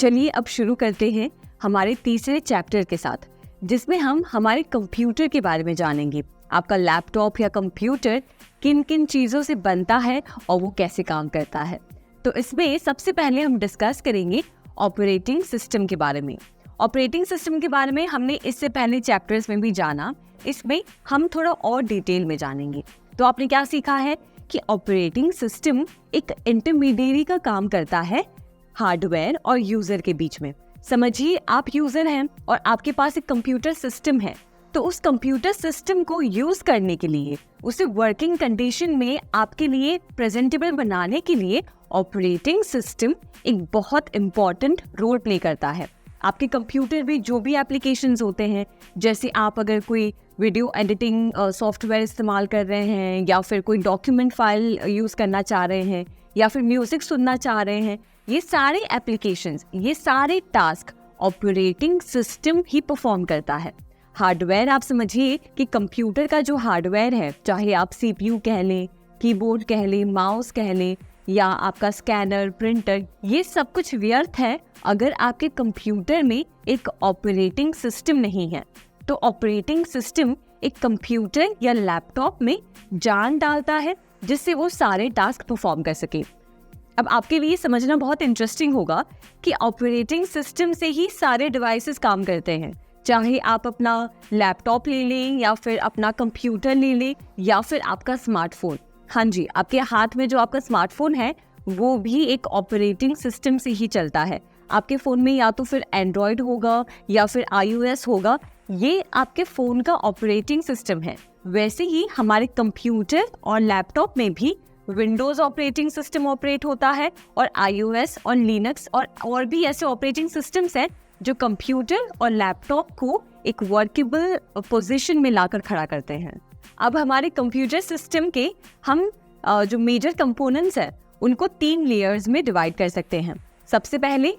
चलिए अब शुरू करते हैं हमारे तीसरे चैप्टर के साथ, जिसमें हम हमारे कंप्यूटर के बारे में जानेंगे। आपका लैपटॉप या कंप्यूटर किन किन चीज़ों से बनता है और वो कैसे काम करता है। तो इसमें सबसे पहले हम डिस्कस करेंगे ऑपरेटिंग सिस्टम के बारे में। ऑपरेटिंग सिस्टम के बारे में हमने इससे पहले चैप्टर्स में भी जाना, इसमें हम थोड़ा और डिटेल में जानेंगे। तो आपने क्या सीखा है कि ऑपरेटिंग सिस्टम एक इंटरमीडिएरी का काम करता है हार्डवेयर और यूजर के बीच में। समझिए आप यूजर हैं और आपके पास एक कंप्यूटर सिस्टम है, तो उस कंप्यूटर सिस्टम को यूज करने के लिए, उसे वर्किंग कंडीशन में आपके लिए प्रेजेंटेबल बनाने के लिए ऑपरेटिंग सिस्टम एक बहुत इम्पॉर्टेंट रोल प्ले करता है। आपके कंप्यूटर में जो भी एप्लीकेशंस होते हैं, जैसे आप अगर कोई वीडियो एडिटिंग सॉफ्टवेयर इस्तेमाल कर रहे हैं, या फिर कोई डॉक्यूमेंट फाइल यूज़ करना चाह रहे हैं, या फिर म्यूज़िक सुनना चाह रहे हैं, ये सारे एप्लीकेशंस, ये सारे टास्क ऑपरेटिंग सिस्टम ही परफॉर्म करता है। हार्डवेयर आप समझिए कि कंप्यूटर का जो हार्डवेयर है, चाहे आप सीपीयू कह लें, कीबोर्ड कह लें, माउस कह लें, या आपका स्कैनर, प्रिंटर, ये सब कुछ व्यर्थ है अगर आपके कंप्यूटर में एक ऑपरेटिंग सिस्टम नहीं है। तो ऑपरेटिंग सिस्टम एक कंप्यूटर या लैपटॉप में जान डालता है जिससे वो सारे टास्क परफॉर्म कर सके। अब आपके लिए समझना बहुत इंटरेस्टिंग होगा कि ऑपरेटिंग सिस्टम से ही सारे डिवाइसेस काम करते हैं। चाहे आप अपना लैपटॉप ले लें, या फिर अपना कंप्यूटर ले लें, या फिर आपका स्मार्टफोन। हाँ जी, आपके हाथ में जो आपका स्मार्टफोन है वो भी एक ऑपरेटिंग सिस्टम से ही चलता है। आपके फ़ोन में या तो फिर एंड्रॉयड होगा या फिर iOS होगा, ये आपके फ़ोन का ऑपरेटिंग सिस्टम है। वैसे ही हमारे कंप्यूटर और लैपटॉप में भी विंडोज़ ऑपरेटिंग सिस्टम ऑपरेट होता है, और iOS और लिनक्स और भी ऐसे ऑपरेटिंग सिस्टम्स हैं जो कंप्यूटर और लैपटॉप को एक वर्केबल पोजीशन में लाकर खड़ा करते हैं। अब हमारे कंप्यूटर सिस्टम के हम जो मेजर कंपोनेंट्स हैं उनको 3 लेयर्स में डिवाइड कर सकते हैं। सबसे पहले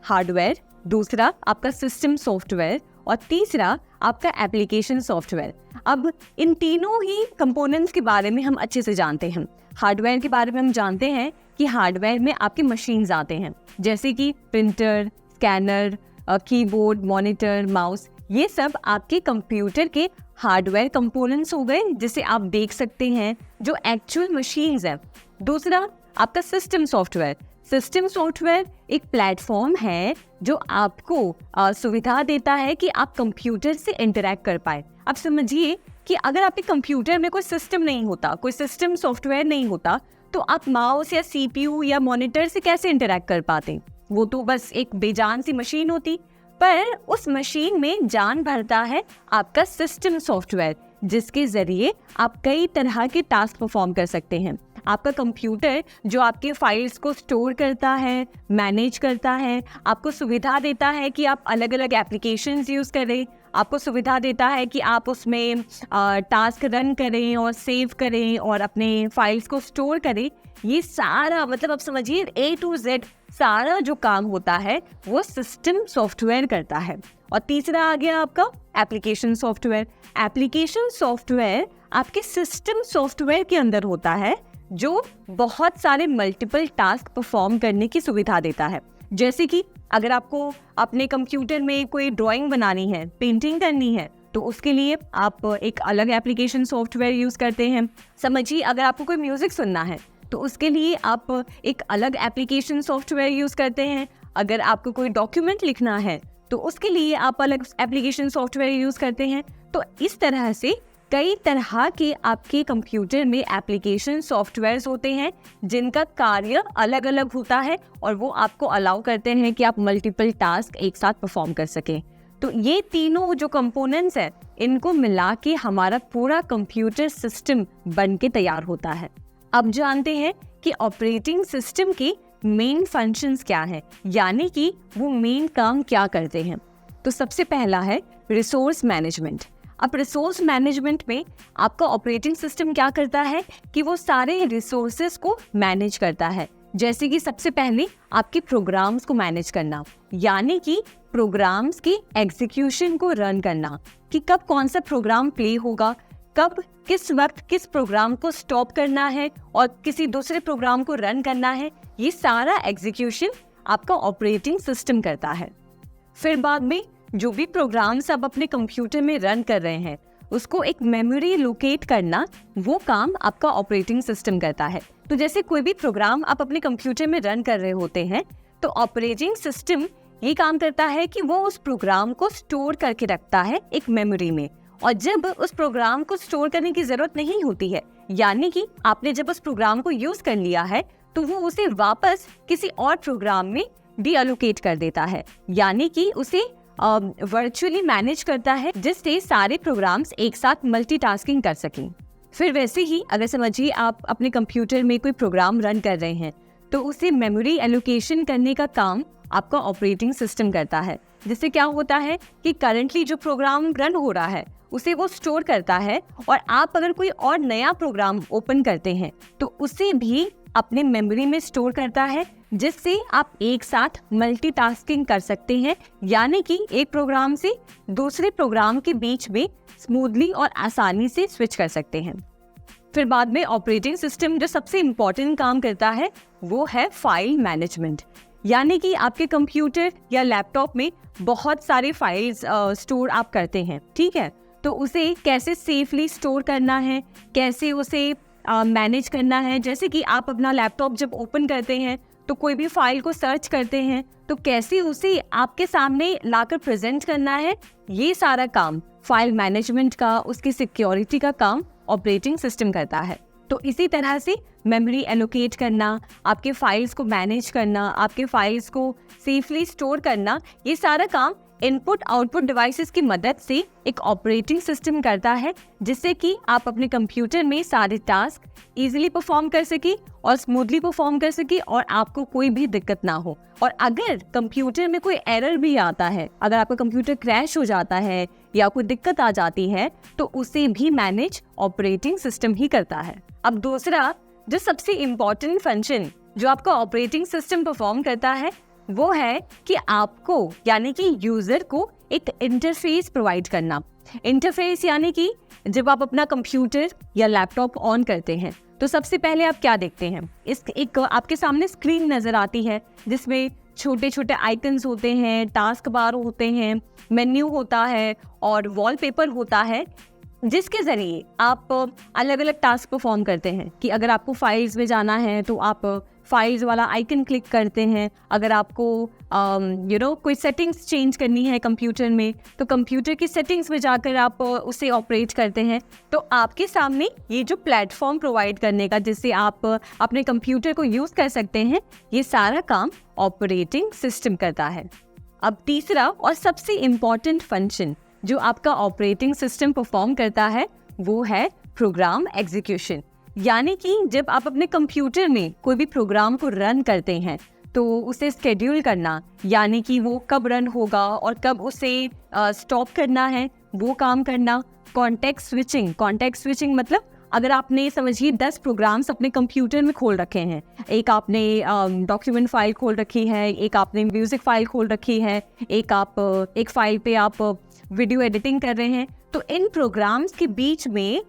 हार्डवेयर, दूसरा आपका सिस्टम सॉफ्टवेयर, और तीसरा आपका एप्लीकेशन सॉफ्टवेयर। अब इन तीनों ही कंपोनेंट्स के बारे में हम अच्छे से जानते हैं। हार्डवेयर के बारे में हम जानते हैं कि हार्डवेयर में आपके मशीन्स आते हैं, जैसे कि printer, scanner, keyboard, monitor, mouse, ये सब आपके कंप्यूटर के हार्डवेयर कंपोनेंट्स हो गए, जिसे आप देख सकते हैं जो एक्चुअल मशीन्स हैं। दूसरा आपका सिस्टम सॉफ्टवेयर। सिस्टम सॉफ्टवेयर एक प्लेटफॉर्म है जो आपको सुविधा देता है कि आप कंप्यूटर से इंटरैक्ट कर पाए। अब समझिए कि अगर आपके कंप्यूटर में कोई सिस्टम नहीं होता, कोई सिस्टम सॉफ्टवेयर नहीं होता, तो आप माउस या सीपीयू या मॉनिटर से कैसे इंटरैक्ट कर पाते? वो तो बस एक बेजान सी मशीन होती। पर उस मशीन में जान भरता है आपका सिस्टम सॉफ्टवेयर, जिसके जरिए आप कई तरह के टास्क परफॉर्म कर सकते हैं। आपका कंप्यूटर जो आपके फाइल्स को स्टोर करता है, मैनेज करता है, आपको सुविधा देता है कि आप अलग अलग एप्लीकेशंस यूज़ करें, आपको सुविधा देता है कि आप उसमें टास्क रन करें और सेव करें और अपने फाइल्स को स्टोर करें। ये सारा मतलब आप समझिए A to Z सारा जो काम होता है वो सिस्टम सॉफ्टवेयर करता है। और तीसरा आ गया आपका एप्लीकेशन सॉफ्टवेयर। एप्लीकेशन सॉफ्टवेयर आपके सिस्टम सॉफ्टवेयर के अंदर होता है, जो बहुत सारे मल्टीपल टास्क परफॉर्म करने की सुविधा देता है। जैसे कि अगर आपको अपने कंप्यूटर में कोई ड्राइंग बनानी है, पेंटिंग करनी है, तो उसके लिए आप एक अलग एप्लीकेशन सॉफ्टवेयर यूज़ करते हैं। समझिए अगर आपको कोई म्यूज़िक सुनना है तो उसके लिए आप एक अलग एप्लीकेशन सॉफ्टवेयर यूज़ करते हैं। अगर आपको कोई डॉक्यूमेंट लिखना है तो उसके लिए आप अलग एप्लीकेशन सॉफ्टवेयर यूज़ करते हैं। तो इस तरह से कई तरह के आपके कंप्यूटर में एप्लीकेशन सॉफ्टवेयर्स होते हैं जिनका कार्य अलग अलग होता है, और वो आपको अलाउ करते हैं कि आप मल्टीपल टास्क एक साथ परफॉर्म कर सकें। तो ये तीनों जो कंपोनेंट्स हैं, इनको मिला के हमारा पूरा कंप्यूटर सिस्टम बन के तैयार होता है। अब जानते हैं कि ऑपरेटिंग सिस्टम के मेन फंक्शंस क्या हैं, यानी कि वो मेन काम क्या करते हैं। तो सबसे पहला है रिसोर्स मैनेजमेंट। अब रिसोर्स मैनेजमेंट में आपका ऑपरेटिंग सिस्टम क्या करता है कि वो सारे रिसोर्सेज को मैनेज करता है। जैसे कि सबसे पहले आपके प्रोग्राम्स को मैनेज करना, यानी कि प्रोग्राम्स की एग्जीक्यूशन को रन करना, कि कब कौन सा प्रोग्राम प्ले होगा, कब किस वक्त किस प्रोग्राम को स्टॉप करना है और किसी दूसरे प्रोग्राम को रन करना है। ये सारा एग्जीक्यूशन आपका ऑपरेटिंग सिस्टम करता है। फिर बाद में जो भी प्रोग्राम्स आप अपने कंप्यूटर में रन कर रहे हैं उसको एक मेमोरी लोकेट करना, वो काम आपका ऑपरेटिंग सिस्टम करता है। तो जैसे कोई भी प्रोग्राम आप अपने कंप्यूटर में रन कर रहे होते हैं तो ऑपरेटिंग सिस्टम ये काम करता है कि वो उस प्रोग्राम को स्टोर करके रखता है एक मेमोरी में, और जब उस प्रोग्राम को स्टोर करने की जरूरत नहीं होती है, यानी कि आपने जब उस प्रोग्राम को यूज कर लिया है, तो वो उसे वापस किसी और प्रोग्राम में डीअलोकेट कर देता है, यानी कि उसे वर्चुअली मैनेज करता है, जिससे सारे प्रोग्राम्स एक साथ मल्टीटास्किंग कर सकें। फिर वैसे ही अगर समझिए आप अपने कंप्यूटर में कोई प्रोग्राम रन कर रहे हैं तो उसे मेमोरी एलोकेशन करने का काम आपका ऑपरेटिंग सिस्टम करता है, जिससे क्या होता है कि करंटली जो प्रोग्राम रन हो रहा है उसे वो स्टोर करता है, और आप अगर कोई और नया प्रोग्राम ओपन करते हैं तो उसे भी अपने मेमोरी में स्टोर करता है, जिससे आप एक साथ मल्टीटास्किंग कर सकते हैं, यानी कि एक प्रोग्राम से दूसरे प्रोग्राम के बीच में स्मूथली और आसानी से स्विच कर सकते हैं। फिर बाद में ऑपरेटिंग सिस्टम जो सबसे इम्पोर्टेंट काम करता है वो है फाइल मैनेजमेंट, यानी कि आपके कंप्यूटर या लैपटॉप में बहुत सारे फाइल्स स्टोर आप करते हैं, ठीक है। तो उसे कैसे सेफली स्टोर करना है, कैसे उसे मैनेज करना है। जैसे कि आप अपना लैपटॉप जब ओपन करते हैं तो कोई भी फाइल को सर्च करते हैं तो कैसे उसे आपके सामने लाकर प्रेजेंट करना है, ये सारा काम फाइल मैनेजमेंट का, उसकी सिक्योरिटी का काम ऑपरेटिंग सिस्टम करता है। तो इसी तरह से मेमोरी एलोकेट करना, आपके फाइल्स को मैनेज करना, आपके फाइल्स को सेफली स्टोर करना, ये सारा काम इनपुट आउटपुट डिवाइसेस की मदद से एक ऑपरेटिंग सिस्टम करता है, जिससे कि आप अपने कंप्यूटर में सारे टास्क इजीली परफॉर्म कर सके और स्मूथली परफॉर्म कर सके और आपको कोई भी दिक्कत ना हो। और अगर कंप्यूटर में कोई एरर भी आता है, अगर आपका कंप्यूटर क्रैश हो जाता है या कोई दिक्कत आ जाती है, तो उसे भी मैनेज ऑपरेटिंग सिस्टम ही करता है। अब दूसरा जो सबसे इम्पोर्टेंट फंक्शन जो आपका ऑपरेटिंग सिस्टम परफॉर्म करता है वो है कि आपको यानी कि यूजर को एक इंटरफेस प्रोवाइड करना। इंटरफेस यानी कि जब आप अपना कंप्यूटर या लैपटॉप ऑन करते हैं तो सबसे पहले आप क्या देखते हैं, एक आपके सामने स्क्रीन नजर आती है जिसमें छोटे छोटे आइकन्स होते हैं, टास्क बार होते हैं, मेन्यू होता है और वॉलपेपर होता है, जिसके ज़रिए आप अलग अलग टास्क परफॉर्म करते हैं। कि अगर आपको फाइल्स में जाना है तो आप फाइल्स वाला आइकन क्लिक करते हैं, अगर आपको कोई सेटिंग्स चेंज करनी है कंप्यूटर में तो कंप्यूटर की सेटिंग्स में जाकर आप उसे ऑपरेट करते हैं। तो आपके सामने ये जो प्लेटफॉर्म प्रोवाइड करने का जिससे आप अपने कंप्यूटर को यूज़ कर सकते हैं, ये सारा काम ऑपरेटिंग सिस्टम करता है। अब तीसरा और सबसे इम्पॉर्टेंट फंक्शन जो आपका ऑपरेटिंग सिस्टम परफॉर्म करता है वो है प्रोग्राम एग्जीक्यूशन, यानी कि जब आप अपने कंप्यूटर में कोई भी प्रोग्राम को रन करते हैं तो उसे स्केड्यूल करना, यानी कि वो कब रन होगा और कब उसे स्टॉप करना है, वो काम करना। कॉन्टेक्स्ट स्विचिंग मतलब अगर आपने समझिए 10 प्रोग्राम्स अपने कंप्यूटर में खोल रखे हैं, एक आपने डॉक्यूमेंट फाइल खोल रखी है, एक आपने म्यूजिक फाइल खोल रखी है, एक फाइल पे आप वीडियो एडिटिंग कर रहे हैं, तो इन प्रोग्राम्स के बीच में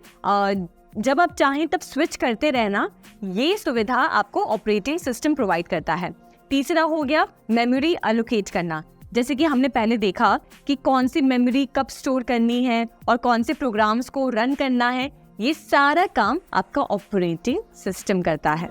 जब आप चाहें तब स्विच करते रहना, ये सुविधा आपको ऑपरेटिंग सिस्टम प्रोवाइड करता है। तीसरा हो गया मेमोरी एलोकेट करना, जैसे कि हमने पहले देखा कि कौन सी मेमोरी कब स्टोर करनी है और कौन से प्रोग्राम्स को रन करना है, ये सारा काम आपका ऑपरेटिंग सिस्टम करता है।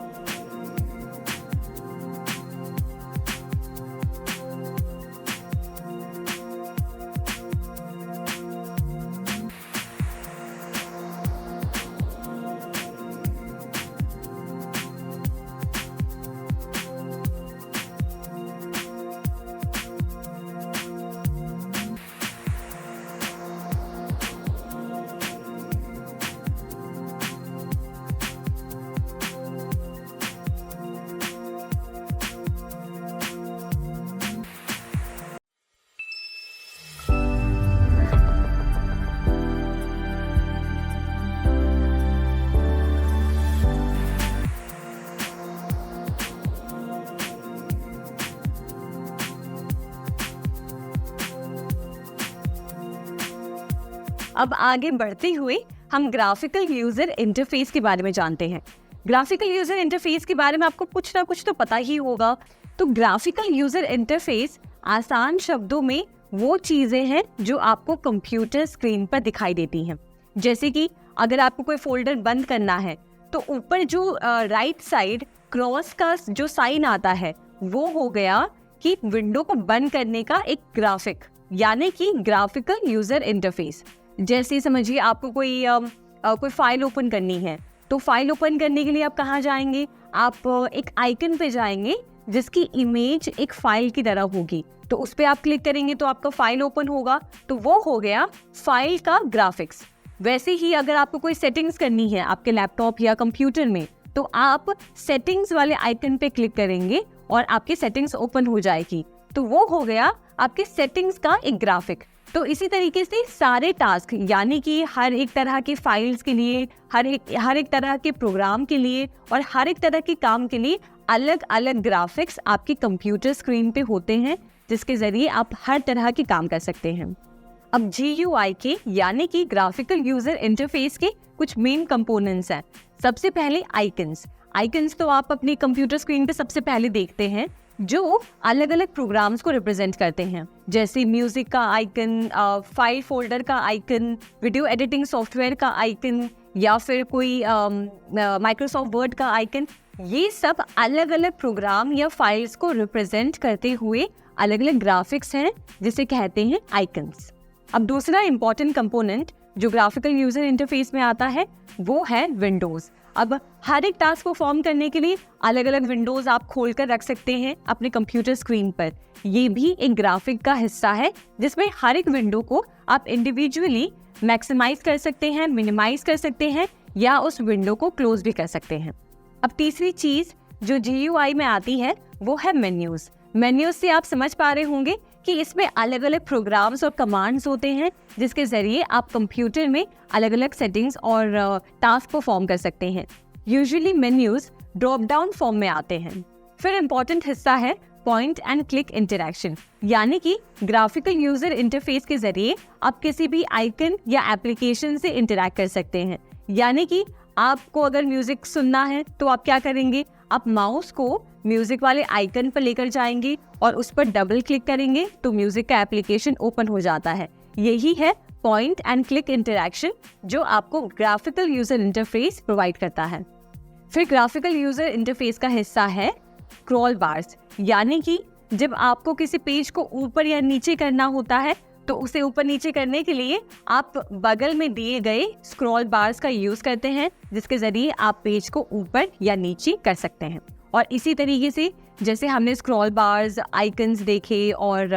अब आगे बढ़ते हुए हम ग्राफिकल यूजर इंटरफेस के बारे में जानते हैं। ग्राफिकल यूजर इंटरफेस के बारे में आपको कुछ ना कुछ तो पता ही होगा, तो ग्राफिकल यूजर इंटरफेस आसान शब्दों में वो चीजें हैं जो आपको कंप्यूटर स्क्रीन पर दिखाई देती हैं। जैसे कि अगर आपको कोई फोल्डर बंद करना है तो ऊपर जो राइट साइड क्रॉस का जो साइन आता है वो हो गया कि विंडो को बंद करने का एक ग्राफिक, यानी कि ग्राफिकल यूजर इंटरफेस। जैसे समझिए आपको कोई फाइल ओपन करनी है, तो फाइल ओपन करने के लिए आप कहाँ जाएंगे, आप एक आइकन पे जाएंगे जिसकी इमेज एक फाइल की तरह होगी, तो उस पर आप क्लिक करेंगे तो आपका फाइल ओपन होगा, तो वो हो गया फाइल का ग्राफिक्स। वैसे ही अगर आपको कोई सेटिंग्स करनी है आपके लैपटॉप या कंप्यूटर में, तो आप सेटिंग्स वाले आइकन पे क्लिक करेंगे और आपकी सेटिंग्स ओपन हो जाएगी, तो वो हो गया आपके सेटिंग्स का एक ग्राफिक। तो इसी तरीके से सारे टास्क, यानी कि हर एक तरह की फाइल्स के लिए, हर एक तरह के प्रोग्राम के लिए और हर एक तरह के काम के लिए अलग अलग ग्राफिक्स आपकी कंप्यूटर स्क्रीन पे होते हैं, जिसके जरिए आप हर तरह के काम कर सकते हैं। अब GUI के यानी कि ग्राफिकल यूजर इंटरफेस के कुछ मेन कंपोनेंट्स हैं। सबसे पहले आइकन्स तो आप अपनी कंप्यूटर स्क्रीन पे सबसे पहले देखते हैं, जो अलग अलग प्रोग्राम्स को रिप्रेजेंट करते हैं, जैसे म्यूजिक का आइकन, फाइल फोल्डर का आइकन, वीडियो एडिटिंग सॉफ्टवेयर का आइकन या फिर कोई माइक्रोसॉफ्ट वर्ड का आइकन। ये सब अलग अलग प्रोग्राम या फाइल्स को रिप्रेजेंट करते हुए अलग अलग ग्राफिक्स हैं, जिसे कहते हैं आइकन्स। अब दूसरा इंपॉर्टेंट कंपोनेंट जो ग्राफिकल यूजर इंटरफेस में आता है वो है विंडोज। अब हर एक टास्क को फॉर्म करने के लिए अलग अलग विंडोज आप खोलकर रख सकते हैं अपने कंप्यूटर स्क्रीन पर। ये भी एक ग्राफिक का हिस्सा है, जिसमें हर एक विंडो को आप इंडिविजुअली मैक्सिमाइज कर सकते हैं, मिनिमाइज कर सकते हैं या उस विंडो को क्लोज भी कर सकते हैं। अब तीसरी चीज जो GUI में आती है वो है मेन्यूज से आप समझ पा रहे होंगे कि इसमें अलग अलग प्रोग्राम्स और कमांड्स होते हैं, जिसके जरिए आप कंप्यूटर में अलग अलग सेटिंग्स और टास्क परफॉर्म कर सकते हैं। Usually menus drop down form में आते हैं। फिर इम्पोर्टेंट हिस्सा है पॉइंट एंड क्लिक इंटरैक्शन, यानी कि ग्राफिकल यूजर इंटरफेस के जरिए आप किसी भी आइकन या एप्लीकेशन से इंटरैक्ट कर सकते हैं। यानी कि आपको अगर म्यूजिक सुनना है तो आप क्या करेंगे, आप माउस को म्यूजिक वाले आइकन पर लेकर जाएंगे और उस पर डबल क्लिक करेंगे तो म्यूजिक का एप्लीकेशन ओपन हो जाता है। यही है पॉइंट एंड क्लिक इंटरैक्शन जो आपको ग्राफिकल यूजर इंटरफेस प्रोवाइड करता है। फिर ग्राफिकल यूजर इंटरफेस का हिस्सा है स्क्रॉल बार्स, यानी कि जब आपको किसी पेज को ऊपर या नीचे करना होता है तो उसे ऊपर नीचे करने के लिए आप बगल में दिए गए स्क्रॉल बार्स का यूज करते हैं, जिसके जरिए आप पेज को ऊपर या नीचे कर सकते हैं। और इसी तरीके से जैसे हमने स्क्रॉल बार्स, आइकन्स देखे और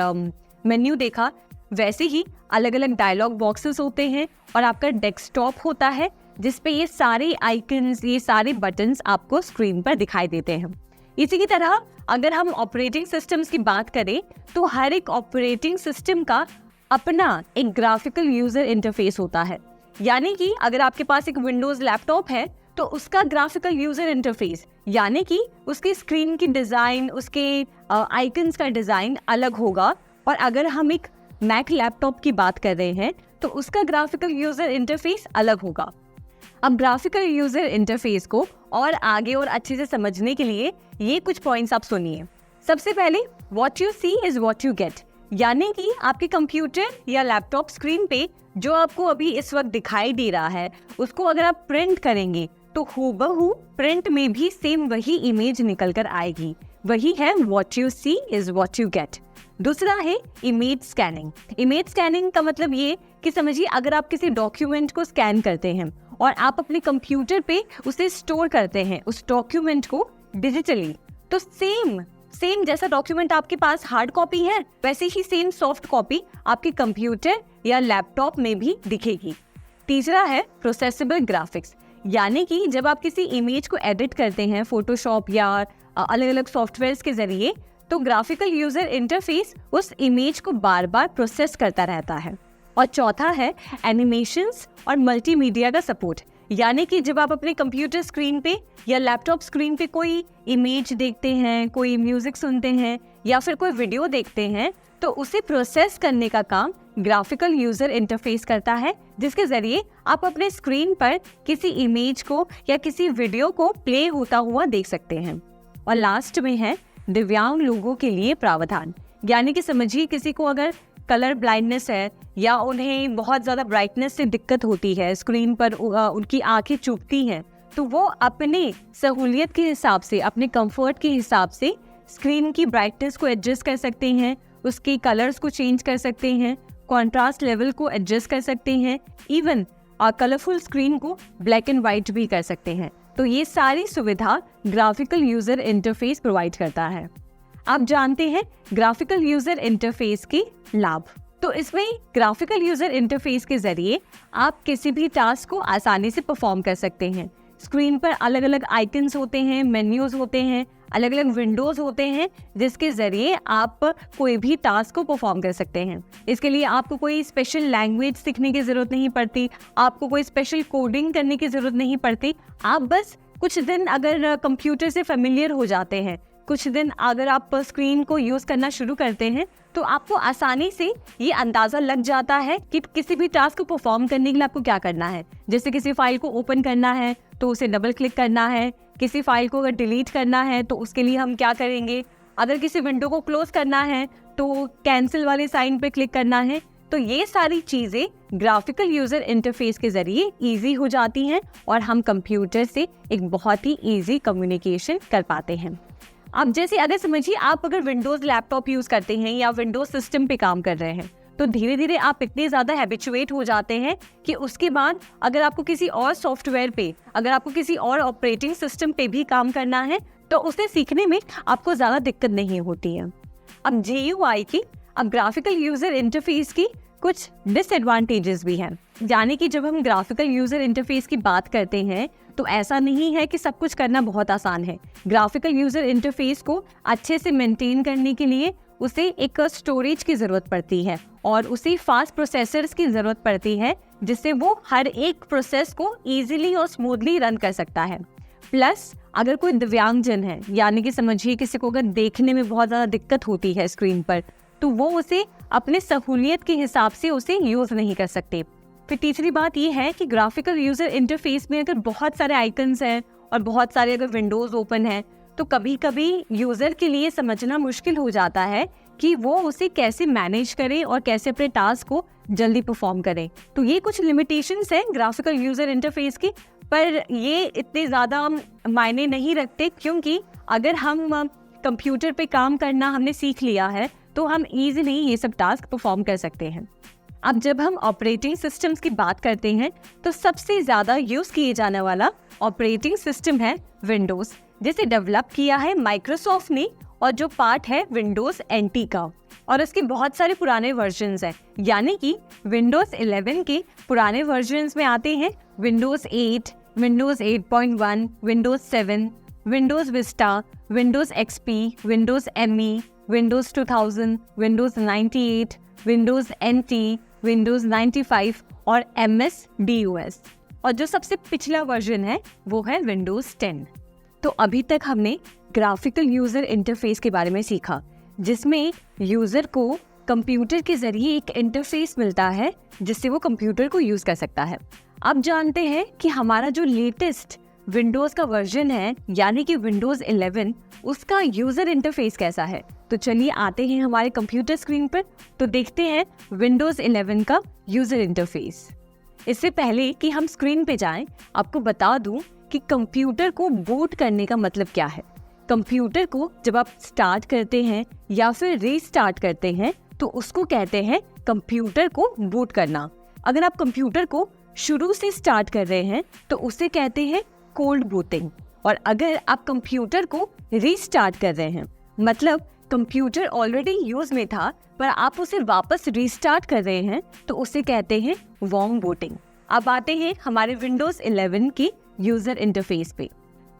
मेन्यू देखा, वैसे ही अलग अलग डायलॉग बॉक्सेस होते हैं और आपका डेस्कटॉप होता है, जिसपे ये सारे आइकन्स, ये सारे बटन्स आपको स्क्रीन पर दिखाई देते हैं। इसी की तरह अगर हम ऑपरेटिंग सिस्टम्स की बात करें तो हर एक ऑपरेटिंग सिस्टम का अपना एक ग्राफिकल यूजर इंटरफेस होता है। यानी कि अगर आपके पास एक विंडोज लैपटॉप है तो उसका ग्राफिकल यूजर इंटरफेस, यानी कि उसकी स्क्रीन की डिजाइन, उसके आइकन्स का डिजाइन अलग होगा। और अगर हम एक मैक लैपटॉप की बात कर रहे हैं तो उसका ग्राफिकल यूजर इंटरफेस अलग होगा। अब ग्राफिकल यूजर इंटरफेस को और आगे और अच्छे से समझने के लिए ये कुछ पॉइंट्स आप सुनिए। सबसे पहले, what you see is what you get, यानी कि आपके कंप्यूटर या लैपटॉप स्क्रीन पे जो आपको अभी इस वक्त दिखाई दे रहा है, उसको अगर आप प्रिंट करेंगे तो हूबहू प्रिंट में भी सेम वही इमेज निकल कर आएगी। वही है what you see is what you get. दूसरा है इमेज स्कैनिंग। इमेज स्कैनिंग का मतलब ये कि समझिए अगर आप किसी डॉक्यूमेंट को स्कैन करते हैं और आप अपने कंप्यूटर पे उसे स्टोर करते हैं, उस डॉक्यूमेंट को डिजिटली, तो सेम जैसा डॉक्यूमेंट आपके पास हार्ड कॉपी है, वैसे ही सेम सॉफ्ट कॉपी आपके कंप्यूटर या लैपटॉप में भी दिखेगी। तीसरा है प्रोसेसेबल ग्राफिक्स, यानी कि जब आप किसी इमेज को एडिट करते हैं फोटोशॉप या अलग अलग सॉफ्टवेयर्स के जरिए, तो ग्राफिकल यूजर इंटरफेस उस इमेज को बार बार प्रोसेस करता रहता है। और चौथा है एनिमेशंस और मल्टीमीडिया का सपोर्ट, यानी कि जब आप अपने कंप्यूटर स्क्रीन पे या लैपटॉप स्क्रीन पे कोई इमेज देखते हैं, कोई म्यूजिक सुनते हैं या फिर कोई वीडियो देखते हैं, तो उसे प्रोसेस करने का काम ग्राफिकल यूजर इंटरफेस करता है, जिसके जरिए आप अपने स्क्रीन पर किसी इमेज को या किसी वीडियो को प्ले होता हुआ देख सकते हैं। और लास्ट में है दिव्यांग लोगों के लिए प्रावधान। यानी कि समझिए किसी को अगर कलर ब्लाइंडनेस है या उन्हें बहुत ज़्यादा ब्राइटनेस से दिक्कत होती है, स्क्रीन पर उनकी आंखें चुभती हैं, तो वो अपने सहूलियत के हिसाब से, अपने कंफर्ट के हिसाब से स्क्रीन की ब्राइटनेस को एडजस्ट कर सकते हैं, उसके कलर्स को चेंज कर सकते हैं, कॉन्ट्रास्ट लेवल को एडजस्ट कर सकते हैं, इवन कलरफुल स्क्रीन को ब्लैक एंड वाइट भी कर सकते हैं। तो ये सारी सुविधा ग्राफिकल यूजर इंटरफेस प्रोवाइड करता है। आप जानते हैं ग्राफिकल यूजर इंटरफेस के लाभ। तो इसमें ग्राफिकल यूजर इंटरफेस के जरिए आप किसी भी टास्क को आसानी से परफॉर्म कर सकते हैं। स्क्रीन पर अलग अलग आइकन्स होते हैं, मेन्यूज होते हैं, अलग अलग विंडोज होते हैं, जिसके जरिए आप कोई भी टास्क को परफॉर्म कर सकते हैं। इसके लिए आपको कोई स्पेशल लैंग्वेज सीखने की ज़रूरत नहीं पड़ती, आपको कोई स्पेशल कोडिंग करने की ज़रूरत नहीं पड़ती। आप बस कुछ दिन अगर कंप्यूटर से फेमिलियर हो जाते हैं, कुछ दिन अगर आप स्क्रीन को यूज़ करना शुरू करते हैं, तो आपको आसानी से ये अंदाज़ा लग जाता है कि किसी भी टास्क को परफॉर्म करने के लिए आपको क्या करना है। जैसे किसी फाइल को ओपन करना है तो उसे डबल क्लिक करना है, किसी फाइल को अगर डिलीट करना है तो उसके लिए हम क्या करेंगे, अगर किसी विंडो को क्लोज करना है तो कैंसिल वाले साइन पे क्लिक करना है। तो ये सारी चीज़ें ग्राफिकल यूज़र इंटरफेस के ज़रिए ईजी हो जाती हैं और हम कंप्यूटर से एक बहुत ही ईजी कम्युनिकेशन कर पाते हैं। अब जैसे अगर समझिए आप अगर विंडोज़ लैपटॉप यूज़ करते हैं या विंडोज़ सिस्टम पे काम कर रहे हैं, तो धीरे धीरे आप इतने ज़्यादा हैबिचुएट हो जाते हैं कि उसके बाद अगर आपको किसी और सॉफ्टवेयर पे, अगर आपको किसी और ऑपरेटिंग सिस्टम पे भी काम करना है, तो उसे सीखने में आपको ज़्यादा दिक्कत नहीं होती है। अब GUI की, अब ग्राफिकल यूज़र इंटरफेस की कुछ डिसएडवांटेजेस भी हैं। यानी कि जब हम ग्राफिकल यूज़र इंटरफेस की बात करते हैं तो ऐसा नहीं है कि सब कुछ करना बहुत आसान है। ग्राफिकल यूज़र इंटरफेस को अच्छे से मेंटेन करने के लिए उसे एक स्टोरेज की ज़रूरत पड़ती है और उसे फास्ट प्रोसेसर्स की ज़रूरत पड़ती है, जिससे वो हर एक प्रोसेस को ईजिली और स्मूथली रन कर सकता है। प्लस अगर कोई दिव्यांगजन है, यानी कि समझिए किसी को अगर देखने में बहुत ज़्यादा दिक्कत होती है स्क्रीन पर, तो वो उसे अपने सहूलियत के हिसाब से उसे यूज़ नहीं कर सकते। फिर तीसरी बात ये है कि ग्राफिकल यूज़र इंटरफेस में अगर बहुत सारे आइकन्स हैं और बहुत सारे अगर विंडोज़ ओपन हैं, तो कभी कभी यूज़र के लिए समझना मुश्किल हो जाता है कि वो उसे कैसे मैनेज करे और कैसे अपने टास्क को जल्दी परफॉर्म करे। तो ये कुछ लिमिटेशंस हैं ग्राफिकल यूज़र इंटरफेस की, पर ये इतने ज़्यादा मायने नहीं रखते, क्योंकि अगर हम कंप्यूटर पे काम करना हमने सीख लिया है तो हम ईजिली ये सब टास्क परफॉर्म कर सकते हैं। अब जब हम ऑपरेटिंग सिस्टम्स की बात करते हैं तो सबसे ज़्यादा यूज़ किए जाने वाला ऑपरेटिंग सिस्टम है विंडोज़, जिसे डेवलप किया है माइक्रोसॉफ्ट ने, और जो पार्ट है विंडोज़ NT का, और इसके बहुत सारे पुराने वर्जन्स हैं। यानी कि विंडोज़ 11 के पुराने वर्जन्स में आते हैं Windows 8, Windows 8.1, Windows 7, Windows Vista, Windows XP, Windows ME, Windows 2000, Windows 98, Windows NT, Windows 95 और MS-DOS, और जो सबसे पिछला वर्जन है वो है विंडोज़ 10। तो अभी तक हमने ग्राफिकल यूज़र इंटरफेस के बारे में सीखा, जिसमें यूज़र को कंप्यूटर के ज़रिए एक इंटरफेस मिलता है जिससे वो कंप्यूटर को यूज़ कर सकता है। अब जानते हैं कि हमारा जो लेटेस्ट विंडोज़ का वर्जन है, यानी कि विंडोज़ 11, उसका यूज़र इंटरफेस कैसा है। तो चलिए आते हैं हमारे कंप्यूटर स्क्रीन पर, तो देखते हैं विंडोज़ 11 का यूज़र इंटरफेस। इससे पहले कि हम स्क्रीन पे जाएं, आपको बता दूं कि कंप्यूटर को बूट करने का मतलब क्या है। कंप्यूटर को जब आप स्टार्ट करते हैं या फिर रीस्टार्ट करते हैं तो उसको कहते हैं कंप्यूटर को बूट करना। अगर आप कंप्यूटर को शुरू से स्टार्ट कर रहे हैं तो उसे कहते हैं कोल्ड बूटिंग, और अगर आप कंप्यूटर को रीस्टार्ट कर रहे हैं, मतलब कंप्यूटर ऑलरेडी यूज में था पर आप उसे वापस रीस्टार्ट कर रहे हैं, तो उसे कहते हैं वार्म बूटिंग। अब आते हैं हमारे विंडोज़ 11 के यूज़र इंटरफेस पे।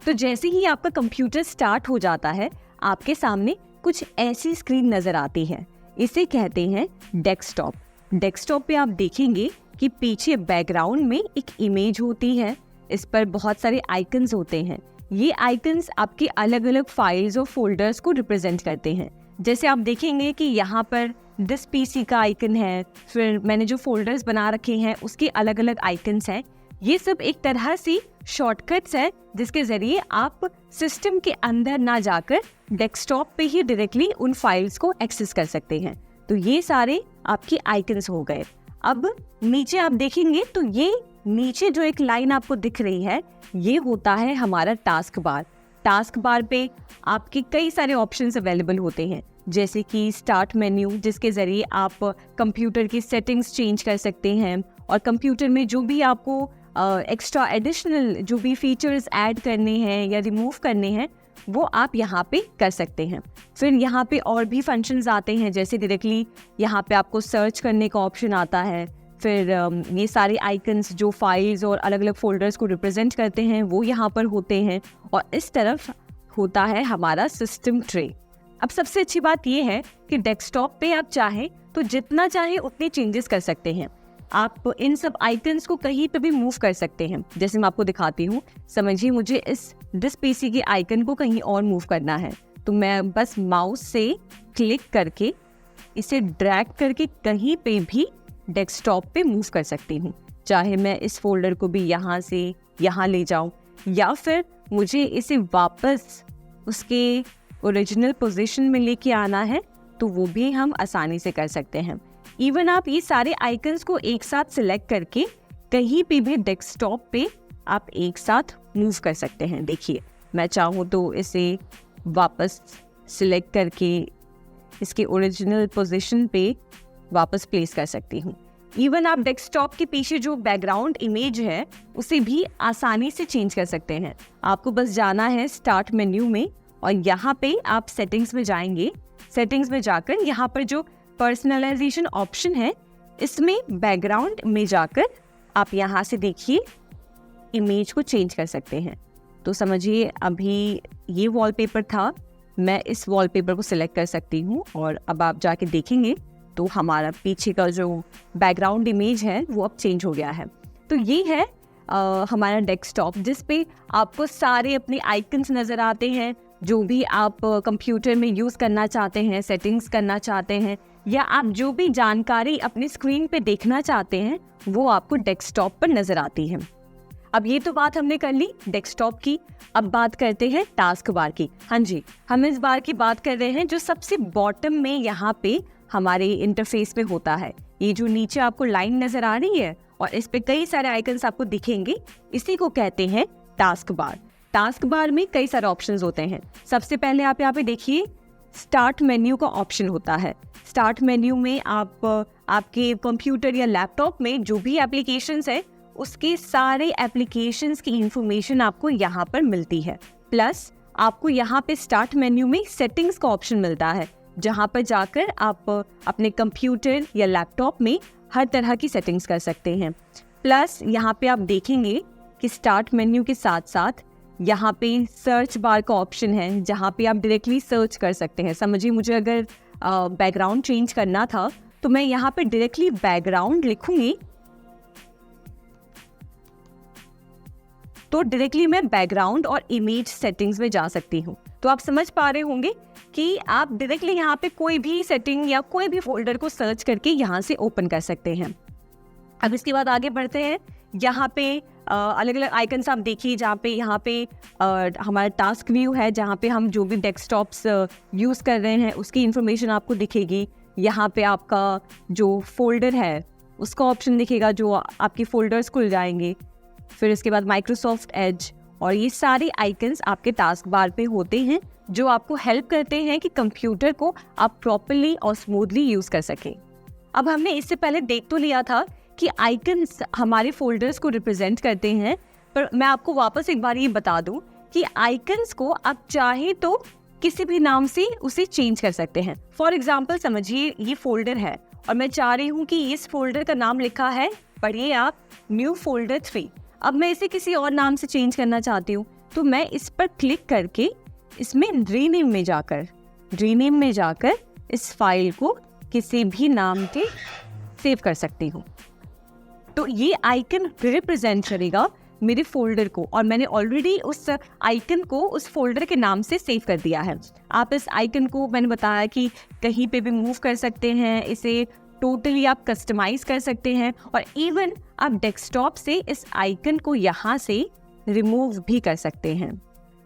तो जैसे ही आपका कंप्यूटर स्टार्ट हो जाता है, आपके सामने कुछ ऐसी स्क्रीन नज़र आती है, इसे कहते हैं डेस्कटॉप। डेस्कटॉप पे आप देखेंगे कि पीछे बैकग्राउंड में एक इमेज होती है, इस पर बहुत सारे आइकन्स होते हैं। ये आइकन्स आपकी अलग अलग फाइल्स और फोल्डर्स को रिप्रेजेंट करते हैं। जैसे आप देखेंगे कि यहाँ पर दिस PC का आइकन है, फिर मैंने जो फोल्डर्स बना रखे हैं उसके अलग अलग आइकन्स हैं। ये सब एक तरह से शॉर्टकट्स है जिसके जरिए आप सिस्टम के अंदर ना जाकर डेस्कटॉप पे ही डायरेक्टली उन फाइल्स को एक्सेस कर सकते हैं। तो ये सारे आपके आइकन्स हो गए। अब नीचे आप देखेंगे तो ये नीचे जो एक लाइन आपको दिख रही है ये होता है हमारा टास्क बार। टास्क बार पे आपके कई सारे ऑप्शंस अवेलेबल होते हैं, जैसे कि स्टार्ट मेन्यू जिसके ज़रिए आप कंप्यूटर की सेटिंग्स चेंज कर सकते हैं और कंप्यूटर में जो भी आपको एक्स्ट्रा एडिशनल जो भी फीचर्स ऐड करने हैं या रिमूव करने हैं वो आप यहाँ पे कर सकते हैं। फिर यहाँ पे और भी फंक्शंस आते हैं, जैसे डायरेक्टली यहाँ पे आपको सर्च करने का ऑप्शन आता है। फिर ये सारे आइकन्स जो फाइल्स और अलग अलग फोल्डर्स को रिप्रेजेंट करते हैं वो यहाँ पर होते हैं और इस तरफ होता है हमारा सिस्टम ट्रे। अब सबसे अच्छी बात ये है कि डेस्कटॉप पे आप चाहें तो जितना चाहे उतने चेंजेस कर सकते हैं। आप इन सब आइकन्स को कहीं पे भी मूव कर सकते हैं। जैसे मैं आपको दिखाती हूँ, समझिए मुझे दिस पीसी के आइकन को कहीं और मूव करना है तो मैं बस माउस से क्लिक करके इसे ड्रैग करके कहीं पे भी डेस्कटॉप पे मूव कर सकती हूँ। चाहे मैं इस फोल्डर को भी यहाँ से यहाँ ले जाऊँ या फिर मुझे इसे वापस उसके ओरिजिनल पोजीशन में लेके आना है तो वो भी हम आसानी से कर सकते हैं। इवन आप ये सारे आइकन्स को एक साथ सिलेक्ट करके कहीं पे भी डेस्कटॉप पे आप एक साथ मूव कर सकते हैं। देखिए मैं चाहूँ तो इसे वापस सिलेक्ट करके इसके ओरिजिनल पोजीशन पे वापस प्लेस कर सकती हूँ। इवन आप डेस्कटॉप के पीछे जो बैकग्राउंड इमेज है उसे भी आसानी से चेंज कर सकते हैं। आपको बस जाना है स्टार्ट मेन्यू में और यहाँ पे आप सेटिंग्स में जाएंगे। सेटिंग्स में जाकर यहाँ पर जो पर्सनलाइजेशन ऑप्शन है इसमें बैकग्राउंड में जाकर आप यहाँ से देखिए इमेज को चेंज कर सकते हैं। तो समझिए अभी ये वॉलपेपर था, मैं इस वॉलपेपर को सिलेक्ट कर सकती हूँ और अब आप जाके देखेंगे तो हमारा पीछे का जो बैकग्राउंड इमेज है वो अब चेंज हो गया है। तो ये है हमारा डेस्कटॉप जिस पे आपको सारे अपने आइकन्स नज़र आते हैं, जो भी आप कंप्यूटर में यूज़ करना चाहते हैं, सेटिंग्स करना चाहते हैं या आप जो भी जानकारी अपनी स्क्रीन पे देखना चाहते हैं वो आपको डेस्कटॉप पर नज़र आती है। अब ये तो बात हमने कर ली डेस्कटॉप की। अब बात करते हैं टास्क बार की। हाँ जी, हम इस बार की बात कर रहे हैं जो सबसे बॉटम में यहाँ पे हमारे इंटरफेस पे होता है। ये जो नीचे आपको लाइन नजर आ रही है और इस पे कई सारे आइकन्स आपको दिखेंगे, इसी को कहते हैं टास्क बार। टास्क बार में कई सारे ऑप्शंस होते हैं। सबसे पहले आप यहाँ पे देखिए स्टार्ट मेन्यू का ऑप्शन होता है। स्टार्ट मेन्यू में आप आपके कंप्यूटर या लैपटॉप में जो भी एप्लीकेशंस है उसके सारे एप्लीकेशंस की इंफॉर्मेशन आपको यहाँ पर मिलती है। प्लस आपको यहाँ पे स्टार्ट मेन्यू में सेटिंग्स का ऑप्शन मिलता है, जहाँ पर जाकर आप अपने कंप्यूटर या लैपटॉप में हर तरह की सेटिंग्स कर सकते हैं। प्लस यहाँ पे आप देखेंगे कि स्टार्ट मेन्यू के साथ साथ यहाँ पे सर्च बार का ऑप्शन है, जहाँ पे आप डायरेक्टली सर्च कर सकते हैं। समझिए मुझे अगर बैकग्राउंड चेंज करना था तो मैं यहाँ पे डायरेक्टली बैकग्राउंड लिखूंगी तो डायरेक्टली मैं बैकग्राउंड और इमेज सेटिंग्स में जा सकती हूँ। तो आप समझ पा रहे होंगे कि आप डायरेक्टली यहाँ पे कोई भी सेटिंग या कोई भी फोल्डर को सर्च करके यहाँ से ओपन कर सकते हैं। अब इसके बाद आगे बढ़ते हैं। यहाँ पे अलग अलग आइकन्स आप देखिए, जहाँ पे यहाँ पे हमारा टास्क व्यू है, जहाँ पे हम जो भी डेस्कटॉप्स यूज़ कर रहे हैं उसकी इन्फॉर्मेशन आपको दिखेगी। यहाँ पे आपका जो फोल्डर है उसका ऑप्शन दिखेगा, जो आपके फोल्डर्स खुल जाएंगे। फिर इसके बाद माइक्रोसॉफ्ट एज और ये सारे आइकन्स आपके टास्क बार पे होते हैं, जो आपको हेल्प करते हैं कि कंप्यूटर को आप प्रॉपर्ली और स्मूथली यूज़ कर सकें। अब हमने इससे पहले देख तो लिया था कि आइकन्स हमारे फोल्डर्स को रिप्रेजेंट करते हैं, पर मैं आपको वापस एक बार ये बता दूं कि आइकन्स को आप चाहे तो किसी भी नाम से उसे चेंज कर सकते हैं। फॉर एग्जाम्पल समझिए ये फोल्डर है और मैं चाह रही हूँ कि इस फोल्डर का नाम लिखा है, पढ़िए आप, न्यू फोल्डर 3। अब मैं इसे किसी और नाम से चेंज करना चाहती हूँ तो मैं इस पर क्लिक करके इसमें रीनेम में जाकर इस फाइल को किसी भी नाम के सेव कर सकती हूँ। तो ये आइकन रिप्रेजेंट करेगा मेरे फोल्डर को और मैंने ऑलरेडी उस आइकन को उस फोल्डर के नाम से सेव कर दिया है। आप इस आइकन को, मैंने बताया कि कहीं पे भी मूव कर सकते हैं, इसे टोटली आप कस्टमाइज कर सकते हैं और इवन आप डेस्कटॉप से इस आइकन को यहाँ से रिमूव भी कर सकते हैं।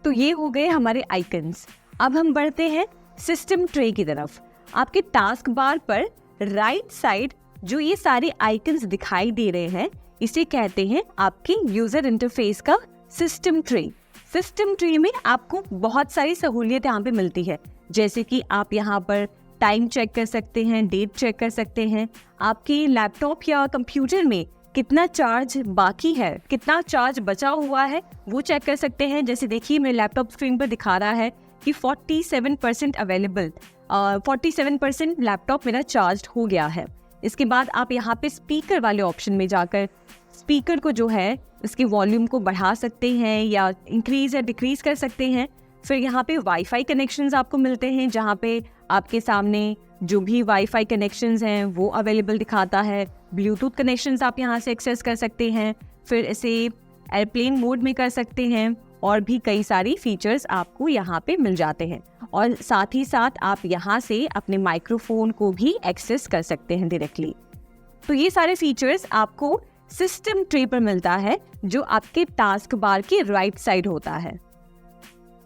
तो ये हो गए हमारे आइकन्स। अब हम बढ़ते हैं सिस्टम ट्रे की तरफ। आपके टास्क बार पर राइट साइड जो ये सारे आइकन्स दिखाई दे रहे हैं, इसे कहते हैं आपके यूजर इंटरफेस का सिस्टम ट्रे। सिस्टम ट्रे में आपको बहुत सारी सहूलियत यहाँ पे मिलती है, जैसे कि आप यहाँ पर टाइम चेक कर सकते हैं, डेट चेक कर सकते हैं, आपके लैपटॉप या कंप्यूटर में कितना चार्ज बाकी है, कितना चार्ज बचा हुआ है वो चेक कर सकते हैं। जैसे देखिए मेरे लैपटॉप स्क्रीन पर दिखा रहा है कि 47% अवेलेबल, 47% लैपटॉप मेरा चार्ज हो गया है। इसके बाद आप यहाँ पे स्पीकर वाले ऑप्शन में जाकर स्पीकर को जो है इसके वॉल्यूम को बढ़ा सकते हैं या इंक्रीज या डिक्रीज कर सकते हैं। फिर यहाँ पे वाईफाई कनेक्शंस आपको मिलते हैं, जहाँ पे आपके सामने जो भी वाईफाई कनेक्शंस हैं वो अवेलेबल दिखाता है। ब्लूटूथ कनेक्शंस आप यहाँ से एक्सेस कर सकते हैं, फिर इसे एयरप्लेन मोड में कर सकते हैं और भी कई सारी फीचर्स आपको यहाँ पे मिल जाते हैं। और साथ ही साथ आप यहाँ से अपने माइक्रोफोन को भी एक्सेस कर सकते हैं डायरेक्टली। तो ये सारे फीचर्स आपको सिस्टम ट्रे पर मिलता है जो आपके टास्क बार के राइट साइड होता है।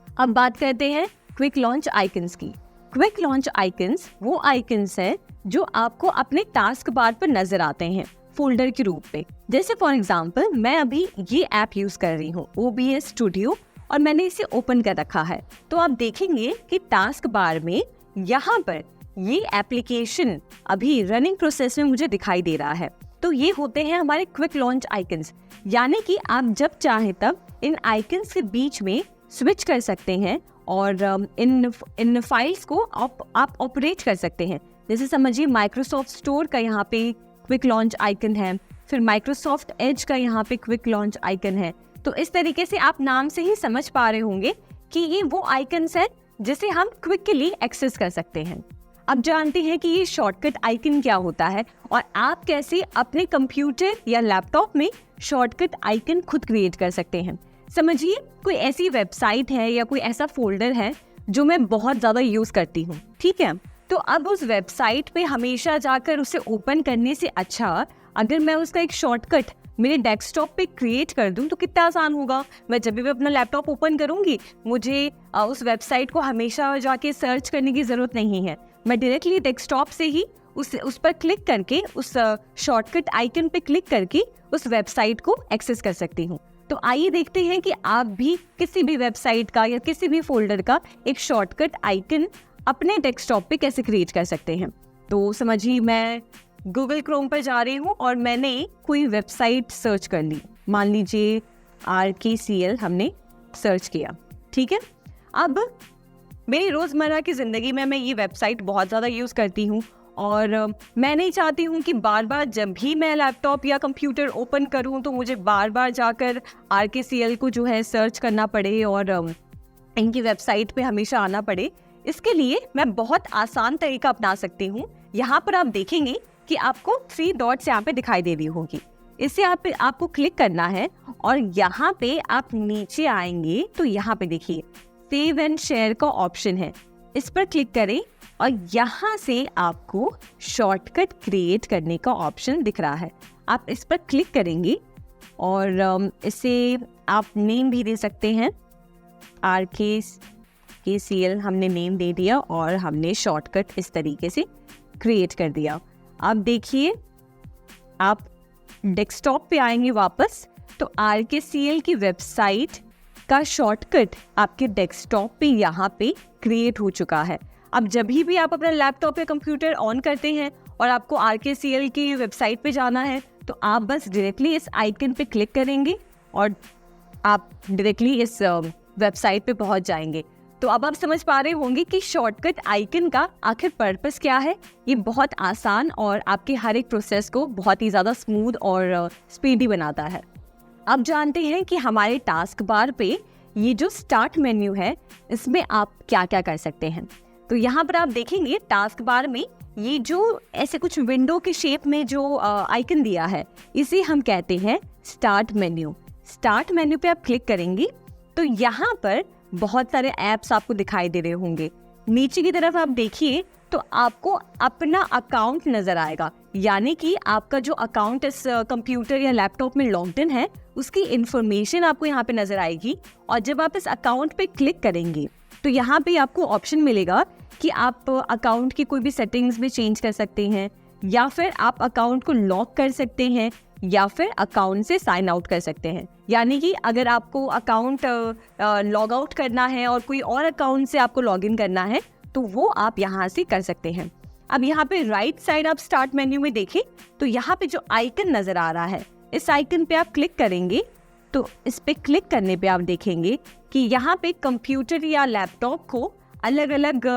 अब बात करते हैं क्विक लॉन्च आइकन्स की। क्विक लॉन्च आइकन्स वो आइकन्स हैं जो आपको अपने टास्क बार पर नजर आते हैं फोल्डर के रूप में। जैसे फॉर एग्जांपल मैं अभी ये ऐप यूज कर रही हूँ OBS स्टूडियो और मैंने इसे ओपन कर रखा है। तो आप देखेंगे कि टास्क बार में यहाँ पर ये एप्लीकेशन अभी रनिंग प्रोसेस में मुझे दिखाई दे रहा है। तो ये होते हैं हमारे क्विक लॉन्च आइकन्स, यानी कि आप जब चाहे तब इन आइकन्स के बीच में स्विच कर सकते हैं और इन फाइल्स को आप ऑपरेट कर सकते हैं। जैसे समझिए माइक्रोसॉफ्ट स्टोर का यहाँ पे क्विक लॉन्च आइकन है, फिर माइक्रोसॉफ्ट एज का यहाँ पे क्विक लॉन्च आइकन है। तो इस तरीके से आप नाम से ही समझ पा रहे होंगे कि ये वो आइकन्स हैं जिसे हम क्विकली एक्सेस कर सकते हैं। अब जानते हैं कि ये शॉर्टकट आइकन क्या होता है और आप कैसे अपने कंप्यूटर या लैपटॉप में शॉर्टकट आइकन खुद क्रिएट कर सकते हैं। समझिए कोई ऐसी वेबसाइट है या कोई ऐसा फोल्डर है जो मैं बहुत ज़्यादा यूज़ करती हूँ, ठीक है। तो अब उस वेबसाइट पे हमेशा जाकर उसे ओपन करने से अच्छा अगर मैं उसका एक शॉर्टकट मेरे डेस्कटॉप पे क्रिएट कर दूं तो कितना आसान होगा। मैं जब भी अपना लैपटॉप ओपन करूंगी मुझे उस वेबसाइट को हमेशा जाके सर्च करने की ज़रूरत नहीं है। मैं डायरेक्टली डेस्कटॉप से ही उस पर क्लिक करके उस शॉर्टकट आइकन पे क्लिक करके उस वेबसाइट को एक्सेस कर सकती हूँ। तो आइए देखते हैं कि आप भी किसी भी वेबसाइट का या किसी भी फोल्डर का एक शॉर्टकट आइकन अपने डेस्कटॉप पे कैसे क्रिएट कर सकते हैं। तो समझिए मैं गूगल क्रोम पर जा रही हूँ और मैंने कोई वेबसाइट सर्च कर ली, मान लीजिए RKCL हमने सर्च किया, ठीक है। अब मेरी रोज़मर्रा की ज़िंदगी में मैं ये वेबसाइट बहुत ज़्यादा यूज़ करती हूँ और मैं नहीं चाहती हूँ कि बार बार जब भी मैं लैपटॉप या कंप्यूटर ओपन करूँ तो मुझे बार बार जाकर RKCL को जो है सर्च करना पड़े और इनकी वेबसाइट पे हमेशा आना पड़े। इसके लिए मैं बहुत आसान तरीका अपना सकती हूँ। यहाँ पर आप देखेंगे कि आपको 3 डॉट्स यहाँ पे दिखाई दे रही होगी। इससे आपको क्लिक करना है और यहाँ पे आप नीचे आएंगे तो यहाँ पे देखिए सेव एंड शेयर का ऑप्शन है, इस पर क्लिक करें और यहाँ से आपको शॉर्टकट क्रिएट करने का ऑप्शन दिख रहा है। आप इस पर क्लिक करेंगे और इसे आप नेम भी दे सकते हैं। RKCL हमने नेम दे दिया और हमने शॉर्टकट इस तरीके से क्रिएट कर दिया। अब देखिए आप डेस्कटॉप पे आएंगे वापस तो RKCL की वेबसाइट का शॉर्टकट आपके डेस्कटॉप पे यहाँ पे क्रिएट हो चुका है। अब जब भी आप अपना लैपटॉप या कंप्यूटर ऑन करते हैं और आपको RKCL की वेबसाइट पे जाना है तो आप बस डायरेक्टली इस आइकन पे क्लिक करेंगे और आप डायरेक्टली इस वेबसाइट पे पहुंच जाएंगे। तो अब आप समझ पा रहे होंगे कि शॉर्टकट आइकन का आखिर पर्पस क्या है। ये बहुत आसान और आपके हर एक प्रोसेस को बहुत ही ज़्यादा स्मूथ और स्पीडी बनाता है। अब जानते हैं कि हमारे टास्क बार पे ये जो स्टार्ट मेन्यू है इसमें आप क्या क्या कर सकते हैं। तो यहाँ पर आप देखेंगे टास्क बार में ये जो ऐसे कुछ विंडो के शेप में जो आइकन दिया है इसे हम कहते हैं स्टार्ट मेन्यू। स्टार्ट मेन्यू पे आप क्लिक करेंगे तो यहाँ पर बहुत सारे ऐप्स आपको दिखाई दे रहे होंगे। नीचे की तरफ आप देखिए तो आपको अपना अकाउंट नजर आएगा, यानी कि आपका जो अकाउंट इस कंप्यूटर या लैपटॉप में लॉग्ड इन है उसकी इंफॉर्मेशन आपको यहाँ पे नजर आएगी। और जब आप इस अकाउंट पे क्लिक करेंगे तो यहाँ पे आपको ऑप्शन मिलेगा कि आप अकाउंट की कोई भी सेटिंग्स में चेंज कर सकते हैं, या फिर आप अकाउंट को लॉक कर सकते हैं, या फिर अकाउंट से साइन आउट कर सकते हैं। यानी कि अगर आपको अकाउंट लॉग आउट करना है और कोई और अकाउंट से आपको लॉग इन करना है तो वो आप यहाँ से कर सकते हैं। अब यहाँ पे राइट साइड आप स्टार्ट मेन्यू में देखें तो यहाँ पे जो आइकन नजर आ रहा है, इस आइकन पे आप क्लिक करेंगे तो इस पे क्लिक करने पे आप देखेंगे कि यहाँ पे कंप्यूटर या लैपटॉप को अलग अलग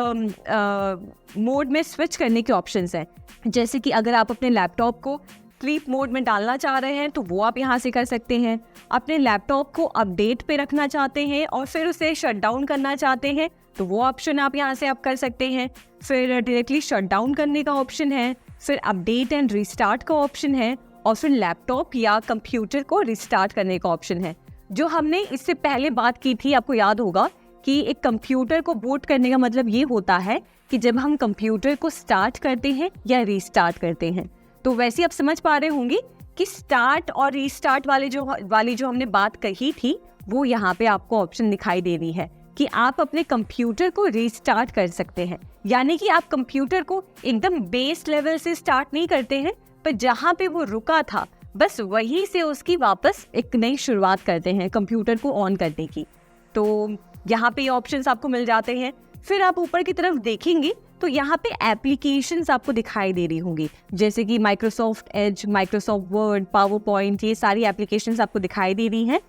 मोड में स्विच करने के ऑप्शंस हैं। जैसे कि अगर आप अपने लैपटॉप को स्लीप मोड में डालना चाह रहे हैं तो वो आप यहाँ से कर सकते हैं। अपने लैपटॉप को अपडेट पे रखना चाहते हैं और फिर उसे शट डाउन करना चाहते हैं तो वो ऑप्शन आप यहाँ से आप कर सकते हैं। फिर डायरेक्टली शट डाउन करने का ऑप्शन है, फिर अपडेट एंड रिस्टार्ट का ऑप्शन है, और फिर लैपटॉप या कंप्यूटर को रिस्टार्ट करने का ऑप्शन है। जो हमने इससे पहले बात की थी, आपको याद होगा कि एक कंप्यूटर को बूट करने का मतलब ये होता है कि जब हम कंप्यूटर को स्टार्ट करते हैं या रीस्टार्ट करते हैं। तो वैसे आप समझ पा रहे होंगे कि स्टार्ट और रीस्टार्ट वाली जो हमने बात कही थी वो यहाँ पे आपको ऑप्शन दिखाई दे रही है कि आप अपने कंप्यूटर को रीस्टार्ट कर सकते हैं। यानी कि आप कंप्यूटर को एकदम बेस लेवल से स्टार्ट नहीं करते हैं, पर जहाँ पे वो रुका था बस वहीं से उसकी वापस एक नई शुरुआत करते हैं कंप्यूटर को ऑन करने की। तो यहाँ पे ऑप्शंस आपको मिल जाते हैं। फिर आप ऊपर की तरफ देखेंगे तो यहाँ पे एप्लीकेशंस आपको दिखाई दे रही होंगी, जैसे कि Microsoft Edge, Microsoft word, power point, ये सारी एप्लीकेशंस आपको दिखाई दे रही हैं।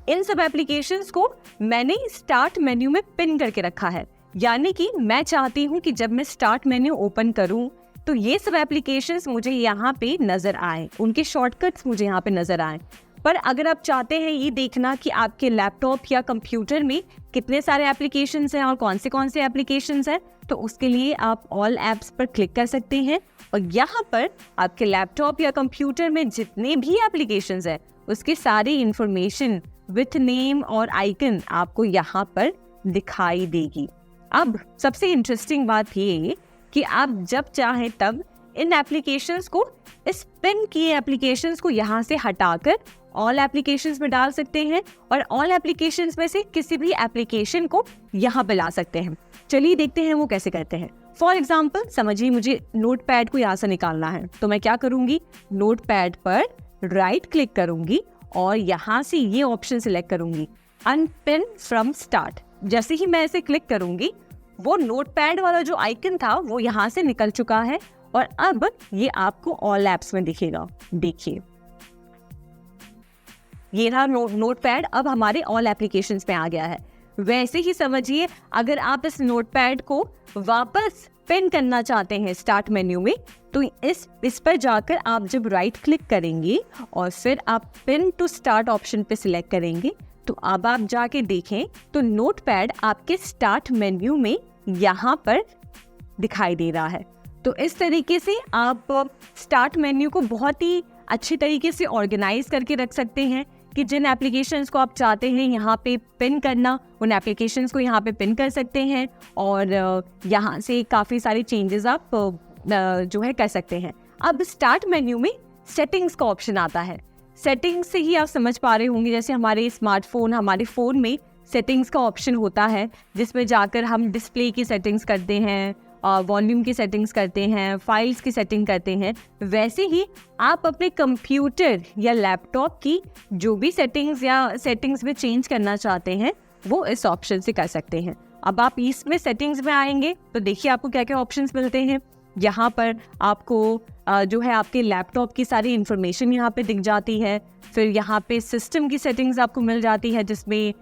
इन सब एप्लीकेशंस को मैंने स्टार्ट मेन्यू में पिन करके रखा है, यानी कि मैं चाहती हूँ कि जब मैं स्टार्ट मेन्यू ओपन करूँ तो ये सब एप्लीकेशंस मुझे यहाँ पे नजर आए, उनके शॉर्टकट्स मुझे यहाँ पे नजर आए। पर अगर आप चाहते हैं ये देखना कि आपके लैपटॉप या कंप्यूटर में कितने सारे एप्लीकेशंस हैं और कौन से एप्लीकेशंस हैं, तो उसके लिए आप ऑल ऐप्स पर क्लिक कर सकते हैं और यहाँ पर आपके लैपटॉप या कंप्यूटर में जितने भी एप्लीकेशंस हैं उसकी सारी इंफॉर्मेशन विथ नेम और आइकन आपको यहाँ पर दिखाई देगी। अब सबसे इंटरेस्टिंग बात ये कि आप जब चाहें तब इन एप्लीकेशंस को, इस पिन किए एप्लीकेशंस को यहाँ से हटाकर ऑल एप्लीकेशंस में डाल सकते हैं और ऑल एप्लीकेशंस में से किसी भी एप्लीकेशन को यहाँ पे ला सकते हैं। चलिए देखते हैं वो कैसे करते हैं। फॉर एग्जाम्पल समझिए मुझे नोटपैड को यहाँ से निकालना है, तो मैं क्या करूँगी, नोटपैड पर राइट क्लिक करूँगी और यहाँ से ये ऑप्शन सिलेक्ट करूँगी, अनपिन फ्रॉम स्टार्ट। जैसे ही मैं इसे क्लिक करूँगी वो नोटपैड वाला जो आइकन था वो यहाँ से निकल चुका है और अब ये आपको ऑल ऐप्स में दिखेगा। देखिए ये रहा नोटपैड, अब हमारे ऑल एप्लीकेशंस में आ गया है। वैसे ही समझिए अगर आप इस नोटपैड को वापस पिन करना चाहते हैं स्टार्ट मेन्यू में, तो इस पर जाकर आप जब राइट क्लिक करेंगे और फिर आप पिन टू स्टार्ट ऑप्शन पे सिलेक्ट करेंगे तो अब आप जाके देखें तो नोटपैड आपके स्टार्ट मेन्यू में यहाँ पर दिखाई दे रहा है। तो इस तरीके से आप स्टार्ट मेन्यू को बहुत ही अच्छी तरीके से ऑर्गेनाइज करके रख सकते हैं कि जिन एप्लीकेशंस को आप चाहते हैं यहाँ पे पिन करना, उन एप्लीकेशंस को यहाँ पे पिन कर सकते हैं और यहाँ से काफ़ी सारी चेंजेस आप जो है कर सकते हैं। अब स्टार्ट मेन्यू में सेटिंग्स का ऑप्शन आता है। सेटिंग्स से ही आप समझ पा रहे होंगे, जैसे हमारे स्मार्टफोन, हमारे फ़ोन में सेटिंग्स का ऑप्शन होता है जिसमें जाकर हम डिस्प्ले की सेटिंग्स करते हैं, वॉल्यूम की सेटिंग्स करते हैं, फाइल्स की सेटिंग करते हैं। वैसे ही आप अपने कंप्यूटर या लैपटॉप की जो भी सेटिंग्स में चेंज करना चाहते हैं वो इस ऑप्शन से कर सकते हैं। अब आप इसमें सेटिंग्स में आएंगे तो देखिए आपको क्या क्या ऑप्शंस मिलते हैं। यहाँ पर आपको जो है आपके लैपटॉप की सारी इन्फॉर्मेशन यहाँ पे दिख जाती है। फिर यहाँ पे सिस्टम की सेटिंग्स आपको मिल जाती है जिसमें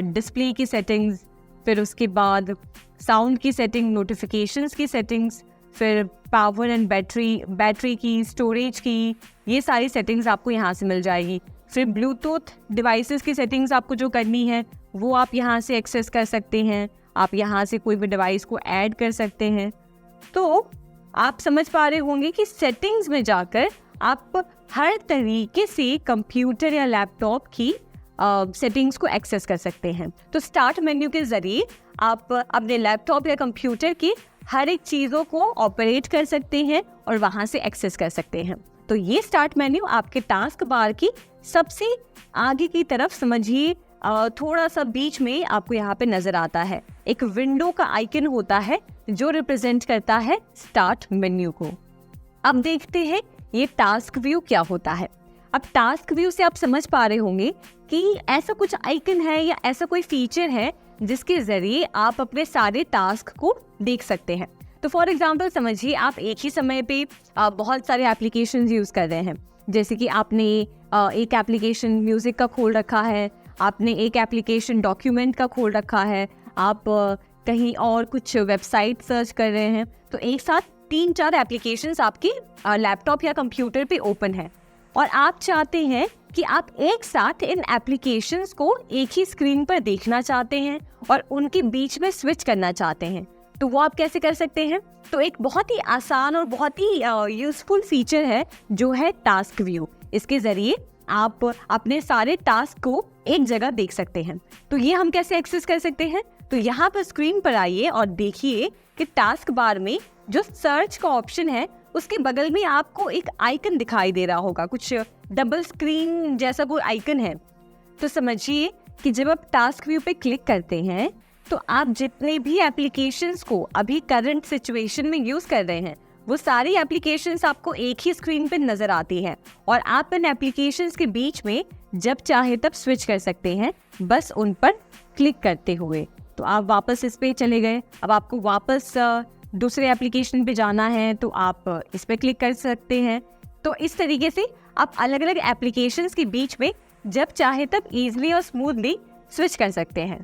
डिस्प्ले की सेटिंग्स, फिर उसके बाद साउंड की सेटिंग, नोटिफिकेशंस की सेटिंग्स, फिर पावर एंड बैटरी की, स्टोरेज की, ये सारी सेटिंग्स आपको यहाँ से मिल जाएगी। फिर ब्लूटूथ डिवाइसेस की सेटिंग्स आपको जो करनी है वो आप यहाँ से एक्सेस कर सकते हैं। आप यहाँ से कोई भी डिवाइस को ऐड कर सकते हैं। तो आप समझ पा रहे होंगे कि सेटिंग्स में जाकर आप हर तरीके से कंप्यूटर या लैपटॉप की सेटिंग्स को एक्सेस कर सकते हैं। तो स्टार्ट मेन्यू के ज़रिए आप अपने लैपटॉप या कंप्यूटर की हर एक चीज़ों को ऑपरेट कर सकते हैं और वहाँ से एक्सेस कर सकते हैं। तो ये स्टार्ट मेन्यू आपके टास्क बार की सबसे आगे की तरफ समझिए, थोड़ा सा बीच में आपको यहाँ पे नजर आता है एक विंडो का आइकन होता है जो रिप्रेजेंट करता है स्टार्ट मेन्यू को। अब देखते हैं ये टास्क व्यू क्या होता है। अब टास्क व्यू से आप समझ पा रहे होंगे कि ऐसा कुछ आइकन है या ऐसा कोई फीचर है जिसके जरिए आप अपने सारे टास्क को देख सकते हैं। तो फॉर एग्जांपल समझिए आप एक ही समय पे बहुत सारे एप्लीकेशंस यूज कर रहे हैं। जैसे कि आपने एक एप्लीकेशन म्यूजिक का खोल रखा है, आपने एक एप्लीकेशन डॉक्यूमेंट का खोल रखा है, आप कहीं और कुछ वेबसाइट सर्च कर रहे हैं। तो एक साथ 3-4 एप्लीकेशंस आपके लैपटॉप या कंप्यूटर पे ओपन है और आप चाहते हैं कि आप एक साथ इन एप्लीकेशंस को एक ही स्क्रीन पर देखना चाहते हैं और उनके बीच में स्विच करना चाहते हैं। तो वो आप कैसे कर सकते हैं? तो एक बहुत ही आसान और बहुत ही यूजफुल फीचर है जो है टास्क व्यू। इसके जरिए आप अपने सारे टास्क को एक जगह देख सकते हैं। तो ये हम कैसे एक्सेस कर सकते हैं? तो यहाँ पर स्क्रीन पर आइए और देखिए कि टास्क बार में जो सर्च का ऑप्शन है उसके बगल में आपको एक आइकन दिखाई दे रहा होगा, कुछ डबल स्क्रीन जैसा कोई आइकन है। तो समझिए कि जब आप टास्क व्यू पे क्लिक करते हैं तो आप जितने भी एप्लीकेशंस को अभी करंट सिचुएशन में यूज कर रहे हैं वो सारी एप्लीकेशंस आपको एक ही स्क्रीन पे नजर आती हैं और आप इन एप्लीकेशंस के बीच में जब चाहे तब स्विच कर सकते हैं, बस उन पर क्लिक करते हुए। तो आप वापस इस पे चले गए, अब आपको वापस दूसरे एप्लीकेशन पे जाना है तो आप इस पे क्लिक कर सकते हैं। तो इस तरीके से आप अलग अलग एप्लीकेशंस के बीच में जब चाहे तब इजीली और स्मूथली स्विच कर सकते हैं।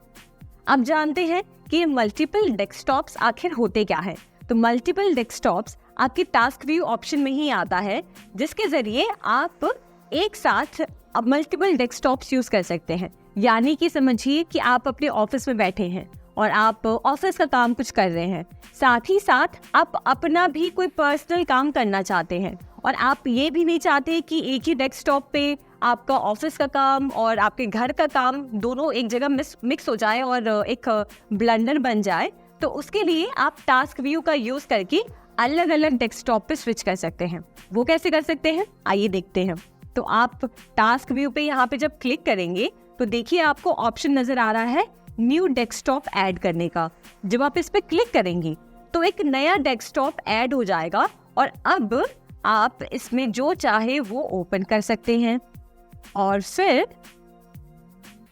अब जानते हैं कि मल्टीपल डेस्कटॉप्स आखिर होते क्या है। तो मल्टीपल डेस्कटॉप्स आपके टास्क व्यू ऑप्शन में ही आता है, जिसके जरिए आप एक साथ अब मल्टीपल डेस्कटॉप्स यूज कर सकते हैं। यानी कि समझिए कि आप अपने ऑफिस में बैठे हैं और आप ऑफिस का काम कुछ कर रहे हैं, साथ ही साथ आप अपना भी कोई पर्सनल काम करना चाहते हैं और आप ये भी नहीं चाहते कि एक ही डेस्कटॉप पे आपका ऑफिस का काम और आपके घर का काम दोनों एक जगह मिक्स हो जाए और एक ब्लंडर बन जाए। तो उसके लिए आप टास्क व्यू का यूज करके अलग अलग डेस्कटॉप पे स्विच कर सकते हैं। वो कैसे कर सकते हैं, आइए देखते हैं। तो आप टास्क व्यू पे यहाँ पे जब क्लिक करेंगे तो देखिए आपको ऑप्शन नजर आ रहा है न्यू डेस्कटॉप ऐड करने का। जब आप इस पे क्लिक करेंगे तो एक नया डेस्कटॉप ऐड हो जाएगा और अब आप इसमें जो चाहे वो ओपन कर सकते हैं और फिर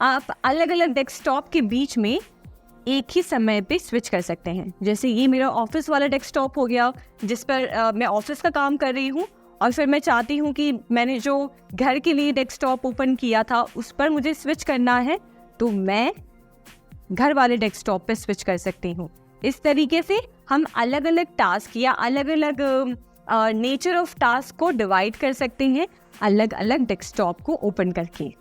आप अलग अलग डेस्कटॉप के बीच में एक ही समय पे स्विच कर सकते हैं। जैसे ये मेरा ऑफिस वाला डेस्कटॉप हो गया जिस पर मैं ऑफिस का काम कर रही हूँ और फिर मैं चाहती हूँ कि मैंने जो घर के लिए डेस्कटॉप ओपन किया था उस पर मुझे स्विच करना है, तो मैं घर वाले डेस्कटॉप पे स्विच कर सकती हूँ। इस तरीके से हम अलग अलग टास्क या अलग अलग नेचर ऑफ टास्क को डिवाइड कर सकते हैं अलग अलग डेस्कटॉप को ओपन करके।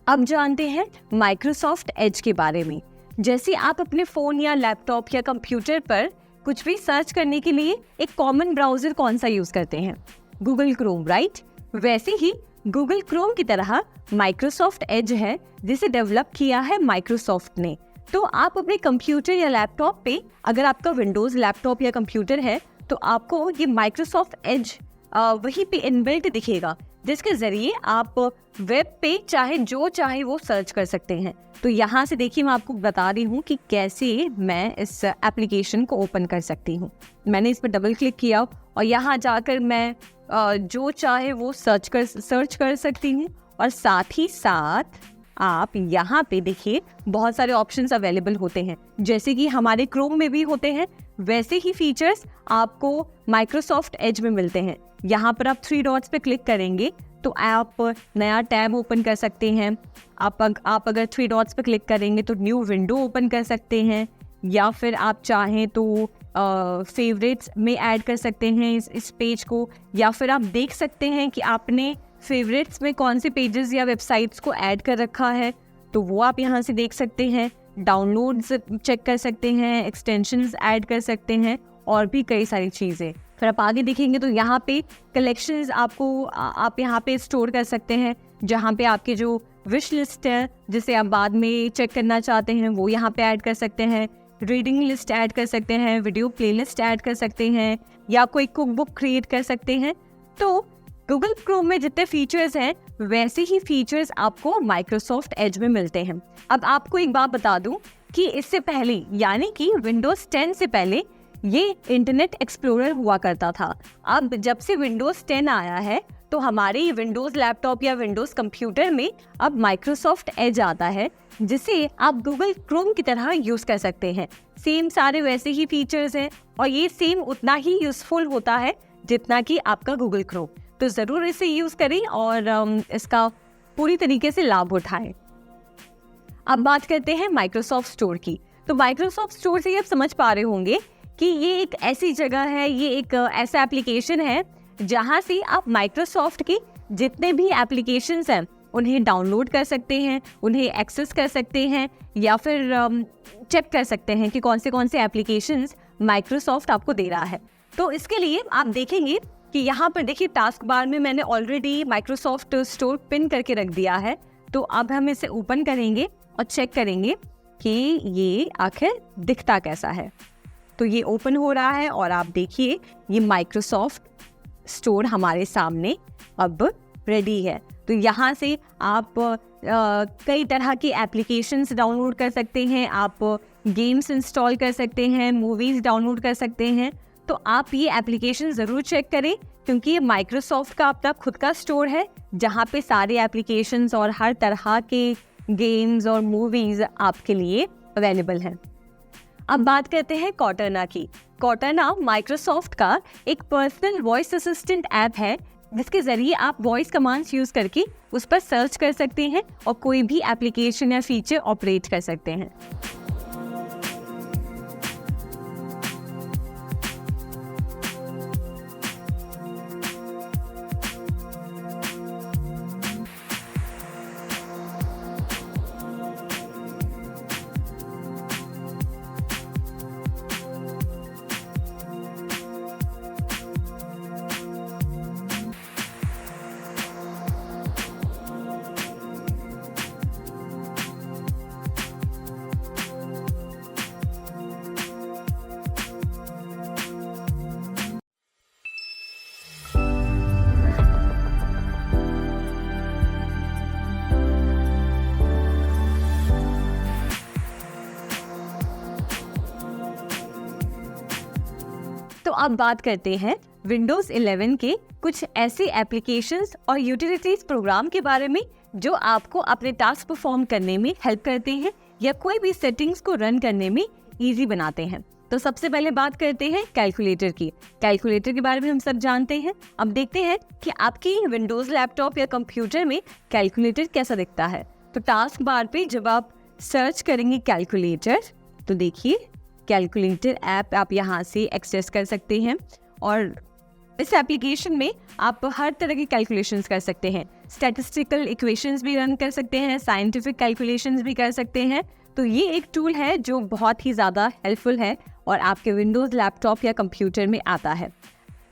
अब जानते हैं माइक्रोसॉफ्ट एज के बारे में। जैसे आप अपने फ़ोन या लैपटॉप या कंप्यूटर पर कुछ भी सर्च करने के लिए एक कॉमन ब्राउज़र कौन सा यूज़ करते हैं, गूगल क्रोम, राइट? वैसे ही गूगल क्रोम की तरह माइक्रोसॉफ्ट एज है जिसे डेवलप किया है माइक्रोसॉफ्ट ने। तो आप अपने कंप्यूटर या लैपटॉप पे, अगर आपका विंडोज़ लैपटॉप या कंप्यूटर है तो आपको ये माइक्रोसॉफ्ट एज वहीं पे इनबिल्ट दिखेगा, जिसके जरिए आप वेब पे चाहे जो चाहे वो सर्च कर सकते हैं। तो यहाँ से देखिए मैं आपको बता रही हूँ कि कैसे मैं इस एप्लीकेशन को ओपन कर सकती हूँ। मैंने इस पर डबल क्लिक किया और यहाँ जाकर मैं जो चाहे वो सर्च कर सकती हूँ और साथ ही साथ आप यहाँ पे देखिए बहुत सारे ऑप्शंस अवेलेबल होते हैं, जैसे कि हमारे क्रोम में भी होते हैं वैसे ही फीचर्स आपको माइक्रोसॉफ्ट एज में मिलते हैं। यहाँ पर आप 3 डॉट्स पे क्लिक करेंगे तो आप नया टैब ओपन कर सकते हैं। आप अगर 3 डॉट्स पे क्लिक करेंगे तो न्यू विंडो ओपन कर सकते हैं, या फिर आप चाहें तो फेवरेट्स में ऐड कर सकते हैं इस पेज को, या फिर आप देख सकते हैं कि आपने फेवरेट्स में कौन से पेजेस या वेबसाइट्स को ऐड कर रखा है, तो वो आप यहाँ से देख सकते हैं। डाउनलोड्स चेक कर सकते हैं, एक्सटेंशंस ऐड कर सकते हैं और भी कई सारी चीज़ें। फिर आप आगे देखेंगे तो यहाँ पे कलेक्शंस आपको आप यहाँ पे स्टोर कर सकते हैं, जहाँ पे आपके जो विश लिस्ट है जिसे आप बाद में चेक करना चाहते हैं वो यहाँ पे ऐड कर सकते हैं। रीडिंग लिस्ट ऐड कर सकते हैं, वीडियो प्लेलिस्ट ऐड कर सकते हैं, या कोई कुक बुक क्रिएट कर सकते हैं। तो गूगल क्रोम में जितने फीचर्स हैं वैसे ही फीचर्स आपको माइक्रोसॉफ्ट एज में मिलते हैं। अब आपको एक बात बता दूं कि इससे पहले, यानी कि विंडोज 10 से पहले ये इंटरनेट एक्सप्लोरर हुआ करता था। अब जब से विंडोज 10 आया है तो हमारे विंडोज लैपटॉप या विंडोज कंप्यूटर में अब माइक्रोसॉफ्ट एज आता है, जिसे आप गूगल क्रोम की तरह यूज कर सकते हैं। सेम सारे वैसे ही फीचर्स हैं और ये सेम उतना ही यूजफुल होता है जितना कि आपका गूगल क्रोम। तो ज़रूर इसे यूज करें और इसका पूरी तरीके से लाभ उठाएं। अब बात करते हैं माइक्रोसॉफ्ट स्टोर की। तो माइक्रोसॉफ्ट स्टोर से आप समझ पा रहे होंगे कि ये एक ऐसी जगह है, ये एक ऐसा एप्लीकेशन है जहां से आप माइक्रोसॉफ्ट के जितने भी एप्लीकेशंस हैं उन्हें डाउनलोड कर सकते हैं, उन्हें एक्सेस कर सकते हैं, या फिर चेक कर सकते हैं कि कौन से एप्लीकेशंस माइक्रोसॉफ्ट आपको दे रहा है। तो इसके लिए आप देखेंगे कि यहाँ पर देखिए टास्क बार में मैंने ऑलरेडी माइक्रोसॉफ्ट स्टोर पिन करके रख दिया है। तो अब हम इसे ओपन करेंगे और चेक करेंगे कि ये आखिर दिखता कैसा है। तो ये ओपन हो रहा है और आप देखिए ये माइक्रोसॉफ्ट स्टोर हमारे सामने अब रेडी है। तो यहाँ से आप कई तरह की एप्लीकेशंस डाउनलोड कर सकते हैं, आप गेम्स इंस्टॉल कर सकते हैं, मूवीज़ डाउनलोड कर सकते हैं। तो आप ये एप्लीकेशन ज़रूर चेक करें, क्योंकि ये माइक्रोसॉफ्ट का अपना खुद का स्टोर है जहाँ पे सारे एप्लीकेशंस और हर तरह के गेम्स और मूवीज़ आपके लिए अवेलेबल हैं। अब बात करते हैं कॉर्टाना की। कॉर्टाना माइक्रोसॉफ्ट का एक पर्सनल वॉइस असिस्टेंट ऐप है, जिसके ज़रिए आप वॉइस कमांड्स यूज़ करके उस पर सर्च कर सकते हैं और कोई भी एप्लीकेशन या फीचर ऑपरेट कर सकते हैं। तो अब बात करते हैं विंडोज 11 के कुछ ऐसे एप्लीकेशंस और यूटिलिटीज प्रोग्राम के बारे में जो आपको अपने टास्क परफॉर्म करने में हेल्प करते हैं या कोई भी सेटिंग्स को रन करने में इजी बनाते हैं। तो सबसे पहले बात करते हैं कैलकुलेटर की। कैलकुलेटर के बारे में हम सब जानते हैं। अब देखते हैं कि आपकी विंडोज लैपटॉप या कंप्यूटर में कैलकुलेटर कैसा दिखता है। तो टास्क बार पे जब आप सर्च करेंगे कैलकुलेटर, तो देखिए कैलकुलेटर ऐप आप यहाँ से एक्सेस कर सकते हैं और इस एप्लीकेशन में आप हर तरह की कैलकुलेशंस कर सकते हैं। स्टैटिस्टिकल इक्वेशंस भी रन कर सकते हैं, साइंटिफिक कैलकुलेशंस भी कर सकते हैं। तो ये एक टूल है जो बहुत ही ज़्यादा हेल्पफुल है और आपके विंडोज़ लैपटॉप या कंप्यूटर में आता है।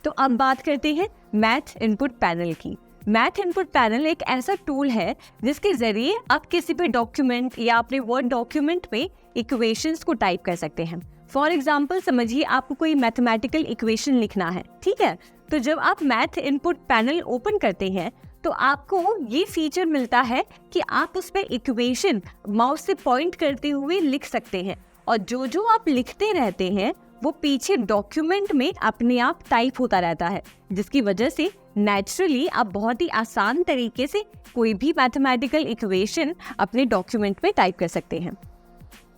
तो अब बात करते हैं मैथ इनपुट पैनल की। मैथ इनपुट पैनल एक ऐसा टूल है जिसके ज़रिए आप किसी भी डॉक्यूमेंट या अपने वर्ड डॉक्यूमेंट में इक्वेशंस को टाइप कर सकते हैं। फॉर एग्जाम्पल समझिए आपको कोई मैथमेटिकल इक्वेशन लिखना है, ठीक है। तो जब आप मैथ इनपुट पैनल ओपन करते हैं तो आपको ये फीचर मिलता है कि आप उस पर इक्वेशन माउस से पॉइंट करते हुए लिख सकते हैं और जो जो आप लिखते रहते हैं वो पीछे डॉक्यूमेंट में अपने आप टाइप होता रहता है, जिसकी वजह से नेचुरली आप बहुत ही आसान तरीके से कोई भी मैथमेटिकल इक्वेशन अपने डॉक्यूमेंट में टाइप कर सकते हैं।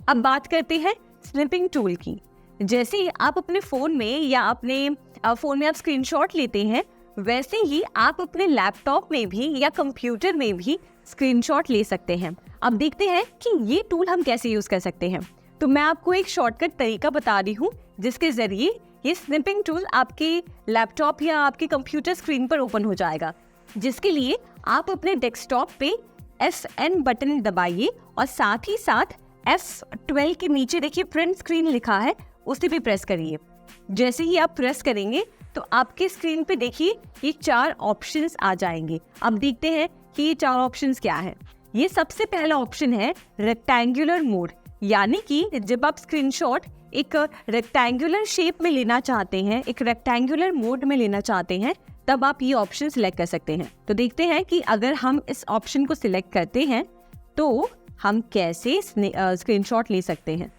अब बात करते हैं स्निपिंग टूल की। जैसे आप अपने फ़ोन में या अपने फ़ोन में आप स्क्रीनशॉट लेते हैं, वैसे ही आप अपने लैपटॉप में भी या कंप्यूटर में भी स्क्रीनशॉट ले सकते हैं। अब देखते हैं कि ये टूल हम कैसे यूज़ कर सकते हैं। तो मैं आपको एक शॉर्टकट तरीका बता रही हूँ जिसके ज़रिए ये स्निपिंग टूल आपके लैपटॉप या आपके कंप्यूटर स्क्रीन पर ओपन हो जाएगा, जिसके लिए आप अपने डेस्कटॉप पे FN बटन दबाइए और साथ ही साथ F12 के नीचे देखिए प्रिंट स्क्रीन लिखा है, उसे भी प्रेस करिए। जैसे ही आप प्रेस करेंगे तो आपके स्क्रीन पे देखिए ये 4 ऑप्शंस आ जाएंगे। अब देखते हैं कि ये 4 ऑप्शंस क्या है। ये सबसे पहला ऑप्शन है रेक्टेंगुलर मोड, यानी कि जब आप स्क्रीनशॉट एक रेक्टेंगुलर शेप में लेना चाहते हैं, एक रेक्टेंगुलर मोड में लेना चाहते हैं, तब आप ये ऑप्शन सिलेक्ट कर सकते हैं। तो देखते हैं कि अगर हम इस ऑप्शन को सिलेक्ट करते हैं तो हम कैसे स्क्रीनशॉट ले सकते हैं।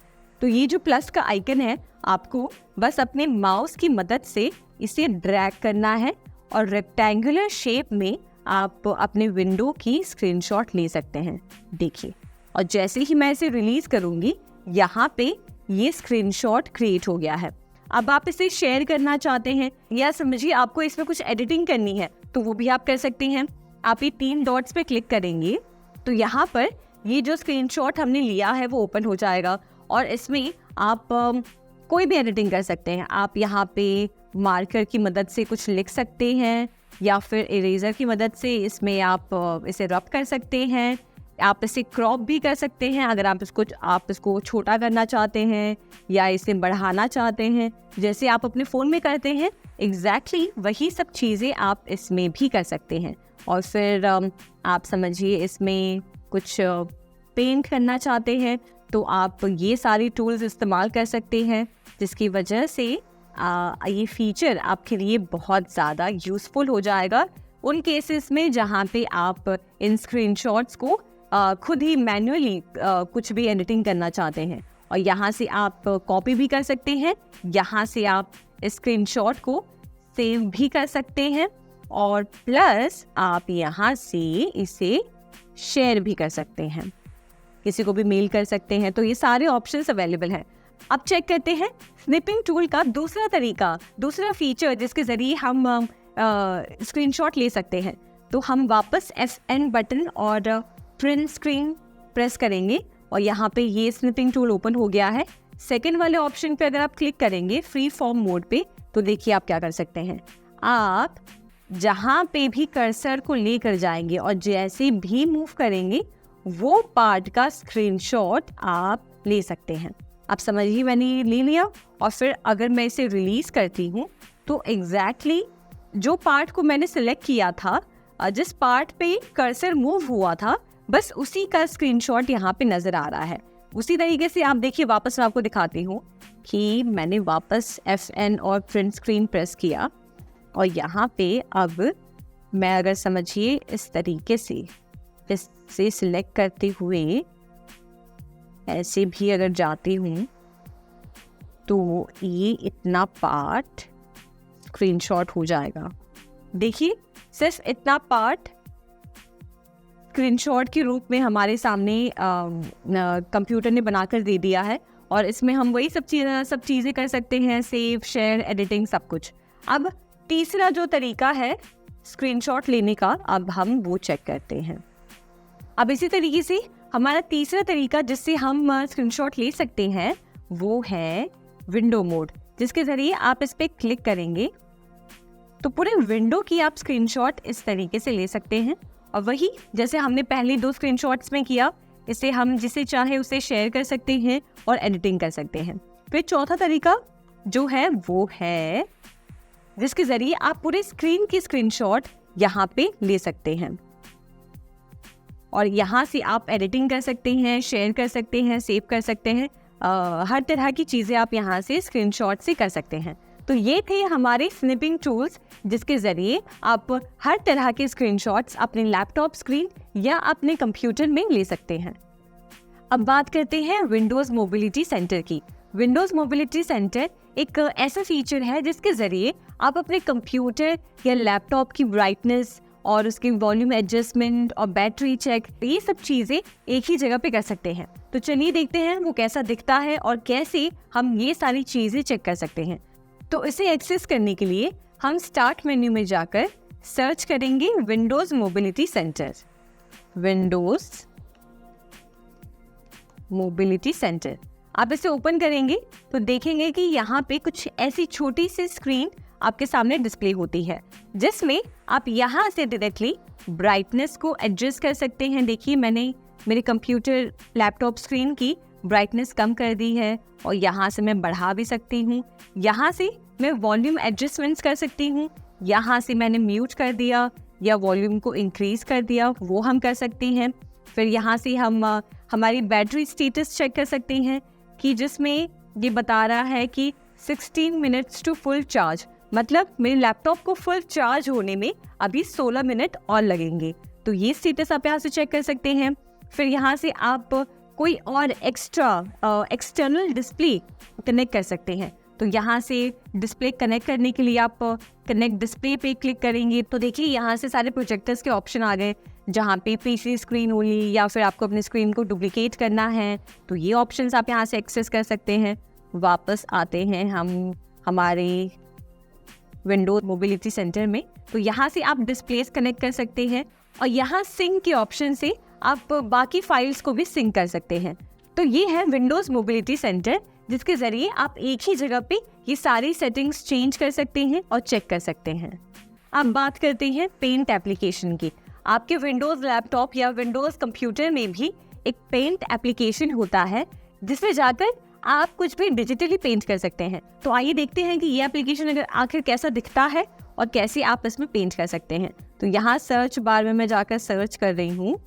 तो ये जो प्लस का आइकन है, आपको बस अपने माउस की मदद से इसे ड्रैग करना है और रेक्टेंगुलर शेप में आप अपने विंडो की स्क्रीनशॉट ले सकते हैं। देखिए, और जैसे ही मैं इसे रिलीज करूंगी, यहाँ पे ये स्क्रीनशॉट क्रिएट हो गया है। अब आप इसे शेयर करना चाहते हैं या समझिए आपको इसमें कुछ एडिटिंग करनी है, तो वो भी आप कर सकते हैं। आप ये 3 डॉट्स पे क्लिक करेंगे तो यहाँ पर ये जो स्क्रीनशॉट हमने लिया है वो ओपन हो जाएगा और इसमें आप कोई भी एडिटिंग कर सकते हैं। आप यहाँ पे मार्कर की मदद से कुछ लिख सकते हैं या फिर इरेजर की मदद से इसमें आप इसे रब कर सकते हैं। आप इसे क्रॉप भी कर सकते हैं अगर आप इसको छोटा करना चाहते हैं या इसे बढ़ाना चाहते हैं, जैसे आप अपने फ़ोन में करते हैं। एग्जैक्टली वही सब चीज़ें आप इसमें भी कर सकते हैं। और फिर आप समझिए इसमें कुछ पेंट करना चाहते हैं तो आप ये सारी टूल्स इस्तेमाल कर सकते हैं, जिसकी वजह से ये फीचर आपके लिए बहुत ज़्यादा यूज़फुल हो जाएगा उन केसेस में जहाँ पे आप इन स्क्रीनशॉट्स को खुद ही मैन्युअली कुछ भी एडिटिंग करना चाहते हैं। और यहाँ से आप कॉपी भी कर सकते हैं, यहाँ से आप स्क्रीनशॉट को सेव भी कर सकते हैं और प्लस आप यहाँ से इसे शेयर भी कर सकते हैं, किसी को भी मेल कर सकते हैं। तो ये सारे ऑप्शंस अवेलेबल हैं। अब चेक करते हैं स्निपिंग टूल का दूसरा तरीका, दूसरा फीचर जिसके ज़रिए हम स्क्रीनशॉट ले सकते हैं। तो हम वापस FN बटन और प्रिंट स्क्रीन प्रेस करेंगे और यहाँ पे ये स्निपिंग टूल ओपन हो गया है। सेकंड वाले ऑप्शन पे अगर आप क्लिक करेंगे फ्री फॉर्म मोड पे, तो देखिए आप क्या कर सकते हैं। आप जहाँ पे भी कर्सर को लेकर जाएंगे और जैसे भी मूव करेंगे वो पार्ट का स्क्रीनशॉट आप ले सकते हैं। आप समझिए, मैंने ये ले लिया और फिर अगर मैं इसे रिलीज करती हूँ तो एग्जैक्टली जो पार्ट को मैंने सिलेक्ट किया था, जिस पार्ट पे कर्सर मूव हुआ था, बस उसी का स्क्रीनशॉट यहाँ पे नजर आ रहा है। उसी तरीके से आप देखिए, वापस मैं आपको दिखाती हूँ कि मैंने वापस FN और प्रिंट स्क्रीन प्रेस किया और यहाँ पे अब मैं अगर समझिए इस तरीके से इसे सिलेक्ट करते हुए ऐसे भी अगर जाती हूँ तो ये इतना पार्ट स्क्रीनशॉट हो जाएगा। देखिए, सिर्फ इतना पार्ट स्क्रीनशॉट के रूप में हमारे सामने कंप्यूटर ने बनाकर दे दिया है और इसमें हम वही सब चीज़ें कर सकते हैं, सेव, शेयर, एडिटिंग, सब कुछ। अब तीसरा जो तरीका है स्क्रीनशॉट लेने का, अब हम वो चेक करते हैं। अब इसी तरीके से हमारा तीसरा तरीका जिससे हम स्क्रीनशॉट ले सकते हैं वो है विंडो मोड, जिसके ज़रिए आप इस पर क्लिक करेंगे तो पूरे विंडो की आप स्क्रीनशॉट इस तरीके से ले सकते हैं। और वही जैसे हमने पहले 2 स्क्रीनशॉट्स में किया, इसे हम जिसे चाहे उसे शेयर कर सकते हैं और एडिटिंग कर सकते हैं। फिर चौथा तरीका जो है वो है जिसके ज़रिए आप पूरे स्क्रीन की स्क्रीनशॉट यहाँ पे ले सकते हैं और यहाँ से आप एडिटिंग कर सकते हैं, शेयर कर सकते हैं, सेव कर सकते हैं। हर तरह की चीज़ें आप यहाँ से स्क्रीनशॉट से कर सकते हैं। तो ये थे हमारे स्निपिंग टूल्स जिसके ज़रिए आप हर तरह के स्क्रीनशॉट्स अपने लैपटॉप स्क्रीन या अपने कंप्यूटर में ले सकते हैं। अब बात करते हैं विंडोज़ मोबिलिटी सेंटर की। विंडोज़ मोबिलिटी सेंटर एक ऐसा फीचर है जिसके ज़रिए आप अपने कंप्यूटर या लैपटॉप की ब्राइटनेस और उसकी वॉल्यूम एडजस्टमेंट और बैटरी चेक, ये सब चीज़ें एक ही जगह पे कर सकते हैं। तो चलिए देखते हैं वो कैसा दिखता है और कैसे हम ये सारी चीज़ें चेक कर सकते हैं। तो इसे एक्सेस करने के लिए हम स्टार्ट मेन्यू में जाकर सर्च करेंगे Windows mobility centre. Windows mobility centre, आप इसे ओपन करेंगे तो देखेंगे कि यहाँ पे कुछ ऐसी छोटी सी स्क्रीन आपके सामने डिस्प्ले होती है जिसमें आप यहाँ से डायरेक्टली ब्राइटनेस को एडजस्ट कर सकते हैं। देखिए, मैंने मेरे कंप्यूटर लैपटॉप स्क्रीन की ब्राइटनेस कम कर दी है और यहाँ से मैं बढ़ा भी सकती हूँ। यहाँ से मैं वॉल्यूम एडजस्टमेंट्स कर सकती हूँ। यहाँ से मैंने म्यूट कर दिया या वॉल्यूम को इंक्रीज कर दिया, वो हम कर सकते हैं। फिर यहाँ से हम हमारी बैटरी स्टेटस चेक कर सकते हैं कि जिसमें ये बता रहा है कि 16 मिनट्स टू फुल चार्ज, मतलब मेरे लैपटॉप को फुल चार्ज होने में अभी 16 मिनट और लगेंगे। तो ये स्टेटस आप यहाँ से चेक कर सकते हैं। फिर यहाँ से आप कोई और एक्सटर्नल डिस्प्ले कनेक्ट कर सकते हैं। तो यहाँ से डिस्प्ले कनेक्ट करने के लिए आप कनेक्ट डिस्प्ले पे क्लिक करेंगे तो देखिए यहाँ से सारे प्रोजेक्टर्स के ऑप्शन आ गए, जहाँ पे पीसी स्क्रीन ओनली या फिर आपको अपने स्क्रीन को डुप्लीकेट करना है तो ये ऑप्शंस आप यहाँ से एक्सेस कर सकते हैं। वापस आते हैं हम हमारे विंडोज मोबिलिटी सेंटर में, तो यहाँ से आप डिस्प्लेस कनेक्ट कर सकते हैं और यहाँ सिंक के ऑप्शन से आप बाकी फाइल्स को भी सिंक कर सकते हैं। तो ये है विंडोज मोबिलिटी सेंटर, जिसके ज़रिए आप एक ही जगह पे ये सारी सेटिंग्स चेंज कर सकते हैं और चेक कर सकते हैं। अब बात करते हैं पेंट एप्लीकेशन की। आपके विंडोज़ लैपटॉप या विंडोज़ कंप्यूटर में भी एक पेंट एप्लीकेशन होता है जिसमें जाकर आप कुछ भी डिजिटली पेंट कर सकते हैं। तो आइए देखते हैं कि ये एप्लीकेशन अगर आखिर कैसा दिखता है और कैसे आप इसमें पेंट कर सकते हैं। तो यहाँ सर्च बार में मैं जाकर सर्च कर रही हूँ,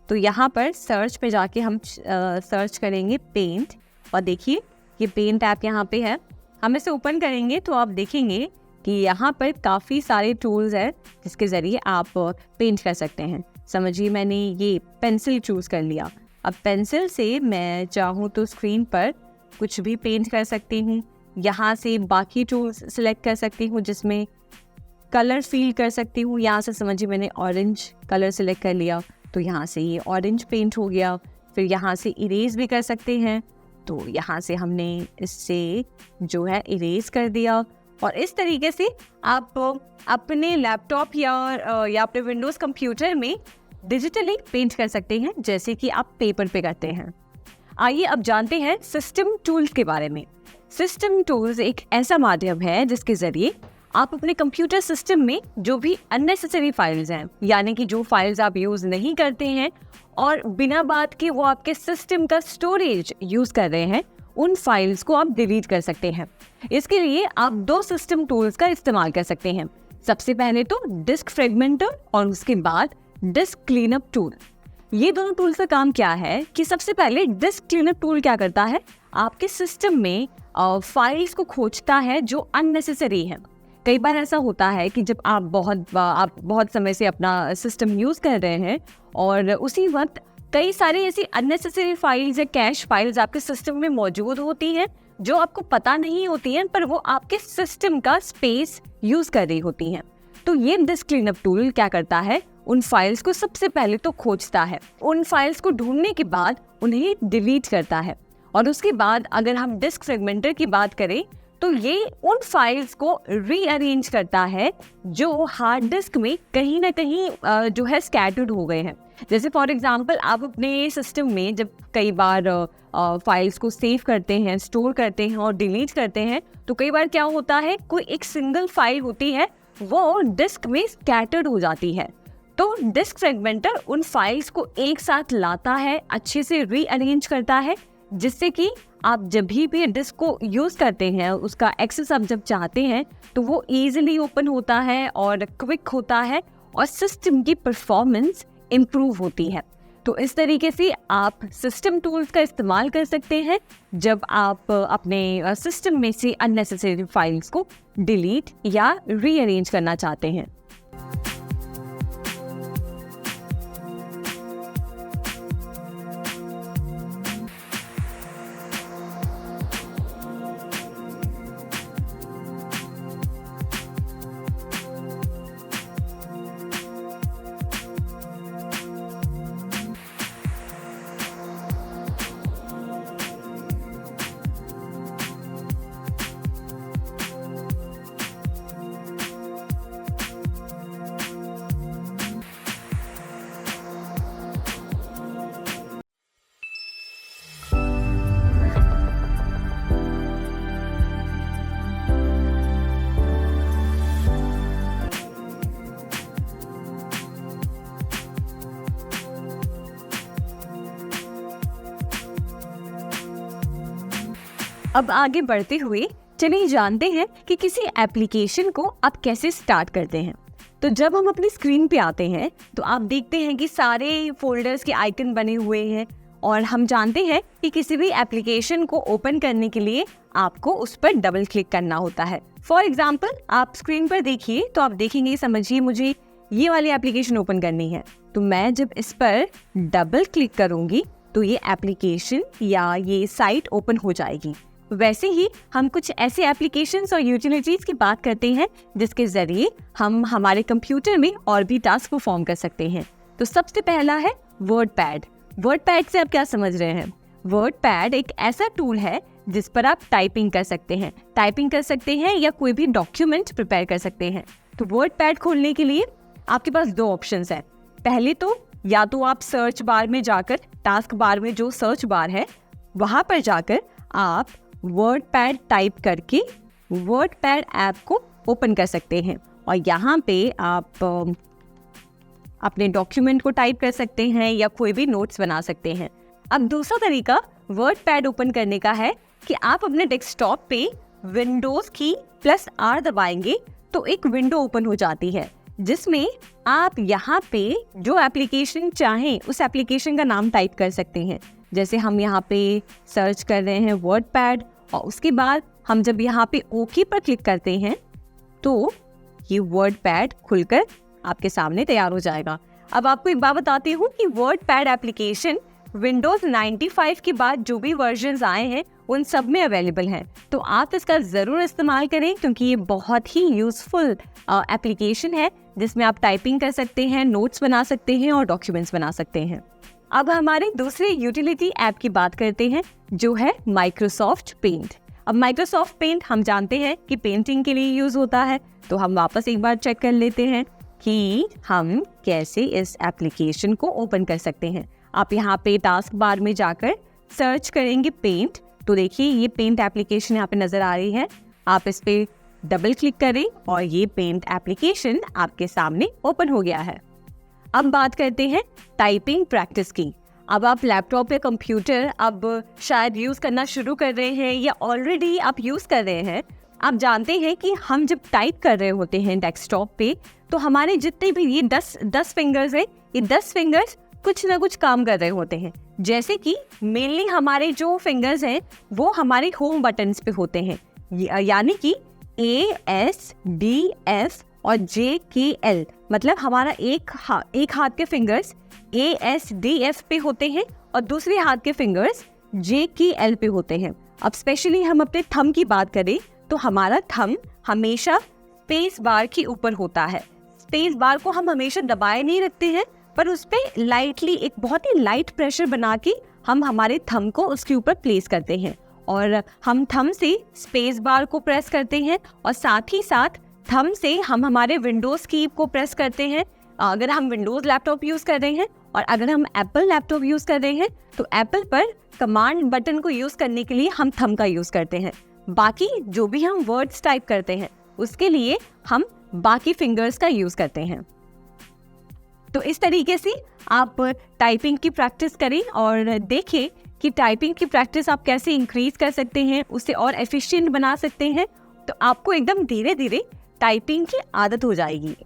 तो यहाँ पर सर्च पे जाके हम सर्च करेंगे पेंट और देखिए ये पेंट ऐप यहाँ पे है। हम इसे ओपन करेंगे तो आप देखेंगे कि यहाँ पर काफ़ी सारे टूल्स हैं जिसके ज़रिए आप पेंट कर सकते हैं। समझिए मैंने ये पेंसिल चूज़ कर लिया। अब पेंसिल से मैं चाहूँ तो स्क्रीन पर कुछ भी पेंट कर सकती हूँ। यहाँ से बाकी टूल्स सिलेक्ट कर सकती हूँ जिसमें कलर फील कर सकती हूँ। यहाँ से समझिए मैंने ऑरेंज कलर सिलेक्ट कर लिया तो यहाँ से ये ऑरेंज पेंट हो गया। फिर यहाँ से इरेज भी कर सकते हैं, तो यहाँ से हमने इससे जो है इरेज कर दिया। और इस तरीके से आप अपने लैपटॉप या अपने विंडोज़ कंप्यूटर में डिजिटली पेंट कर सकते हैं जैसे कि आप पेपर पे करते हैं। आइए अब जानते हैं सिस्टम टूल्स के बारे में। सिस्टम टूल्स एक ऐसा माध्यम है जिसके ज़रिए आप अपने कंप्यूटर सिस्टम में जो भी अननेसेसरी फाइल्स हैं, यानी कि जो फाइल्स आप यूज़ नहीं करते हैं और बिना बात के वो आपके सिस्टम का स्टोरेज यूज़ कर रहे हैं, उन फाइल्स को आप डिलीट कर सकते हैं। इसके लिए आप 2 सिस्टम टूल्स का इस्तेमाल कर सकते हैं। सबसे पहले तो डिस्क फ्रेगमेंटर और उसके बाद डिस्क क्लीनअप टूल। ये दोनों टूल्स का काम क्या है कि सबसे पहले डिस्क क्लीनअप टूल क्या करता है, आपके सिस्टम में फाइल्स को खोजता है जो अननेसेसरी है। कई बार ऐसा होता है कि जब आप बहुत समय से अपना सिस्टम यूज़ कर रहे हैं और उसी वक्त कई सारी ऐसी अननेसेसरी फाइल्स या कैश फाइल्स आपके सिस्टम में मौजूद होती हैं जो आपको पता नहीं होती हैं, पर वो आपके सिस्टम का स्पेस यूज़ कर रही होती हैं। तो ये डिस्क क्लीनअप टूल क्या करता है, उन फाइल्स को सबसे पहले तो खोजता है, उन फाइल्स को ढूंढने के बाद उन्हें डिलीट करता है। और उसके बाद अगर हम डिस्क फ्रेगमेंटर की बात करें तो ये उन फाइल्स को रीअरेंज करता है जो हार्ड डिस्क में कहीं ना कहीं जो है स्कैटर्ड हो गए हैं। जैसे फॉर एग्जांपल आप अपने सिस्टम में जब कई बार फाइल्स को सेव करते हैं, स्टोर करते हैं और डिलीट करते हैं, तो कई बार क्या होता है, कोई एक सिंगल फाइल होती है वो डिस्क में स्कैटर्ड हो जाती है। तो डिस्क फ्रेगमेंटर उन फाइल्स को एक साथ लाता है, अच्छे से रीअरेंज करता है, जिससे कि आप जब भी डिस्क को यूज़ करते हैं, उसका एक्सेस आप जब चाहते हैं तो वो ईजिली ओपन होता है और क्विक होता है और सिस्टम की परफॉर्मेंस इम्प्रूव होती है। तो इस तरीके से आप सिस्टम टूल्स का इस्तेमाल कर सकते हैं जब आप अपने सिस्टम में से अननेसेसरी फाइल्स को डिलीट या रीअरेंज करना चाहते हैं। अब आगे बढ़ते हुए चलिए जानते हैं कि किसी एप्लीकेशन को आप कैसे स्टार्ट करते हैं। तो जब हम अपनी स्क्रीन पे आते हैं तो आप देखते हैं कि सारे फोल्डर्स के आइकन बने हुए हैं और हम जानते हैं कि किसी भी एप्लीकेशन को ओपन करने के लिए आपको उस पर डबल क्लिक करना होता है। फॉर एग्जाम्पल आप स्क्रीन पर देखिए तो आप देखेंगे, समझिए मुझे ये वाली एप्लीकेशन ओपन करनी है, तो मैं जब इस पर डबल क्लिक करूंगी तो ये एप्लीकेशन या ये साइट ओपन हो जाएगी। वैसे ही हम कुछ ऐसे एप्लीकेशंस और यूटिलिटीज की बात करते हैं जिसके जरिए हम हमारे कंप्यूटर में और भी टास्क परफॉर्म कर सकते हैं। तो सबसे पहला है वर्डपैड। वर्डपैड से आप क्या समझ रहे हैं? वर्डपैड एक ऐसा टूल है जिस पर आप टाइपिंग कर सकते हैं या कोई भी डॉक्यूमेंट प्रिपेयर कर सकते हैं। तो वर्डपैड खोलने के लिए आपके पास दो ऑप्शंस हैं। पहले तो या तो आप सर्च बार में जाकर, टास्क बार में जो सर्च बार है वहां पर जाकर आप वर्डपैड टाइप करके वर्डपैड ऐप को ओपन कर सकते हैं और यहाँ पे आप अपने डॉक्यूमेंट को टाइप कर सकते हैं या कोई भी नोट्स बना सकते हैं। अब दूसरा तरीका वर्डपैड ओपन करने का है कि आप अपने डेस्कटॉप पे विंडोज की +R दबाएंगे तो एक विंडो ओपन हो जाती है जिसमें आप यहाँ पे जो एप्लीकेशन चाहें उस एप्लीकेशन का नाम टाइप कर सकते हैं। जैसे हम यहाँ पे सर्च कर रहे हैं वर्डपैड और उसके बाद हम जब यहाँ पे ओके पर क्लिक करते हैं तो ये वर्डपैड खुलकर आपके सामने तैयार हो जाएगा। अब आपको एक बात बताती हूँ कि वर्डपैड एप्लीकेशन विंडोज 95 के बाद जो भी वर्जन्स आए हैं उन सब में अवेलेबल हैं, तो आप इसका ज़रूर इस्तेमाल करें क्योंकि ये बहुत ही यूज़फुल एप्लीकेशन है जिसमें आप टाइपिंग कर सकते हैं, नोट्स बना सकते हैं और डॉक्यूमेंट्स बना सकते हैं। अब हमारे दूसरे यूटिलिटी ऐप की बात करते हैं जो है माइक्रोसॉफ्ट पेंट। अब माइक्रोसॉफ्ट पेंट हम जानते हैं कि पेंटिंग के लिए यूज़ होता है, तो हम वापस एक बार चेक कर लेते हैं कि हम कैसे इस एप्लीकेशन को ओपन कर सकते हैं। आप यहाँ पे टास्क बार में जाकर सर्च करेंगे पेंट, तो देखिए ये पेंट एप्लीकेशन यहाँ पे नज़र आ रही है। आप इस पे डबल क्लिक करें और ये पेंट एप्लीकेशन आपके सामने ओपन हो गया है। अब बात करते हैं टाइपिंग प्रैक्टिस की। अब आप लैपटॉप या कंप्यूटर अब शायद यूज़ करना शुरू कर रहे हैं या ऑलरेडी आप यूज़ कर रहे हैं। आप जानते हैं कि हम जब टाइप कर रहे होते हैं डेस्कटॉप पे तो हमारे जितने भी ये 10 फिंगर्स हैं, ये 10 फिंगर्स कुछ ना कुछ काम कर रहे होते हैं। जैसे कि मेनली हमारे जो फिंगर्स हैं वो हमारे होम बटन्स पे होते हैं, यानी कि ASDF और JKL, मतलब हमारा एक हाथ के फिंगर्स ASDF पे होते हैं और दूसरे हाथ के फिंगर्स JKL पे होते हैं। अब स्पेशली हम अपने थंब की बात करें तो हमारा थंब हमेशा स्पेस बार के ऊपर होता है। स्पेस बार को हम हमेशा दबाए नहीं रखते हैं, पर उस पर लाइटली एक बहुत ही लाइट प्रेशर बना के हम हमारे थंब को उसके ऊपर प्लेस करते हैं और हम थंब से स्पेस बार को प्रेस करते हैं और साथ ही साथ थंब से हम हमारे विंडोज़ की को प्रेस करते हैं अगर हम विंडोज़ लैपटॉप यूज़ कर रहे हैं, और अगर हम एप्पल लैपटॉप यूज़ कर रहे हैं तो एप्पल पर कमांड बटन को यूज़ करने के लिए हम थंब का यूज़ करते हैं। बाकी जो भी हम वर्ड्स टाइप करते हैं उसके लिए हम बाकी फिंगर्स का यूज़ करते हैं। तो इस तरीके से आप टाइपिंग की प्रैक्टिस करें और देखें कि टाइपिंग की प्रैक्टिस आप कैसे इंक्रीज कर सकते हैं, उसे और एफिशिएंट बना सकते हैं, तो आपको एकदम धीरे धीरे टाइपिंग की आदत हो जाएगी।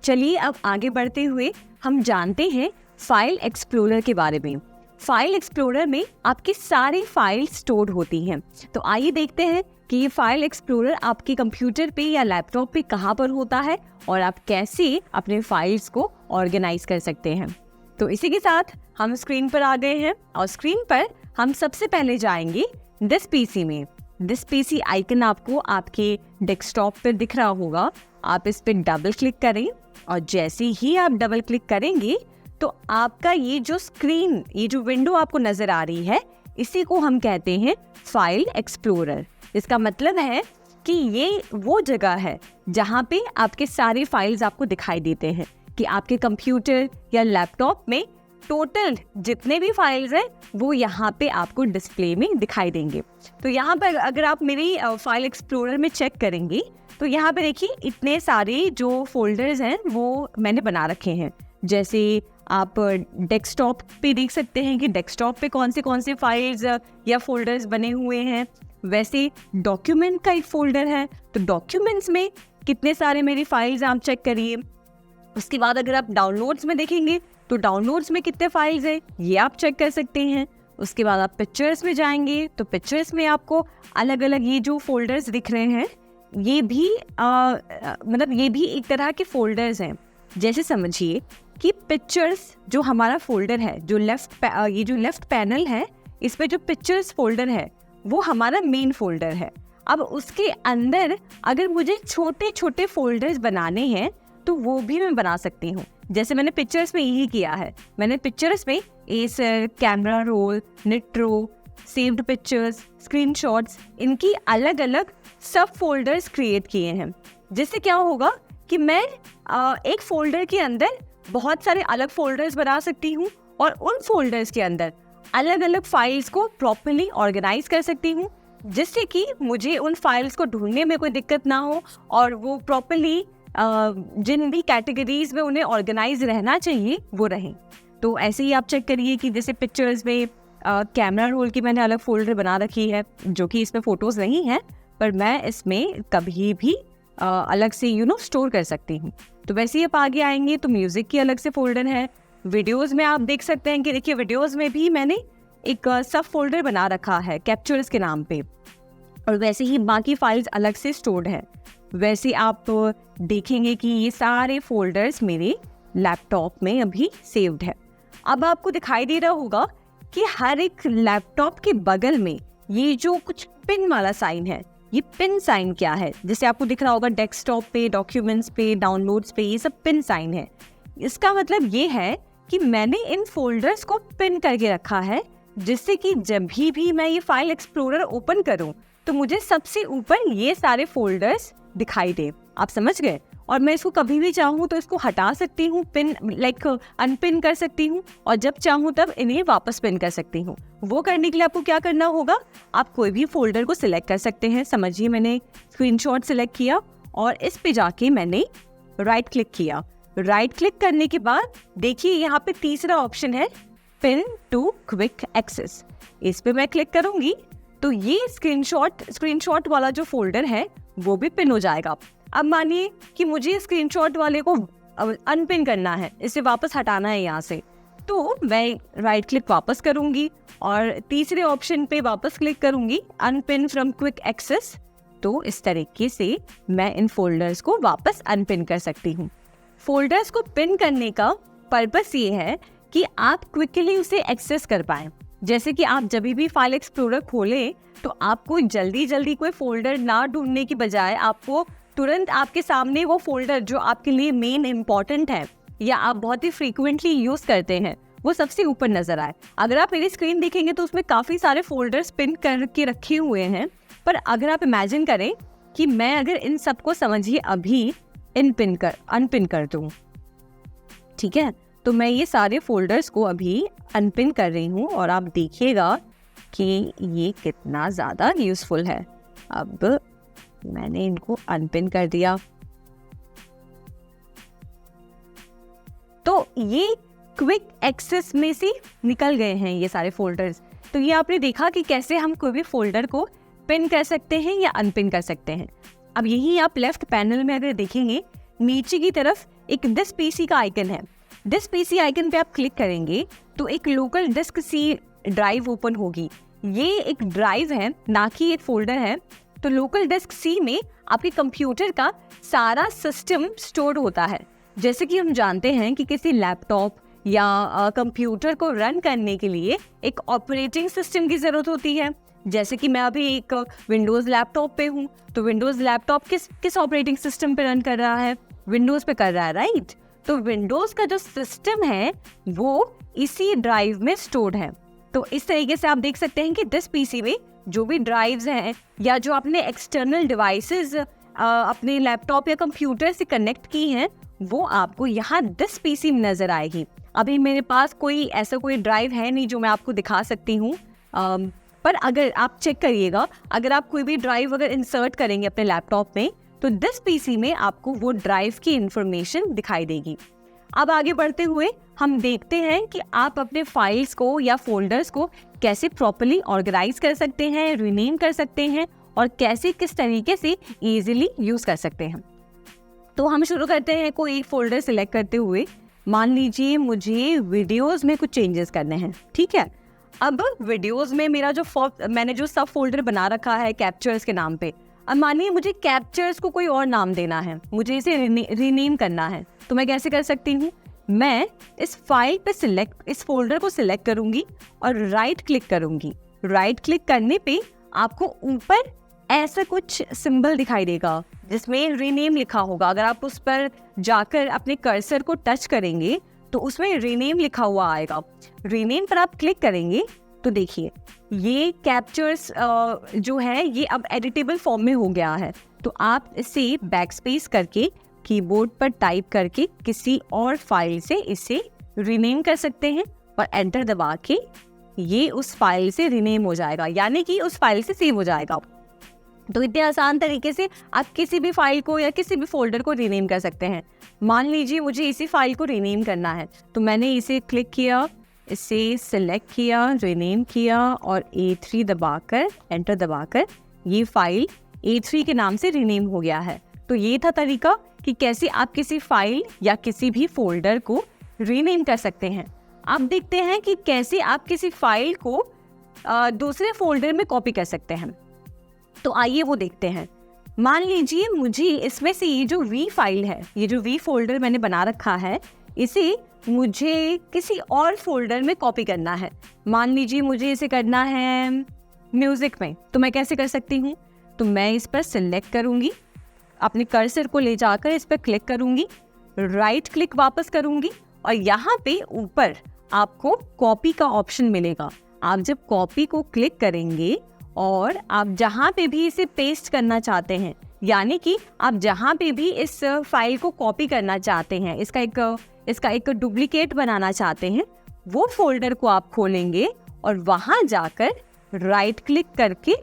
चलिए अब आगे बढ़ते हुए हम जानते हैं फाइल एक्सप्लोरर के बारे में। फाइल एक्सप्लोरर में आपकी सारी फाइल स्टोर होती हैं। तो आइए देखते हैं कि ये फाइल एक्सप्लोरर आपके कंप्यूटर पे या लैपटॉप पे कहाँ पर होता है और आप कैसे अपने फाइल्स को ऑर्गेनाइज कर सकते हैं। तो इसी के साथ हम स्क्रीन पर आ गए हैं और स्क्रीन पर हम सबसे पहले जाएंगे दिस पीसी में। दिस पीसी आइकन आपको आपके डेस्कटॉप पर दिख रहा होगा। आप इस पर डबल क्लिक करें और जैसे ही आप डबल क्लिक करेंगे तो आपका ये जो स्क्रीन, ये जो विंडो आपको नजर आ रही है, इसी को हम कहते हैं फाइल एक्सप्लोरर। इसका मतलब है कि ये वो जगह है जहाँ पे आपके सारे फाइल्स आपको दिखाई देते हैं कि आपके कंप्यूटर या लैपटॉप में टोटल जितने भी फाइल्स हैं वो यहाँ पे आपको डिस्प्ले में दिखाई देंगे। तो यहाँ पर अगर आप मेरी फाइल एक्सप्लोरर में चेक करेंगे तो यहाँ पे देखिए इतने सारे जो फोल्डर्स हैं वो मैंने बना रखे हैं। जैसे आप डेस्कटॉप पे देख सकते हैं कि डेस्कटॉप पे कौन से फाइल्स या फोल्डर्स बने हुए हैं। वैसे डॉक्यूमेंट का एक फोल्डर है, तो डॉक्यूमेंट्स में कितने सारे मेरी फाइल्स आप चेक करिए। उसके बाद अगर आप डाउनलोड्स में देखेंगे तो डाउनलोड्स में कितने फाइल्स हैं ये आप चेक कर सकते हैं। उसके बाद आप पिक्चर्स में जाएंगे तो पिक्चर्स में आपको अलग अलग ये जो फोल्डर्स दिख रहे हैं ये भी मतलब ये भी एक तरह के फोल्डर्स हैं। जैसे समझिए कि पिक्चर्स जो हमारा फोल्डर है, जो ये जो लेफ्ट पैनल है, इस पे जो पिक्चर्स फोल्डर है वो हमारा मेन फोल्डर है। अब उसके अंदर अगर मुझे छोटे छोटे फोल्डर्स बनाने हैं तो वो भी मैं बना सकती हूँ। जैसे मैंने पिक्चर्स में यही किया है। मैंने पिक्चर्स में Acer, camera roll, Nitro, saved pictures, screenshots, इनकी अलग अलग सब फोल्डर्स क्रिएट किए हैं। जिससे क्या होगा कि मैं एक फोल्डर के अंदर बहुत सारे अलग फोल्डर्स बना सकती हूँ और उन फोल्डर्स के अंदर अलग अलग फाइल्स को प्रॉपर्ली ऑर्गेनाइज कर सकती हूँ, जिससे कि मुझे उन फाइल्स को ढूंढने में कोई दिक्कत ना हो और वो प्रॉपर्ली जिन भी कैटेगरीज में उन्हें ऑर्गेनाइज रहना चाहिए वो रहें। तो ऐसे ही आप चेक करिए कि जैसे पिक्चर्स में कैमरा रोल की मैंने अलग फोल्डर बना रखी है, जो कि इसमें फ़ोटोज़ नहीं है, पर मैं इसमें कभी भी अलग से स्टोर कर सकती हूँ। तो वैसे ही आप आगे आएंगे तो म्यूज़िक की अलग से फोल्डर है। वीडियोज़ में आप देख सकते हैं कि देखिए वीडियोज़ में भी मैंने एक सब फोल्डर बना रखा है कैप्चर्स के नाम पे, और वैसे ही बाकी फाइल्स अलग से स्टोर्ड है। वैसे आप देखेंगे कि ये सारे फोल्डर्स मेरे लैपटॉप में अभी सेव्ड है। अब आपको दिखाई दे रहा होगा कि हर एक लैपटॉप के बगल में ये जो कुछ पिन वाला साइन है, ये पिन साइन क्या है? जैसे आपको दिख रहा होगा डेस्कटॉप पे, डॉक्यूमेंट्स पे, डाउनलोड्स पे, ये सब पिन साइन है। इसका मतलब ये है कि मैंने इन फोल्डर्स को पिन करके रखा है, जिससे कि जब भी मैं ये फाइल एक्सप्लोरर ओपन करूं तो मुझे सबसे ऊपर ये सारे फोल्डर्स दिखाई दे। आप समझ गए? और मैं इसको कभी भी चाहूँ तो इसको हटा सकती हूँ, पिन अनपिन कर सकती हूँ, और जब चाहूँ तब इन्हें वापस पिन कर सकती हूँ। वो करने के लिए आपको क्या करना होगा, आप कोई भी फोल्डर को सिलेक्ट कर सकते हैं। समझिए मैंने स्क्रीनशॉट सिलेक्ट किया और इस पे जाके मैंने राइट क्लिक किया। राइट क्लिक करने के बाद देखिए यहाँ पे तीसरा ऑप्शन है पिन टू क्विक एक्सेस। इस पे मैं क्लिक करूंगी तो ये स्क्रीनशॉट वाला जो फोल्डर है वो भी पिन हो जाएगा। अब मानिए कि मुझे स्क्रीनशॉट वाले को अनपिन करना है, इसे वापस हटाना है यहाँ से, तो मैं राइट क्लिक वापस करूंगी और तीसरे ऑप्शन पे वापस क्लिक करूंगी अनपिन फ्रॉम क्विक एक्सेस। तो इस तरीके से मैं इन फोल्डर्स को वापस अनपिन कर सकती हूँ। फोल्डर्स को पिन करने का पर्पस ये है कि आप क्विकली उसे एक्सेस कर पाएं। जैसे कि आप जब भी फाइल एक्सप्लोरर खोलें तो आपको जल्दी कोई फोल्डर ना ढूंढने की बजाय आपको तुरंत आपके सामने वो फोल्डर जो आपके लिए मेन इम्पॉर्टेंट है या आप बहुत ही फ्रीक्वेंटली यूज करते हैं वो सबसे ऊपर नजर आए। अगर आप मेरी स्क्रीन देखेंगे तो उसमें काफी सारे फोल्डर्स पिन करके रखे हुए हैं, पर अगर आप इमेजिन करें कि मैं अगर इन सबको समझिए अभी अनपिन कर दूं, ठीक है, तो मैं ये सारे फोल्डर्स को अभी अनपिन कर रही हूँ और आप देखिएगा कि ये कितना ज़्यादा यूज़फुल है। अब मैंने इनको अनपिन कर दिया तो ये क्विक एक्सेस में से निकल गए हैं ये सारे फोल्डर्स। तो ये आपने देखा कि कैसे हम कोई भी फोल्डर को पिन कर सकते हैं या अनपिन कर सकते हैं। अब यही आप लेफ्ट पैनल में अगर देखेंगे नीचे की तरफ एक दिस पीसी का आइकन है। दिस पीसी आइकन पे आप क्लिक करेंगे तो एक local disk C drive open होगी। ये एक ड्राइव है ना कि एक फोल्डर है। तो लोकल डिस्क सी में आपके कंप्यूटर का सारा सिस्टम स्टोर होता है। जैसे कि हम जानते हैं कि किसी लैपटॉप या कंप्यूटर को रन करने के लिए एक ऑपरेटिंग सिस्टम की ज़रूरत होती है। जैसे कि मैं अभी एक विंडोज़ लैपटॉप पे हूँ, तो विंडोज़ लैपटॉप किस ऑपरेटिंग सिस्टम पे रन कर रहा है? विंडोज़ पे कर रहा है, राइट? तो विंडोज़ का जो सिस्टम है वो इसी ड्राइव में स्टोर्ड है। तो इस तरीके से आप देख सकते हैं कि दिस पीसी में जो भी ड्राइव्स हैं या जो आपने एक्सटर्नल डिवाइसेस अपने लैपटॉप या कंप्यूटर से कनेक्ट की हैं, वो आपको यहाँ दिस पीसी में नज़र आएगी। अभी मेरे पास कोई ड्राइव है नहीं जो मैं आपको दिखा सकती हूँ, पर अगर आप चेक करिएगा, अगर आप कोई भी ड्राइव अगर इंसर्ट करेंगे अपने लैपटॉप में, तो दिस पीसी में आपको वो ड्राइव की इंफॉर्मेशन दिखाई देगी। अब आगे बढ़ते हुए हम देखते हैं कि आप अपने फाइल्स को या फोल्डर्स को कैसे प्रॉपर्ली ऑर्गेनाइज कर सकते हैं, रीनेम कर सकते हैं और कैसे किस तरीके से इजीली यूज कर सकते हैं। तो हम शुरू करते हैं कोई एक फोल्डर सिलेक्ट करते हुए। मान लीजिए मुझे वीडियोस में कुछ चेंजेस करने हैं, ठीक है। अब वीडियोस में मेरा मैंने जो सब फोल्डर बना रखा है कैप्चर्स के नाम पे, अब मानिए मुझे कैप्चर्स को कोई और नाम देना है, मुझे इसे रीनेम करना है, तो मैं कैसे कर सकती हूँ? मैं इस फाइल पे इस फोल्डर को सिलेक्ट करूंगी और राइट क्लिक करूंगी। राइट क्लिक करने पे आपको ऊपर ऐसा कुछ सिंबल दिखाई देगा जिसमें रीनेम लिखा होगा। अगर आप उस पर जाकर अपने कर्सर को टच करेंगे तो उसमें रीनेम लिखा हुआ आएगा। रीनेम पर आप क्लिक करेंगे तो देखिए ये कैप्चर्स जो है ये अब एडिटेबल फॉर्म में हो गया है। तो आप इसे बैकस्पेस करके कीबोर्ड पर टाइप करके किसी और फाइल से इसे रीनेम कर सकते हैं और एंटर दबा के ये उस फाइल से रीनेम हो जाएगा, यानी कि उस फाइल से सेव हो जाएगा। तो इतने आसान तरीके से आप किसी भी फाइल को या किसी भी फोल्डर को रीनेम कर सकते हैं। मान लीजिए मुझे इसी फाइल को रीनेम करना है, तो मैंने इसे क्लिक किया, इसे सिलेक्ट किया, रीनेम किया और A3 दबाकर एंटर दबाकर ये फाइल A3 के नाम से रीनेम हो गया है। तो ये था तरीका कि कैसे आप किसी फाइल या किसी भी फोल्डर को रीनेम कर सकते हैं। अब देखते हैं कि कैसे आप किसी फाइल को दूसरे फोल्डर में कॉपी कर सकते हैं। तो आइए वो देखते हैं। मान लीजिए मुझे इसमें से ये जो V फाइल है, ये जो V फोल्डर मैंने बना रखा है, इसे मुझे किसी और फोल्डर में कॉपी करना है। मान लीजिए मुझे इसे करना है म्यूजिक में, तो मैं कैसे कर सकती हूँ? तो मैं इस पर सिलेक्ट करूँगी, अपने कर्सर को ले जाकर इस पर क्लिक करूँगी, राइट क्लिक वापस करूँगी और यहाँ पे ऊपर आपको कॉपी का ऑप्शन मिलेगा। आप जब कॉपी को क्लिक करेंगे और आप जहाँ पे भी इसे पेस्ट करना चाहते हैं, यानी कि आप जहाँ पे भी इस फाइल को कॉपी करना चाहते हैं, इसका एक डुप्लीकेट बनाना चाहते हैं, वो फोल्डर को आप खोलेंगे और वहाँ जाकर राइट क्लिक करके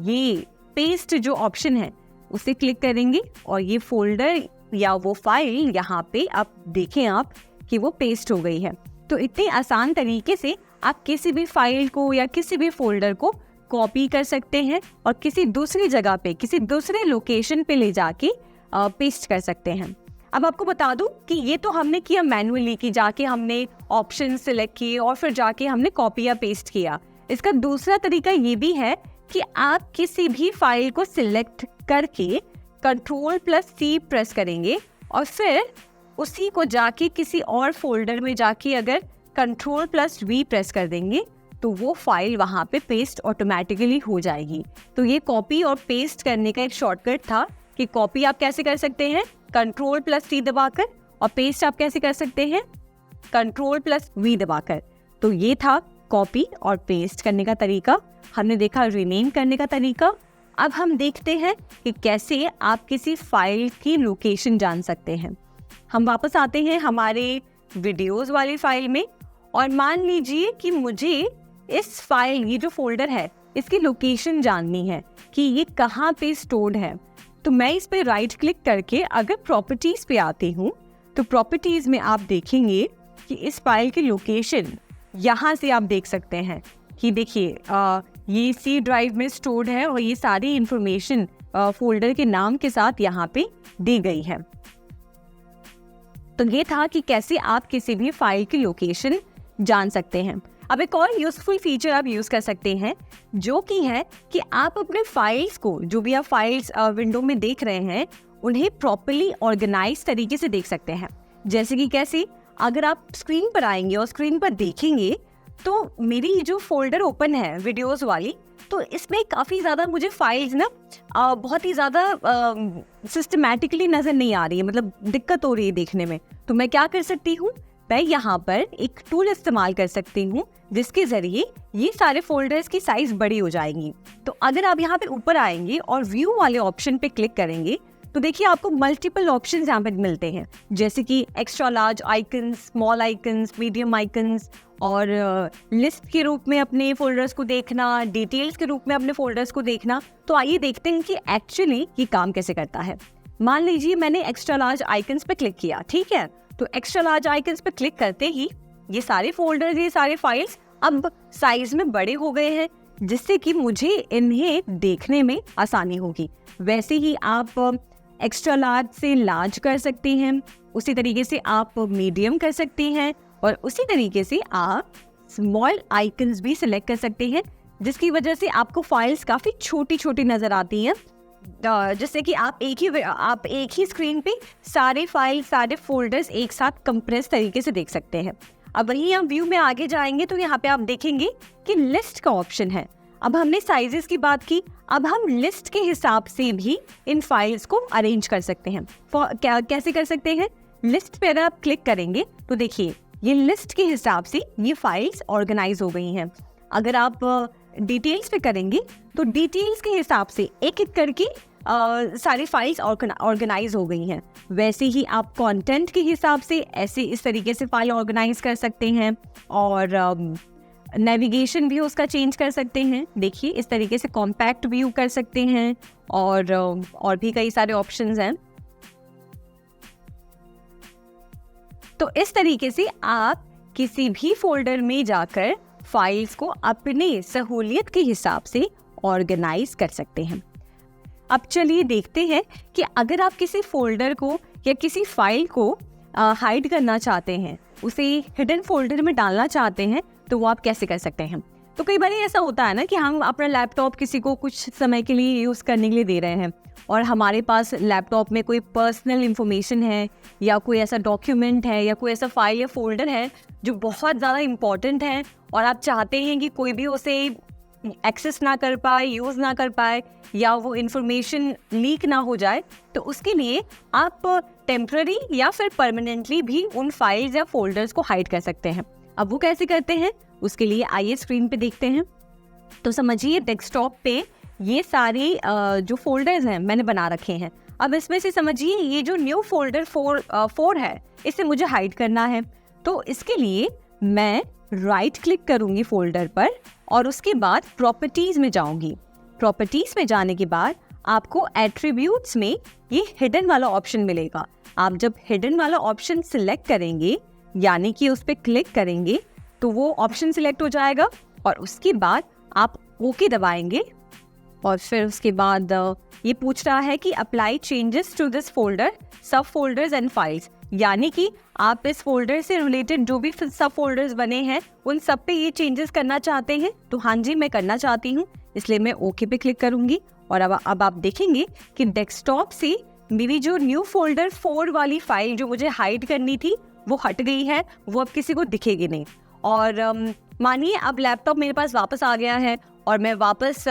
ये पेस्ट जो ऑप्शन है उसे क्लिक करेंगे और ये फोल्डर या वो फाइल यहाँ पे आप देखें कि वो पेस्ट हो गई है। तो इतने आसान तरीके से आप किसी भी फाइल को या किसी भी फोल्डर को कॉपी कर सकते हैं और किसी दूसरी जगह पे, किसी दूसरे लोकेशन पे ले जाके पेस्ट कर सकते हैं। अब आपको बता दूं कि ये तो हमने किया मैनुअली, कि जाके हमने ऑप्शन सिलेक्ट किए और फिर जाके हमने कॉपी या पेस्ट किया। इसका दूसरा तरीका ये भी है कि आप किसी भी फाइल को सिलेक्ट करके Ctrl+C प्रेस करेंगे और फिर उसी को जाके किसी और फोल्डर में जाके अगर Ctrl+V प्रेस कर देंगे तो वो फाइल वहाँ पे पेस्ट ऑटोमेटिकली हो जाएगी। तो ये कॉपी और पेस्ट करने का एक शॉर्टकट था कि कॉपी आप कैसे कर सकते हैं Ctrl+C दबाकर, और पेस्ट आप कैसे कर सकते हैं Ctrl+V दबाकर। तो ये था कॉपी और पेस्ट करने का तरीका। हमने देखा रीनेम करने का तरीका। अब हम देखते हैं कि कैसे आप किसी फाइल की लोकेशन जान सकते हैं। हम वापस आते हैं हमारे वीडियोस वाली फाइल में और मान लीजिए कि मुझे इस फाइल, ये जो फोल्डर है, इसकी लोकेशन जाननी है कि ये कहाँ पे स्टोर्ड है। तो मैं इस पे राइट क्लिक करके अगर प्रॉपर्टीज पे आती हूँ तो प्रॉपर्टीज में आप देखेंगे कि इस फाइल की लोकेशन यहाँ से आप देख सकते हैं कि देखिए ये C ड्राइव में स्टोर्ड है और ये सारी इंफॉर्मेशन फोल्डर के नाम के साथ यहाँ पे दी गई है। तो ये था कि कैसे आप किसी भी फाइल की लोकेशन जान सकते हैं। अब एक और यूजफुल फीचर आप यूज कर सकते हैं जो कि है कि आप अपने फाइल्स को, जो भी आप फाइल्स विंडो में देख रहे हैं, उन्हें प्रॉपर्ली ऑर्गेनाइज तरीके से देख सकते हैं। जैसे कि कैसे, अगर आप स्क्रीन पर आएंगे और स्क्रीन पर देखेंगे तो मेरी जो फोल्डर ओपन है वीडियोस वाली, तो इसमें काफ़ी ज़्यादा मुझे फाइल्स ना बहुत ही ज़्यादा सिस्टमैटिकली नज़र नहीं आ रही है, मतलब दिक्कत हो रही है देखने में। तो मैं क्या कर सकती हूँ, मैं यहाँ पर एक टूल इस्तेमाल कर सकती हूँ जिसके ज़रिए ये सारे फोल्डर्स की साइज़ बड़ी हो जाएंगी। तो अगर आप यहाँ पे ऊपर आएंगे और व्यू वाले ऑप्शन पे क्लिक करेंगे तो देखिए आपको मल्टीपल ऑप्शंस यहाँ पे मिलते हैं, जैसे कि extra large icons, small icons, medium icons, और लिस्ट के रूप में अपने फोल्डर्स को देखना, डिटेल्स के रूप में अपने फोल्डर्स को देखना। तो आइए देखते हैं कि एक्चुअली ये काम कैसे करता है। मान लीजिए मैंने एक्स्ट्रा लार्ज आइकन्स पे क्लिक किया, ठीक है। तो एक्स्ट्रा लार्ज आइकन्स पे क्लिक करते ही ये सारे फोल्डर्स, ये सारे फाइल्स अब साइज में बड़े हो गए हैं, जिससे कि मुझे इन्हें देखने में आसानी होगी। वैसे ही आप एक्स्ट्रा लार्ज से लार्ज कर सकते हैं, उसी तरीके से आप मीडियम कर सकते हैं, और उसी तरीके से आप स्मॉल आइकन्स भी सिलेक्ट कर सकते हैं, जिसकी वजह से आपको फाइल्स काफ़ी छोटी छोटी नज़र आती हैं, जिससे कि आप एक ही स्क्रीन पे सारे फाइल, सारे फोल्डर्स एक साथ कंप्रेस तरीके से देख सकते हैं। अब वहीं हम व्यू में आगे जाएंगे तो यहाँ पे आप देखेंगे कि लिस्ट का ऑप्शन है। अब हमने साइजेस की बात की, अब हम लिस्ट के हिसाब से भी इन फाइल्स को अरेंज कर सकते हैं। कैसे कर सकते हैं, लिस्ट पे अगर आप क्लिक करेंगे तो देखिए ये लिस्ट के हिसाब से ये फाइल्स ऑर्गेनाइज हो गई हैं। अगर आप डिटेल्स पे करेंगे तो डिटेल्स के हिसाब से एक एक करके सारी फाइल्स ऑर्गेनाइज हो गई हैं। वैसे ही आप कंटेंट के हिसाब से ऐसे इस तरीके से फाइल ऑर्गेनाइज कर सकते हैं, और नेविगेशन भी उसका चेंज कर सकते हैं। देखिए इस तरीके से कॉम्पैक्ट व्यू कर सकते हैं, और भी कई सारे ऑप्शंस हैं। तो इस तरीके से आप किसी भी फोल्डर में जाकर फाइल्स को अपने सहूलियत के हिसाब से ऑर्गेनाइज कर सकते हैं। अब चलिए देखते हैं कि अगर आप किसी फोल्डर को या किसी फाइल को हाइड करना चाहते हैं, उसे हिडन फोल्डर में डालना चाहते हैं, तो वो आप कैसे कर सकते हैं। तो कई बार ऐसा होता है ना कि हम अपना लैपटॉप किसी को कुछ समय के लिए यूज़ करने के लिए दे रहे हैं, और हमारे पास लैपटॉप में कोई पर्सनल इंफॉर्मेशन है, या कोई ऐसा डॉक्यूमेंट है, या कोई ऐसा फाइल या फोल्डर है जो बहुत ज़्यादा इम्पॉर्टेंट है, और आप चाहते हैं कि कोई भी उसे एक्सेस ना कर पाए, यूज़ ना कर पाए, या वो इन्फॉर्मेशन लीक ना हो जाए। तो उसके लिए आप टेम्पररी या फिर परमानेंटली भी उन फाइल्स या फोल्डर्स को हाइड कर सकते हैं। अब वो कैसे करते हैं, उसके लिए आइए स्क्रीन पे देखते हैं। तो समझिए डेस्कटॉप पे ये सारे जो फोल्डर्स हैं मैंने बना रखे हैं। अब इसमें से समझिए ये जो न्यू फोल्डर 4 है, इसे मुझे हाइड करना है। तो इसके लिए मैं राइट क्लिक करूंगी फोल्डर पर, और उसके बाद प्रॉपर्टीज में जाऊंगी। प्रॉपर्टीज में जाने के बाद आपको एट्रीब्यूट्स में ये हिडन वाला ऑप्शन मिलेगा। आप जब हिडन वाला ऑप्शन सिलेक्ट करेंगे, यानी कि उस पर क्लिक करेंगे, तो वो ऑप्शन सिलेक्ट हो जाएगा, और उसके बाद आप ओके दबाएंगे, और फिर उसके बाद ये पूछ रहा है कि apply changes to this folder, subfolders and files, यानी कि आप इस फोल्डर से रिलेटेड जो भी सब फोल्डर्स बने हैं उन सब पे ये चेंजेस करना चाहते हैं। तो हाँ जी, मैं करना चाहती हूँ, इसलिए मैं ओके पे क्लिक करूँगी। और अब आप देखेंगे कि डेस्कटॉप से मेरी जो न्यू फोल्डर 4 वाली फाइल जो मुझे हाइड करनी थी वो हट गई है, वो अब किसी को दिखेगी नहीं। और मानिए अब लैपटॉप मेरे पास वापस आ गया है, और मैं वापस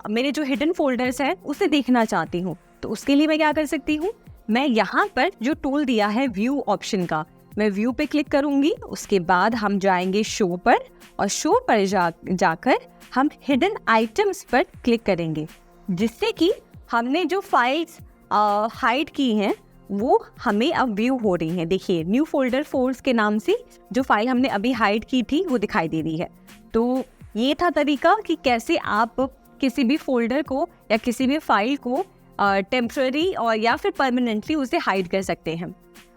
मेरे जो हिडन फोल्डर्स हैं उसे देखना चाहती हूँ। तो उसके लिए मैं क्या कर सकती हूँ, मैं यहाँ पर जो टूल दिया है व्यू ऑप्शन का, मैं व्यू पे क्लिक करूँगी। उसके बाद हम जाएंगे शो पर, और शो पर जाकर हम हिडन आइटम्स पर क्लिक करेंगे, जिससे कि हमने जो फाइल्स हाइड की हैं वो हमें अब व्यू हो रही हैं। देखिए न्यू फोल्डर 4 के नाम से जो फाइल हमने अभी हाइड की थी वो दिखाई दे रही है। तो ये था तरीका कि कैसे आप किसी भी फोल्डर को या किसी भी फाइल को टेम्पररी और या फिर परमानेंटली उसे हाइड कर सकते हैं।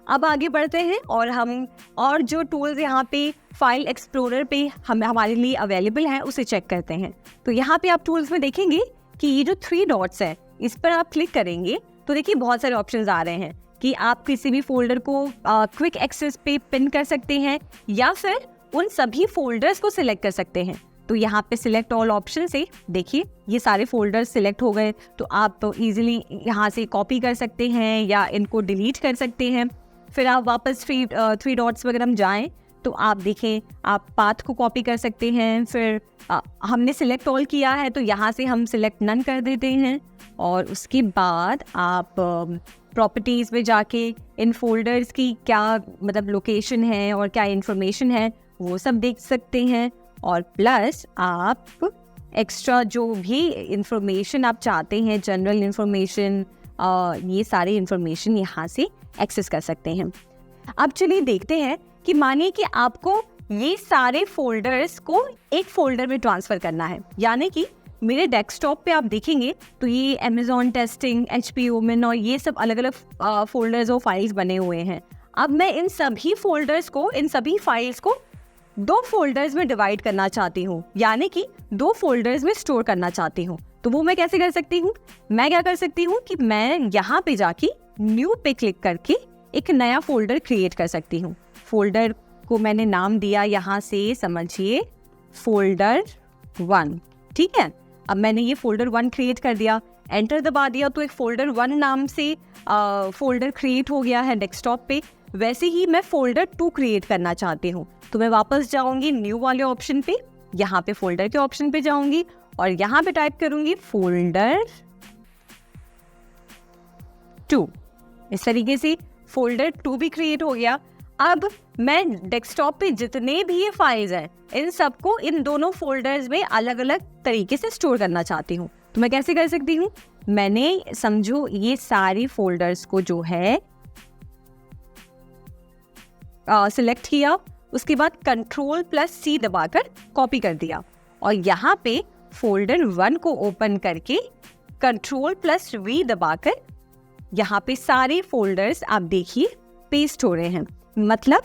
अब आगे बढ़ते हैं और जो टूल्स यहाँ पे फाइल एक्सप्लोरर पे हमारे लिए अवेलेबल हैं उसे चेक करते हैं। तो यहाँ पे आप टूल्स में देखेंगे कि ये जो 3 डॉट्स है इस पर आप क्लिक करेंगे तो देखिए बहुत सारे ऑप्शंस आ रहे हैं कि आप किसी भी फोल्डर को क्विक एक्सेस पे पिन कर सकते हैं या फिर उन सभी फोल्डर्स को सिलेक्ट कर सकते हैं। तो यहाँ पे सिलेक्ट ऑल ऑप्शन से देखिए ये सारे फोल्डर्स सिलेक्ट हो गए, तो आप इजीली यहाँ से कॉपी कर सकते हैं या इनको डिलीट कर सकते हैं। फिर आप वापस थ्री डॉट्स वगैरह हम जाएँ तो आप देखें, आप पाथ को कॉपी कर सकते हैं। फिर हमने सिलेक्ट ऑल किया है तो यहाँ से हम सिलेक्ट नन कर देते हैं, और उसके बाद आप प्रॉपर्टीज़ में जाके इन फोल्डर्स की क्या मतलब लोकेशन है और क्या इन्फॉर्मेशन है वो सब देख सकते हैं। और प्लस आप एक्स्ट्रा जो भी इंफॉर्मेशन आप चाहते हैं, जनरल इंफॉर्मेशन, ये सारी इंफॉर्मेशन यहाँ से एक्सेस कर सकते हैं। अब चलिए देखते हैं कि मानिए कि आपको ये सारे फोल्डर्स को एक फोल्डर में ट्रांसफ़र करना है। यानी कि मेरे डेस्कटॉप पे आप देखेंगे तो ये अमेज़ॉन टेस्टिंग, HP ओमेन और ये सब अलग अलग फोल्डर्स और फाइल्स बने हुए हैं। अब मैं इन सभी फोल्डर्स को, इन सभी फाइल्स को 2 फोल्डर्स में डिवाइड करना चाहती हूँ, यानी कि 2 फोल्डर्स में स्टोर करना चाहती हूँ। तो वो मैं कैसे कर सकती हूँ? मैं क्या कर सकती हूँ कि मैं यहाँ पे जाके न्यू पे क्लिक करके एक नया फोल्डर क्रिएट कर सकती हूँ। फोल्डर को मैंने नाम दिया यहाँ से, समझिए फोल्डर 1, ठीक है। अब मैंने ये फोल्डर 1 क्रिएट कर दिया, एंटर दबा दिया तो एक फोल्डर 1 नाम से फोल्डर क्रिएट हो गया है डेस्कटॉप पे। वैसे ही मैं फोल्डर 2 क्रिएट करना चाहती हूँ, तो मैं वापस जाऊंगी न्यू वाले ऑप्शन पे, यहाँ पे फोल्डर के ऑप्शन पे जाऊंगी और यहाँ पे टाइप करूंगी फोल्डर 2। इस तरीके से फोल्डर 2 भी क्रिएट हो गया। अब मैं डेस्कटॉप पे जितने भी ये फाइल्स हैं इन सबको इन दोनों फोल्डर्स में अलग अलग तरीके से स्टोर करना चाहती हूँ। तो मैं कैसे कर सकती हूँ? मैंने समझो ये सारी फोल्डर्स को जो है सिलेक्ट किया, उसके बाद Ctrl+C दबाकर कॉपी कर दिया और यहाँ पे फोल्डर 1 को ओपन करके Ctrl+V दबाकर यहाँ पे सारे फोल्डर्स आप देखिए पेस्ट हो रहे हैं। मतलब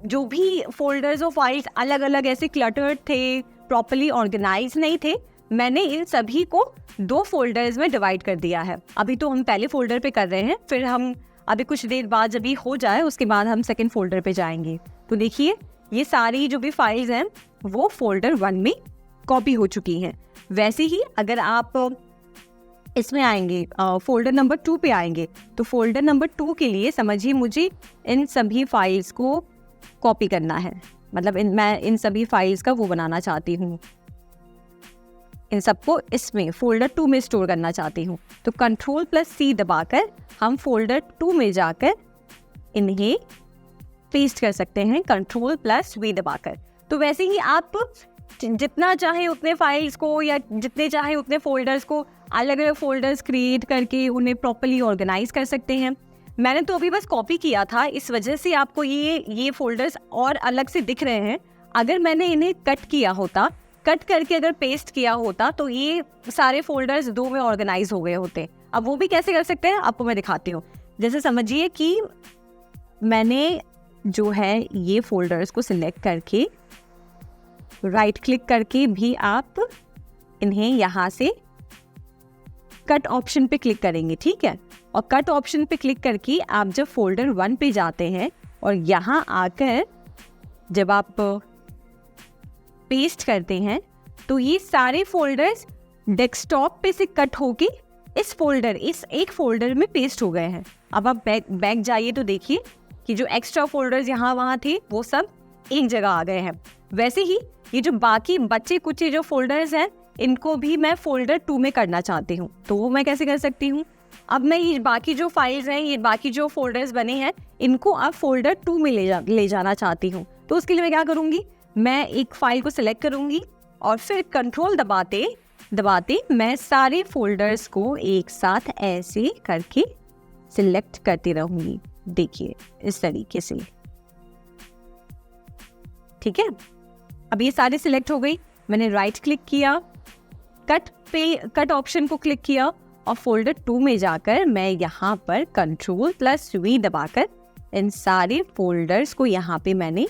जो भी फोल्डर्स और फाइल्स अलग अलग ऐसे क्लटर्ड थे, प्रॉपर्ली ऑर्गेनाइज नहीं थे, मैंने इन सभी को 2 फोल्डर्स में डिवाइड कर दिया है। अभी तो हम पहले फोल्डर पे कर रहे हैं, फिर हम अभी कुछ देर बाद जब ये हो जाए उसके बाद हम सेकंड फोल्डर पे जाएंगे। तो देखिए ये सारी जो भी फाइल्स हैं वो फोल्डर 1 में कॉपी हो चुकी हैं। वैसे ही अगर आप इसमें आएंगे, फोल्डर नंबर 2 पे आएंगे, तो फोल्डर नंबर 2 के लिए समझिए मुझे इन सभी फाइल्स को कॉपी करना है। मतलब मैं इन सभी फाइल्स का वो बनाना चाहती हूँ, इन सबको इसमें फोल्डर 2 में स्टोर करना चाहती हूँ। तो Ctrl+C दबाकर हम फोल्डर 2 में जाकर इन्हें पेस्ट कर सकते हैं Ctrl+V दबाकर। तो वैसे ही आप जितना चाहे उतने फाइल्स को या जितने चाहे उतने फोल्डर्स को अलग अलग फोल्डर्स क्रिएट करके उन्हें प्रॉपर्ली ऑर्गेनाइज कर सकते हैं। मैंने तो अभी बस कॉपी किया था, इस वजह से आपको ये फोल्डर्स और अलग से दिख रहे हैं। अगर मैंने इन्हें कट किया होता, कट करके अगर पेस्ट किया होता तो ये सारे फोल्डर्स 2 में ऑर्गेनाइज हो गए होते। अब वो भी कैसे कर सकते हैं आपको मैं दिखाती हूँ। जैसे समझिए कि मैंने जो है ये फोल्डर्स को सिलेक्ट करके राइट क्लिक करके भी आप इन्हें यहाँ से कट ऑप्शन पे क्लिक करेंगे, ठीक है। और कट ऑप्शन पे क्लिक करके आप जब फोल्डर 1 पे जाते हैं और यहाँ आकर जब आप पेस्ट करते हैं तो ये सारे फोल्डर्स डेस्कटॉप पे से कट होके इस एक फोल्डर में पेस्ट हो गए हैं। अब आप बैक जाइए तो देखिए कि जो एक्स्ट्रा फोल्डर्स यहाँ वहाँ थे वो सब एक जगह आ गए हैं। वैसे ही ये जो बाकी बचे कुचे जो फोल्डर्स हैं इनको भी मैं फोल्डर 2 में करना चाहती हूँ। तो वो मैं कैसे कर सकती हूँ? अब मैं ये बाकी जो फाइल्स हैं, ये बाकी जो फोल्डर्स बने हैं, इनको अब फोल्डर 2 में ले जाना चाहती हूँ। तो उसके लिए मैं क्या करूँगी? मैं एक फाइल को सिलेक्ट करूँगी और फिर कंट्रोल दबाते मैं सारे फोल्डर्स को एक साथ ऐसे करके सिलेक्ट करती रहूँगी। देखिए इस तरीके से, ठीक है। अब ये सारे सिलेक्ट हो गई। मैंने राइट क्लिक किया, कट ऑप्शन को क्लिक किया और फोल्डर 2 में जाकर मैं यहाँ पर Ctrl+V दबाकर इन सारे फोल्डर्स को यहाँ पे मैंने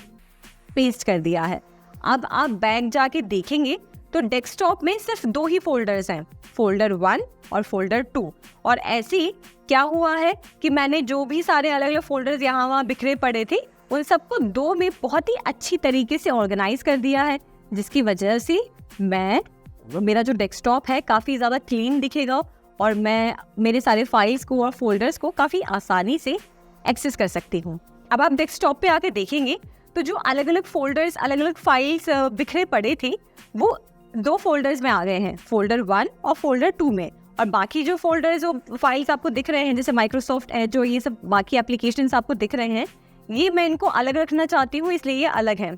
पेस्ट कर दिया है। अब आप बैक जाके देखेंगे तो डेस्कटॉप में सिर्फ 2 ही फोल्डर्स हैं, फोल्डर 1 और फोल्डर 2। और ऐसे क्या हुआ है कि मैंने जो भी सारे अलग अलग फोल्डर्स यहाँ वहाँ बिखरे पड़े थे उन सबको 2 में बहुत ही अच्छी तरीके से ऑर्गेनाइज कर दिया है, जिसकी वजह से मेरा जो डेस्कटॉप है काफ़ी ज़्यादा क्लीन दिखेगा और मैं मेरे सारे फाइल्स को और फोल्डर्स को काफ़ी आसानी से एक्सेस कर सकती हूँ। अब आप डेस्कटॉप पे आके देखेंगे तो जो अलग अलग फोल्डर्स, अलग अलग फाइल्स बिखरे पड़े थे वो 2 फोल्डर्स में आ गए हैं, फोल्डर 1 और फोल्डर 2 में। और बाकी जो फोल्डर्स और फाइल्स आपको दिख रहे हैं, जैसे माइक्रोसॉफ्ट एज, जो ये सब बाकी एप्लीकेशंस आपको दिख रहे हैं, ये मैं इनको अलग रखना चाहती हूँ, इसलिए ये अलग है।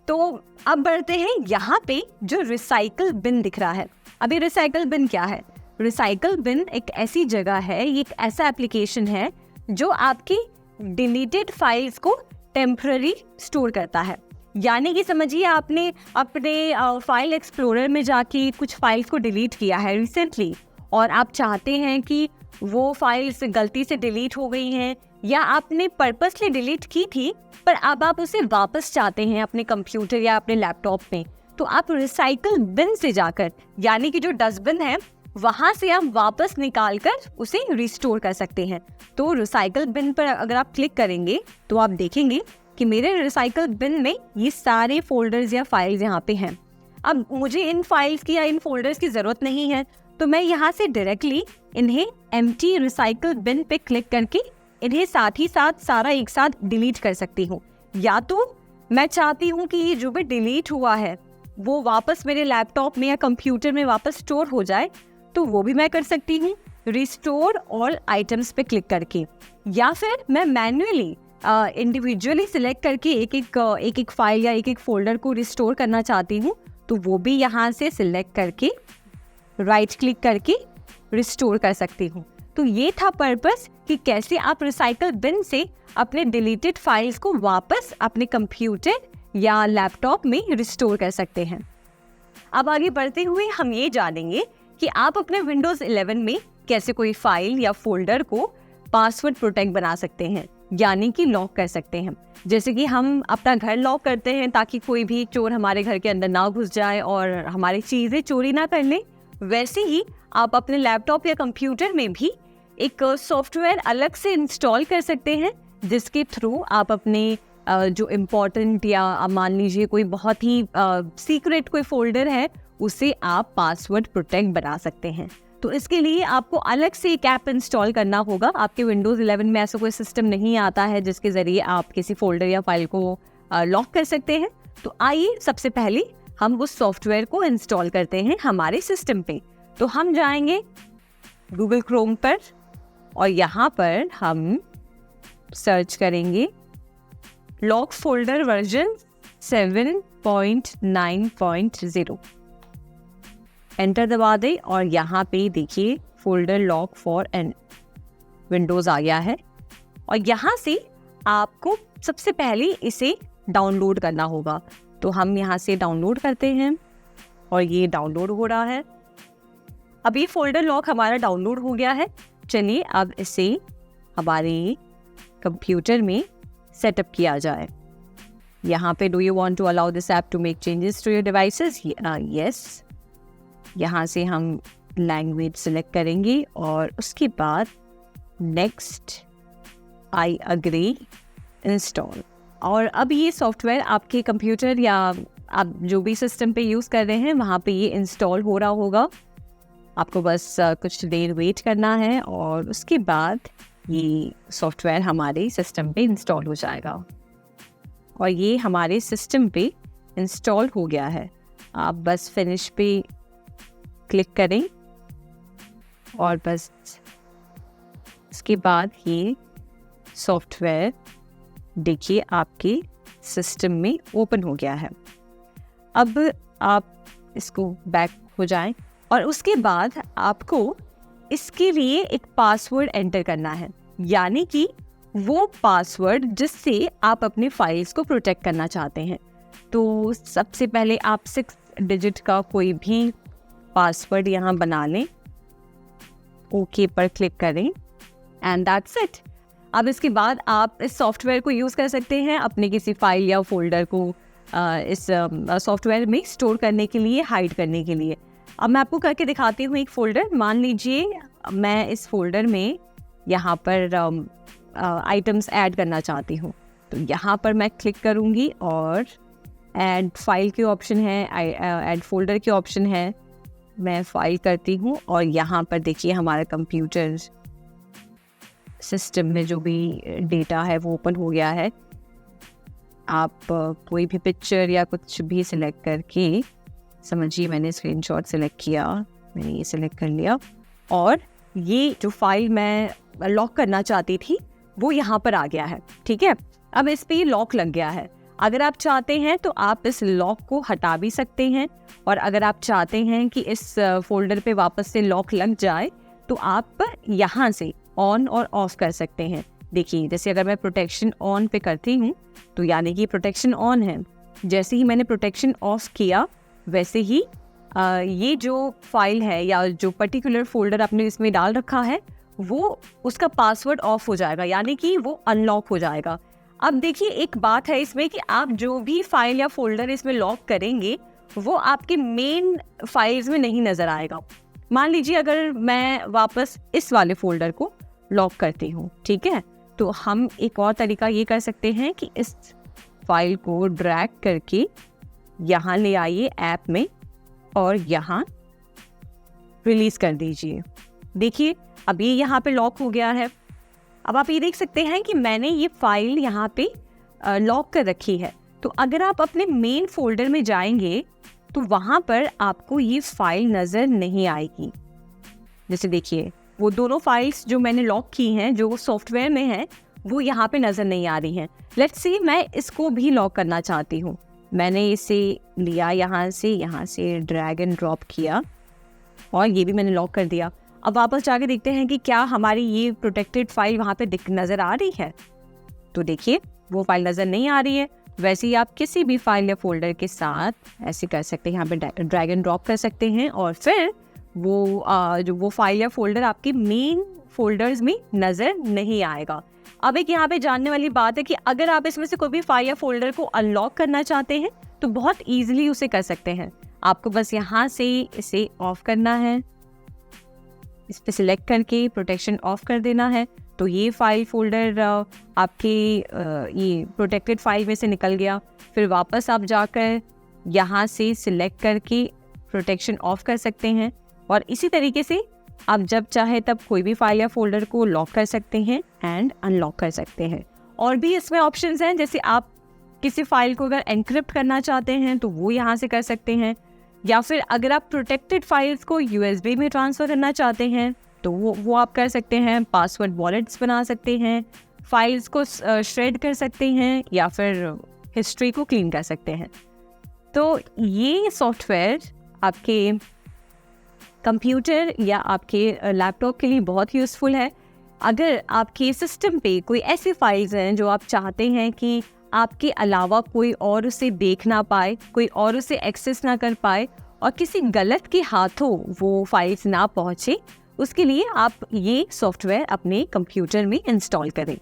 तो अब बढ़ते हैं यहाँ पे जो रिसाइकल बिन दिख रहा है। अभी रिसाइकल बिन क्या है? रिसाइकल बिन एक ऐसी जगह है, ये एक ऐसा एप्लीकेशन है जो आपकी डिलीटेड फाइल्स को टेम्पररी स्टोर करता है। यानी कि समझिए आपने अपने फाइल एक्सप्लोरर में जाके कुछ फाइल्स को डिलीट किया है रिसेंटली, और आप चाहते हैं कि वो फाइल्स गलती से डिलीट हो गई हैं या आपने पर्पसली डिलीट की थी पर अब आप उसे वापस चाहते हैं अपने कंप्यूटर या अपने लैपटॉप में, तो आप रिसाइकल बिन से जाकर, यानी कि जो डस्टबिन है वहाँ से आप वापस निकाल कर उसे रिस्टोर कर सकते हैं। तो रिसाइकल बिन पर अगर आप क्लिक करेंगे तो आप देखेंगे कि मेरे रिसाइकल बिन में ये सारे फोल्डर्स या फाइल्स यहाँ पे हैं। अब मुझे इन फाइल्स की या इन फोल्डर्स की ज़रूरत नहीं है, तो मैं यहाँ से डायरेक्टली इन्हें एम्प्टी रिसाइकल बिन पे क्लिक करके इन्हें साथ ही साथ सारा एक साथ डिलीट कर सकती हूँ। या तो मैं चाहती हूँ कि ये जो भी डिलीट हुआ है वो वापस मेरे लैपटॉप में या कंप्यूटर में वापस स्टोर हो जाए, तो वो भी मैं कर सकती हूँ रिस्टोर ऑल आइटम्स पे क्लिक करके। या फिर मैं मैन्युअली इंडिविजुअली सिलेक्ट करके एक एक फाइल या एक एक फोल्डर को रिस्टोर करना चाहती हूँ, तो वो भी यहाँ से सिलेक्ट करके राइट क्लिक करके रिस्टोर कर सकती हूँ। तो ये था पर्पस कि कैसे आप रिसाइकल बिन से अपने डिलीटेड फाइल्स को वापस अपने कंप्यूटर या लैपटॉप में रिस्टोर कर सकते हैं। अब आगे बढ़ते हुए हम ये जानेंगे कि आप अपने विंडोज़ 11 में कैसे कोई फाइल या फोल्डर को पासवर्ड प्रोटेक्ट बना सकते हैं, यानी कि लॉक कर सकते हैं। जैसे कि हम अपना घर लॉक करते हैं ताकि कोई भी चोर हमारे घर के अंदर ना घुस जाए और हमारी चीज़ें चोरी ना कर ले, वैसे ही आप अपने लैपटॉप या कंप्यूटर में भी एक सॉफ्टवेयर अलग से इंस्टॉल कर सकते हैं, जिसके थ्रू आप अपने जो इम्पोर्टेंट या मान लीजिए कोई बहुत ही सीक्रेट कोई फोल्डर है उसे आप पासवर्ड प्रोटेक्ट बना सकते हैं। तो इसके लिए आपको अलग से एक ऐप इंस्टॉल करना होगा। आपके विंडोज़ 11 में ऐसा कोई सिस्टम नहीं आता है जिसके ज़रिए आप किसी फोल्डर या फाइल को लॉक कर सकते हैं। तो आइए सबसे पहले हम उस सॉफ्टवेयर को इंस्टॉल करते हैं हमारे सिस्टम पे। तो हम जाएंगे गूगल क्रोम पर और यहाँ पर हम सर्च करेंगे लॉक फोल्डर वर्जन 7.9.0। एंटर दबा दें और यहाँ पे देखिए folder lock for an Windows आ गया है। और यहाँ से आपको सबसे पहले इसे डाउनलोड करना होगा। तो हम यहाँ से डाउनलोड करते हैं और ये डाउनलोड हो रहा है। अब ये फोल्डर लॉक हमारा डाउनलोड हो गया है। चलिए अब इसे हमारे कंप्यूटर में सेटअप किया जाए। यहाँ पे do you want to allow this app to make changes to your devices? Yes. यहाँ से हम लैंग्वेज सेलेक्ट करेंगे और उसके बाद नेक्स्ट, आई अग्री, इंस्टॉल। और अब ये सॉफ्टवेयर आपके कंप्यूटर या आप जो भी सिस्टम पे यूज़ कर रहे हैं वहाँ पे ये इंस्टॉल हो रहा होगा। आपको बस कुछ देर वेट करना है और उसके बाद ये सॉफ्टवेयर हमारे सिस्टम पे इंस्टॉल हो जाएगा। और ये हमारे सिस्टम पे इंस्टॉल हो गया है। आप बस फिनिश पे क्लिक करें और बस इसके बाद ये सॉफ्टवेयर देखिए आपके सिस्टम में ओपन हो गया है। अब आप इसको बैक हो जाएं और उसके बाद आपको इसके लिए एक पासवर्ड एंटर करना है, यानी कि वो पासवर्ड जिससे आप अपने फाइल्स को प्रोटेक्ट करना चाहते हैं। तो सबसे पहले आप 6 डिजिट का कोई भी पासवर्ड यहाँ बना लें, ओके पर क्लिक करें एंड दैट्स इट। अब इसके बाद आप इस सॉफ्टवेयर को यूज़ कर सकते हैं अपने किसी फाइल या फोल्डर को इस सॉफ्टवेयर में स्टोर करने के लिए, हाइड करने के लिए। अब मैं आपको करके दिखाती हूँ एक फ़ोल्डर। मान लीजिए मैं इस फोल्डर में यहाँ पर आइटम्स ऐड करना चाहती हूँ, तो यहाँ पर मैं क्लिक करूँगी और ऐड फाइल के ऑप्शन है, ऐड फोल्डर के ऑप्शन है। मैं फाइल करती हूँ और यहाँ पर देखिए हमारा कंप्यूटर सिस्टम में जो भी डेटा है वो ओपन हो गया है। आप कोई भी पिक्चर या कुछ भी सिलेक्ट करके, समझिए मैंने स्क्रीनशॉट सिलेक्ट किया, मैंने ये सिलेक्ट कर लिया और ये जो फाइल मैं लॉक करना चाहती थी वो यहाँ पर आ गया है। ठीक है, अब इस पे लॉक लग गया है। अगर आप चाहते हैं तो आप इस लॉक को हटा भी सकते हैं, और अगर आप चाहते हैं कि इस फोल्डर पे वापस से लॉक लग जाए तो आप यहाँ से ऑन और ऑफ कर सकते हैं। देखिए, जैसे अगर मैं प्रोटेक्शन ऑन पे करती हूँ तो यानी कि प्रोटेक्शन ऑन है। जैसे ही मैंने प्रोटेक्शन ऑफ किया वैसे ही ये जो फाइल है या जो पर्टिकुलर फोल्डर आपने इसमें डाल रखा है वो उसका पासवर्ड ऑफ हो जाएगा, यानी कि वो अनलॉक हो जाएगा। अब देखिए, एक बात है इसमें कि आप जो भी फाइल या फोल्डर इसमें लॉक करेंगे वो आपके मेन फाइल्स में नहीं नज़र आएगा। मान लीजिए अगर मैं वापस इस वाले फोल्डर को लॉक करती हूँ, ठीक है, तो हम एक और तरीका ये कर सकते हैं कि इस फाइल को ड्रैग करके यहाँ ले आइए ऐप में और यहाँ रिलीज कर दीजिए। देखिए, अब ये यहाँ पे लॉक हो गया है। अब आप ये देख सकते हैं कि मैंने ये फाइल यहाँ पे लॉक कर रखी है। तो अगर आप अपने मेन फोल्डर में जाएंगे तो वहाँ पर आपको ये फाइल नज़र नहीं आएगी। जैसे देखिए, वो दोनों फाइल्स जो मैंने लॉक की हैं, जो सॉफ्टवेयर में है, वो यहाँ पे नज़र नहीं आ रही हैं। लेट्स सी मैं इसको भी लॉक करना चाहती हूँ। मैंने इसे लिया, यहाँ से ड्रैग एंड ड्रॉप किया और ये भी मैंने लॉक कर दिया। अब वापस जाके देखते हैं कि क्या हमारी ये प्रोटेक्टेड फाइल वहाँ पे नज़र आ रही है। तो देखिए, वो फाइल नज़र नहीं आ रही है। वैसे ही आप किसी भी फाइल या फोल्डर के साथ ऐसे कर सकते हैं, यहाँ पे ड्रैग एंड ड्रॉप कर सकते हैं और फिर वो फाइल या फोल्डर आपके मेन फोल्डर्स में नज़र नहीं आएगा। अब एक यहाँ पे जानने वाली बात है कि अगर आप इसमें से कोई भी फाइल या फोल्डर को अनलॉक करना चाहते हैं तो बहुत ईजिली उसे कर सकते हैं। आपको बस यहाँ से इसे ऑफ करना है, इस पे सिलेक्ट करके प्रोटेक्शन ऑफ कर देना है। तो ये फाइल फोल्डर आपके ये प्रोटेक्टेड फाइल में से निकल गया। फिर वापस आप जाकर यहाँ से सिलेक्ट करके प्रोटेक्शन ऑफ कर सकते हैं और इसी तरीके से आप जब चाहे तब कोई भी फाइल या फोल्डर को लॉक कर सकते हैं एंड अनलॉक कर सकते हैं। और भी इसमें ऑप्शंस हैं, जैसे आप किसी फाइल को अगर एनक्रिप्ट करना चाहते हैं तो वो यहाँ से कर सकते हैं, या फिर अगर आप प्रोटेक्टेड फाइल्स को यूएसबी में ट्रांसफ़र करना चाहते हैं तो वो आप कर सकते हैं। पासवर्ड वॉलेट्स बना सकते हैं, फाइल्स को श्रेड कर सकते हैं या फिर हिस्ट्री को क्लीन कर सकते हैं। तो ये सॉफ्टवेयर आपके कंप्यूटर या आपके लैपटॉप के लिए बहुत यूज़फुल है। अगर आपके सिस्टम पे कोई ऐसी फाइल्स हैं जो आप चाहते हैं कि आपके अलावा कोई और उसे देख ना पाए, कोई और उसे एक्सेस ना कर पाए और किसी गलत के हाथों वो फाइल्स ना पहुँचे, उसके लिए आप ये सॉफ्टवेयर अपने कंप्यूटर में इंस्टॉल करें।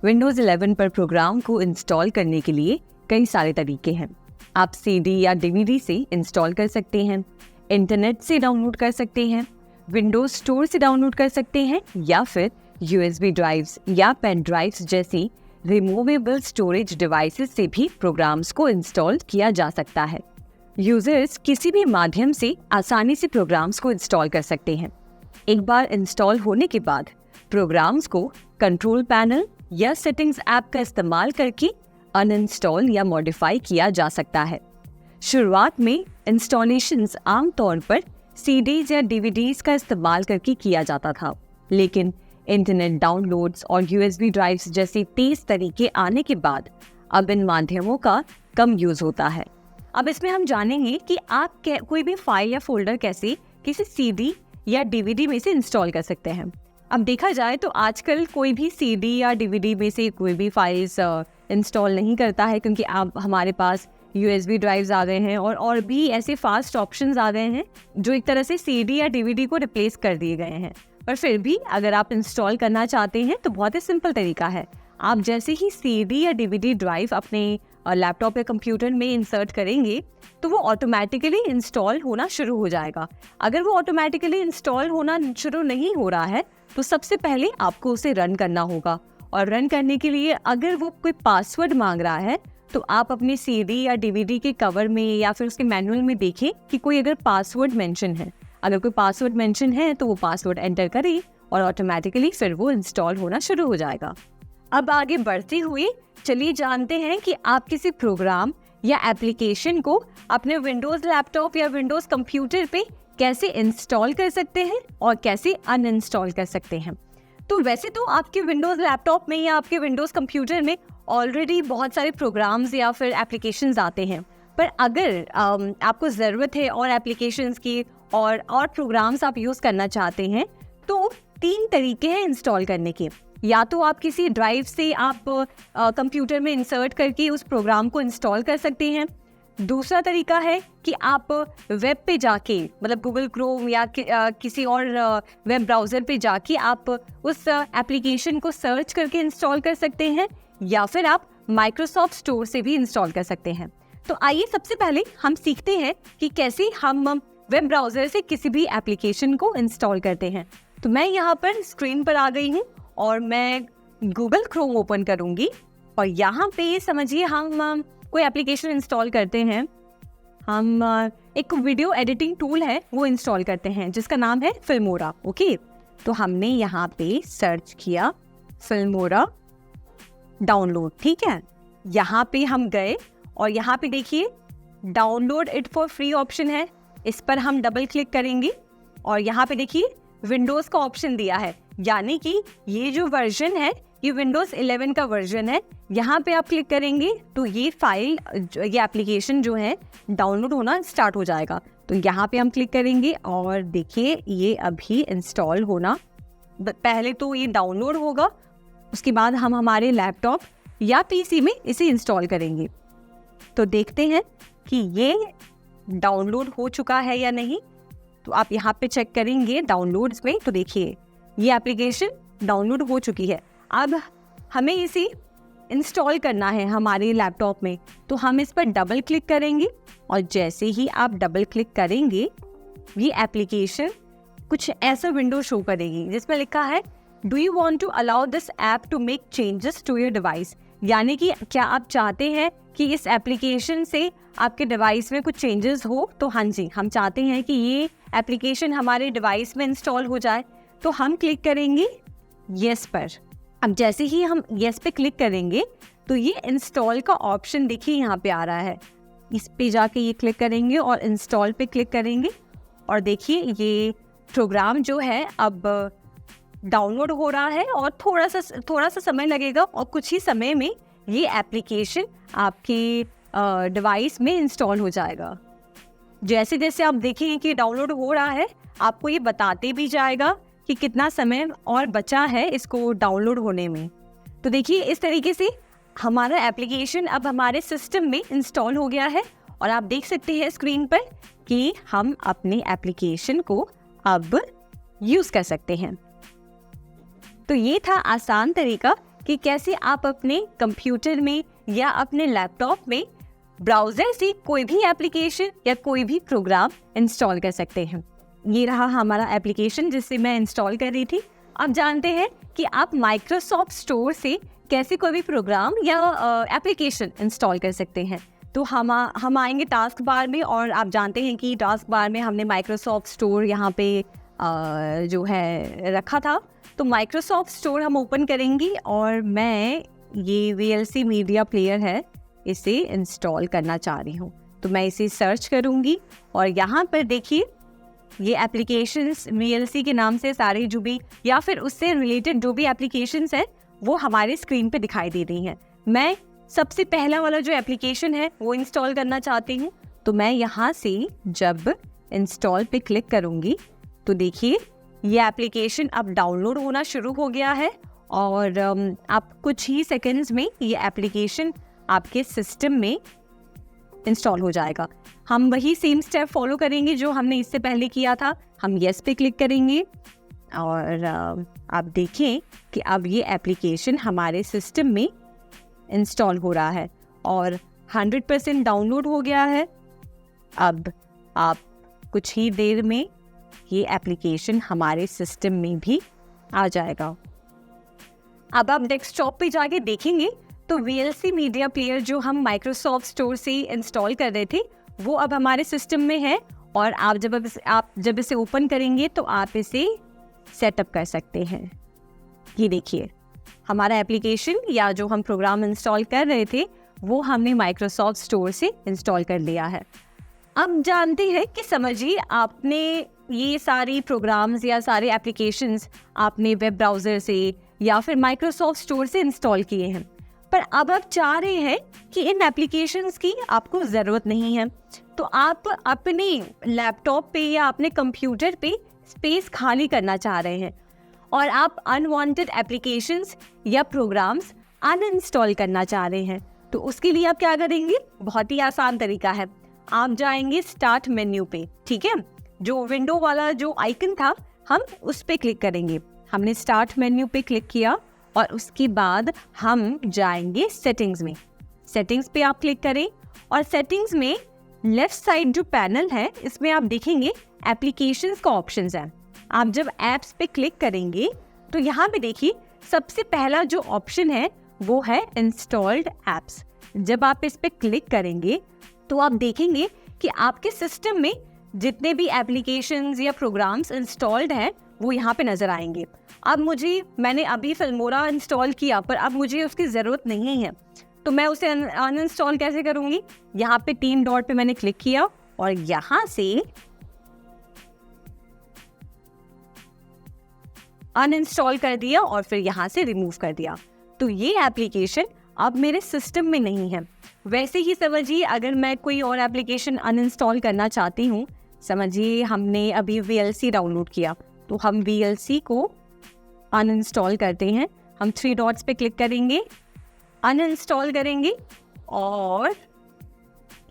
विंडोज़ 11 पर प्रोग्राम को इंस्टॉल करने के लिए कई सारे तरीके हैं। आप सीडी या डीवीडी से इंस्टॉल कर सकते हैं, इंटरनेट से डाउनलोड कर सकते हैं, विंडोज़ स्टोर से डाउनलोड कर सकते हैं या फिर यूएसबी ड्राइव्स या पेन ड्राइव्स जैसी रिमूवेबल स्टोरेज डिवाइसेस से भी प्रोग्राम्स को इंस्टॉल किया जा सकता है। यूजर्स किसी भी माध्यम से आसानी से प्रोग्राम्स को इंस्टॉल कर सकते हैं। एक बार इंस्टॉल होने के बाद प्रोग्राम्स को कंट्रोल पैनल या सेटिंग्स ऐप का इस्तेमाल करके अनइंस्टॉल या मॉडिफाई किया जा सकता है। शुरुआत में इंस्टॉलेशंस आमतौर पर सीडीज या डीवीडीज का इस्तेमाल करके किया जाता था, लेकिन इंटरनेट डाउनलोड्स और यूएसबी ड्राइव्स जैसे तेज तरीके आने के बाद अब इन माध्यमों का कम यूज होता है। अब इसमें हम जानेंगे कि आप कोई भी फाइल या फोल्डर कैसे किसी सीडी या डीवीडी में से इंस्टॉल कर सकते हैं। अब देखा जाए तो आजकल कोई भी सीडी या डीवीडी में से कोई भी फाइल्स इंस्टॉल नहीं करता है, क्योंकि अब हमारे पास यूएसबी ड्राइव्स आ गए हैं और भी ऐसे फास्ट ऑप्शंस आ गए हैं जो एक तरह से सीडी या डीवीडी को रिप्लेस कर दिए गए हैं। पर फिर भी अगर आप इंस्टॉल करना चाहते हैं तो बहुत ही सिंपल तरीका है। आप जैसे ही सीडी या डीवीडी ड्राइव अपने लैपटॉप या कंप्यूटर में इंसर्ट करेंगे तो वो ऑटोमेटिकली इंस्टॉल होना शुरू हो जाएगा। अगर वो ऑटोमेटिकली इंस्टॉल होना शुरू नहीं हो रहा है तो सबसे पहले आपको उसे रन करना होगा, और रन करने के लिए अगर वो कोई पासवर्ड मांग रहा है तो आप अपनी सीडी या डीवीडी के कवर में या फिर उसके मैनुअल में देखें कि कोई अगर पासवर्ड मेंशन है। अगर कोई पासवर्ड मेंशन है तो वो पासवर्ड एंटर करें और ऑटोमेटिकली फिर वो इंस्टॉल होना शुरू हो जाएगा। अब आगे बढ़ते हुए चलिए जानते हैं कि आप किसी प्रोग्राम या एप्लीकेशन को अपने विंडोज़ लैपटॉप या विंडोज़ कंप्यूटर पे कैसे इंस्टॉल कर सकते हैं और कैसे अनइंस्टॉल कर सकते हैं। तो वैसे तो आपके विंडोज़ लैपटॉप में या आपके विंडोज़ कंप्यूटर में ऑलरेडी बहुत सारे प्रोग्राम्स या फिर एप्लीकेशंस आते हैं, पर अगर आपको ज़रूरत है और एप्लीकेशंस की और प्रोग्राम्स आप यूज़ करना चाहते हैं तो 3 तरीके हैं इंस्टॉल करने के। या तो आप किसी ड्राइव से आप कंप्यूटर में इंसर्ट करके उस प्रोग्राम को इंस्टॉल कर सकते हैं। दूसरा तरीका है कि आप वेब पे जाके, मतलब गूगल क्रोम या किसी और वेब ब्राउज़र पे जाके आप उस एप्लीकेशन को सर्च करके इंस्टॉल कर सकते हैं, या फिर आप माइक्रोसॉफ्ट स्टोर से भी इंस्टॉल कर सकते हैं। तो आइए सबसे पहले हम सीखते हैं कि कैसे हम वेब ब्राउज़र से किसी भी एप्लीकेशन को इंस्टॉल करते हैं। तो मैं यहाँ पर स्क्रीन पर आ गई हूँ और मैं गूगल क्रोम ओपन करूँगी और यहाँ पे समझिए हम कोई एप्लीकेशन इंस्टॉल करते हैं। हम एक वीडियो एडिटिंग टूल है वो इंस्टॉल करते हैं जिसका नाम है फिल्मोरा। ओके, तो हमने यहाँ पे सर्च किया फिल्मोरा डाउनलोड। ठीक है, यहाँ पे हम गए और यहाँ पे देखिए download it for free option है, इस पर हम डबल क्लिक करेंगे और यहाँ पे देखिए विंडोज़ का ऑप्शन दिया है, यानी कि ये जो वर्जन है ये विंडोज़ 11 का वर्जन है। यहाँ पे आप क्लिक करेंगे तो ये फाइल, ये एप्लीकेशन जो है डाउनलोड होना स्टार्ट हो जाएगा। तो यहाँ पे हम क्लिक करेंगे और देखिए ये अभी इंस्टॉल होना, पहले तो ये डाउनलोड होगा, उसके बाद हम हमारे लैपटॉप या पीसी में इसे इंस्टॉल करेंगे। तो देखते हैं कि ये डाउनलोड हो चुका है या नहीं। तो आप यहाँ पे चेक करेंगे डाउनलोड्स में, तो देखिए ये एप्लीकेशन डाउनलोड हो चुकी है। अब हमें इसे इंस्टॉल करना है हमारे लैपटॉप में, तो हम इस पर डबल क्लिक करेंगे और जैसे ही आप डबल क्लिक करेंगे ये एप्लीकेशन कुछ ऐसा विंडो शो करेगी जिसमें लिखा है do you want to allow this app to make changes to your device, यानी कि क्या आप चाहते हैं कि इस एप्लीकेशन से आपके डिवाइस में कुछ चेंजेस हो। तो हाँ जी, हम चाहते हैं कि ये एप्लीकेशन हमारे डिवाइस में इंस्टॉल हो जाए, तो हम क्लिक करेंगे येस पर। अब जैसे ही हम येस पे क्लिक करेंगे तो ये इंस्टॉल का ऑप्शन देखिए यहाँ पे आ रहा है, इस पे जाके ये क्लिक करेंगे और इंस्टॉल पे क्लिक करेंगे और देखिए ये प्रोग्राम जो है अब डाउनलोड हो रहा है और थोड़ा सा समय लगेगा और कुछ ही समय में ये एप्लीकेशन आपके डिवाइस में इंस्टॉल हो जाएगा। जैसे जैसे आप देखेंगे कि डाउनलोड हो रहा है आपको ये बताते भी जाएगा कि कितना समय और बचा है इसको डाउनलोड होने में। तो देखिए इस तरीके से हमारा एप्लीकेशन अब हमारे सिस्टम में इंस्टॉल हो गया है और आप देख सकते हैं स्क्रीन पर कि हम अपने एप्लीकेशन को अब यूज़ कर सकते हैं। तो ये था आसान तरीका कि कैसे आप अपने कंप्यूटर में या अपने लैपटॉप में ब्राउज़र से कोई भी एप्लीकेशन या कोई भी प्रोग्राम इंस्टॉल कर सकते हैं। ये रहा हमारा एप्लीकेशन जिससे मैं इंस्टॉल कर रही थी। अब जानते हैं कि आप माइक्रोसॉफ्ट स्टोर से कैसे कोई भी प्रोग्राम या एप्लीकेशन इंस्टॉल कर सकते हैं। तो हम आएंगे टास्क बार में और आप जानते हैं कि टास्क बार में हमने माइक्रोसॉफ्ट स्टोर यहाँ पे जो है रखा था। तो माइक्रोसॉफ्ट स्टोर हम ओपन करेंगे और मैं ये VLC मीडिया प्लेयर है इसे इंस्टॉल करना चाह रही हूँ। तो मैं इसे सर्च करूँगी और यहाँ पर देखिए ये एप्लीकेशंस VLC के नाम से सारे जो भी या फिर उससे रिलेटेड जो भी एप्लीकेशंस हैं वो हमारे स्क्रीन पे दिखाई दे रही हैं। मैं सबसे पहला वाला जो एप्लीकेशन है वो इंस्टॉल करना चाहती हूँ। तो मैं यहाँ से जब इंस्टॉल पे क्लिक करूँगी तो देखिए ये एप्लीकेशन अब डाउनलोड होना शुरू हो गया है और आप कुछ ही सेकंड्स में ये एप्लीकेशन आपके सिस्टम में इंस्टॉल हो जाएगा। हम वही सेम स्टेप फॉलो करेंगे जो हमने इससे पहले किया था। हम येस पे क्लिक करेंगे और आप देखें कि अब ये एप्लीकेशन हमारे सिस्टम में इंस्टॉल हो रहा है और 100% डाउनलोड हो गया है। अब आप कुछ ही देर में ये एप्लीकेशन हमारे सिस्टम में भी आ जाएगा। अब आप डेस्कटॉप पे जाके देखेंगे तो VLC मीडिया प्लेयर जो हम माइक्रोसॉफ्ट स्टोर से इंस्टॉल कर रहे थे वो अब हमारे सिस्टम में है और आप जब इसे ओपन करेंगे तो आप इसे सेटअप कर सकते हैं। ये देखिए हमारा एप्लीकेशन या जो हम प्रोग्राम इंस्टॉल कर रहे थे वो हमने माइक्रोसॉफ्ट स्टोर से इंस्टॉल कर लिया है। अब जानते हैं कि समझिए आपने ये सारी प्रोग्राम्स या सारे एप्लीकेशंस आपने वेब ब्राउज़र से या फिर माइक्रोसॉफ्ट स्टोर से इंस्टॉल किए हैं, पर अब आप चाह रहे हैं कि इन एप्लीकेशंस की आपको ज़रूरत नहीं है, तो आप अपने लैपटॉप पे या अपने कंप्यूटर पे स्पेस खाली करना चाह रहे हैं और आप अनवांटेड एप्लीकेशंस या प्रोग्राम्स अनइंस्टॉल करना चाह रहे हैं। तो उसके लिए आप क्या करेंगे? बहुत ही आसान तरीका है। आप जाएंगे स्टार्ट मेन्यू पे, ठीक है, जो विंडो वाला जो आइकन था हम उस पे क्लिक करेंगे। हमने स्टार्ट मेन्यू पे क्लिक किया और उसके बाद हम जाएंगे सेटिंग्स में। सेटिंग्स पे आप क्लिक करें और सेटिंग्स में लेफ्ट साइड जो पैनल है इसमें आप देखेंगे एप्लीकेशंस का ऑप्शंस है। आप जब ऐप्स पे क्लिक करेंगे तो यहाँ पे देखिए सबसे पहला जो ऑप्शन है वो है इंस्टॉल्ड ऐप्स। जब आप इस पे क्लिक करेंगे तो आप देखेंगे कि आपके सिस्टम में जितने भी एप्लीकेशंस या प्रोग्राम्स इंस्टॉल्ड हैं वो यहाँ पे नज़र आएंगे। अब मैंने अभी फिल्मोरा इंस्टॉल किया पर अब मुझे उसकी ज़रूरत नहीं है, तो मैं उसे अनइंस्टॉल कैसे करूँगी? यहाँ पे 3 डॉट पे मैंने क्लिक किया और यहाँ से अनइंस्टॉल कर दिया और फिर यहाँ से रिमूव कर दिया। तो ये एप्लीकेशन अब मेरे सिस्टम में नहीं है। वैसे ही समझिए अगर मैं कोई और एप्लीकेशन अनइंस्टॉल करना चाहती हूँ, समझिए हमने अभी VLC डाउनलोड किया तो हम VLC को अनइंस्टॉल करते हैं। हम 3 डॉट्स पे क्लिक करेंगे, अनइंस्टॉल करेंगे और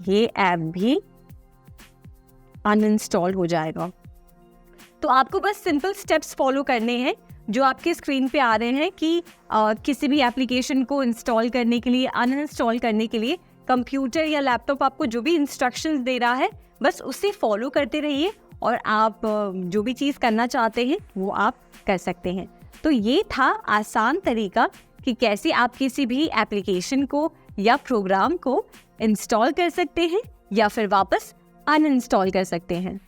ये ऐप भी अनइंस्टॉल हो जाएगा। तो आपको बस सिंपल स्टेप्स फॉलो करने हैं जो आपके स्क्रीन पे आ रहे हैं कि किसी भी एप्लीकेशन को इंस्टॉल करने के लिए, अनइंस्टॉल करने के लिए कंप्यूटर या लैपटॉप आपको जो भी इंस्ट्रक्शंस दे रहा है बस उसे फॉलो करते रहिए और आप जो भी चीज़ करना चाहते हैं वो आप कर सकते हैं। तो ये था आसान तरीका कि कैसे आप किसी भी एप्लीकेशन को या प्रोग्राम को इंस्टॉल कर सकते हैं या फिर वापस अनइंस्टॉल कर सकते हैं।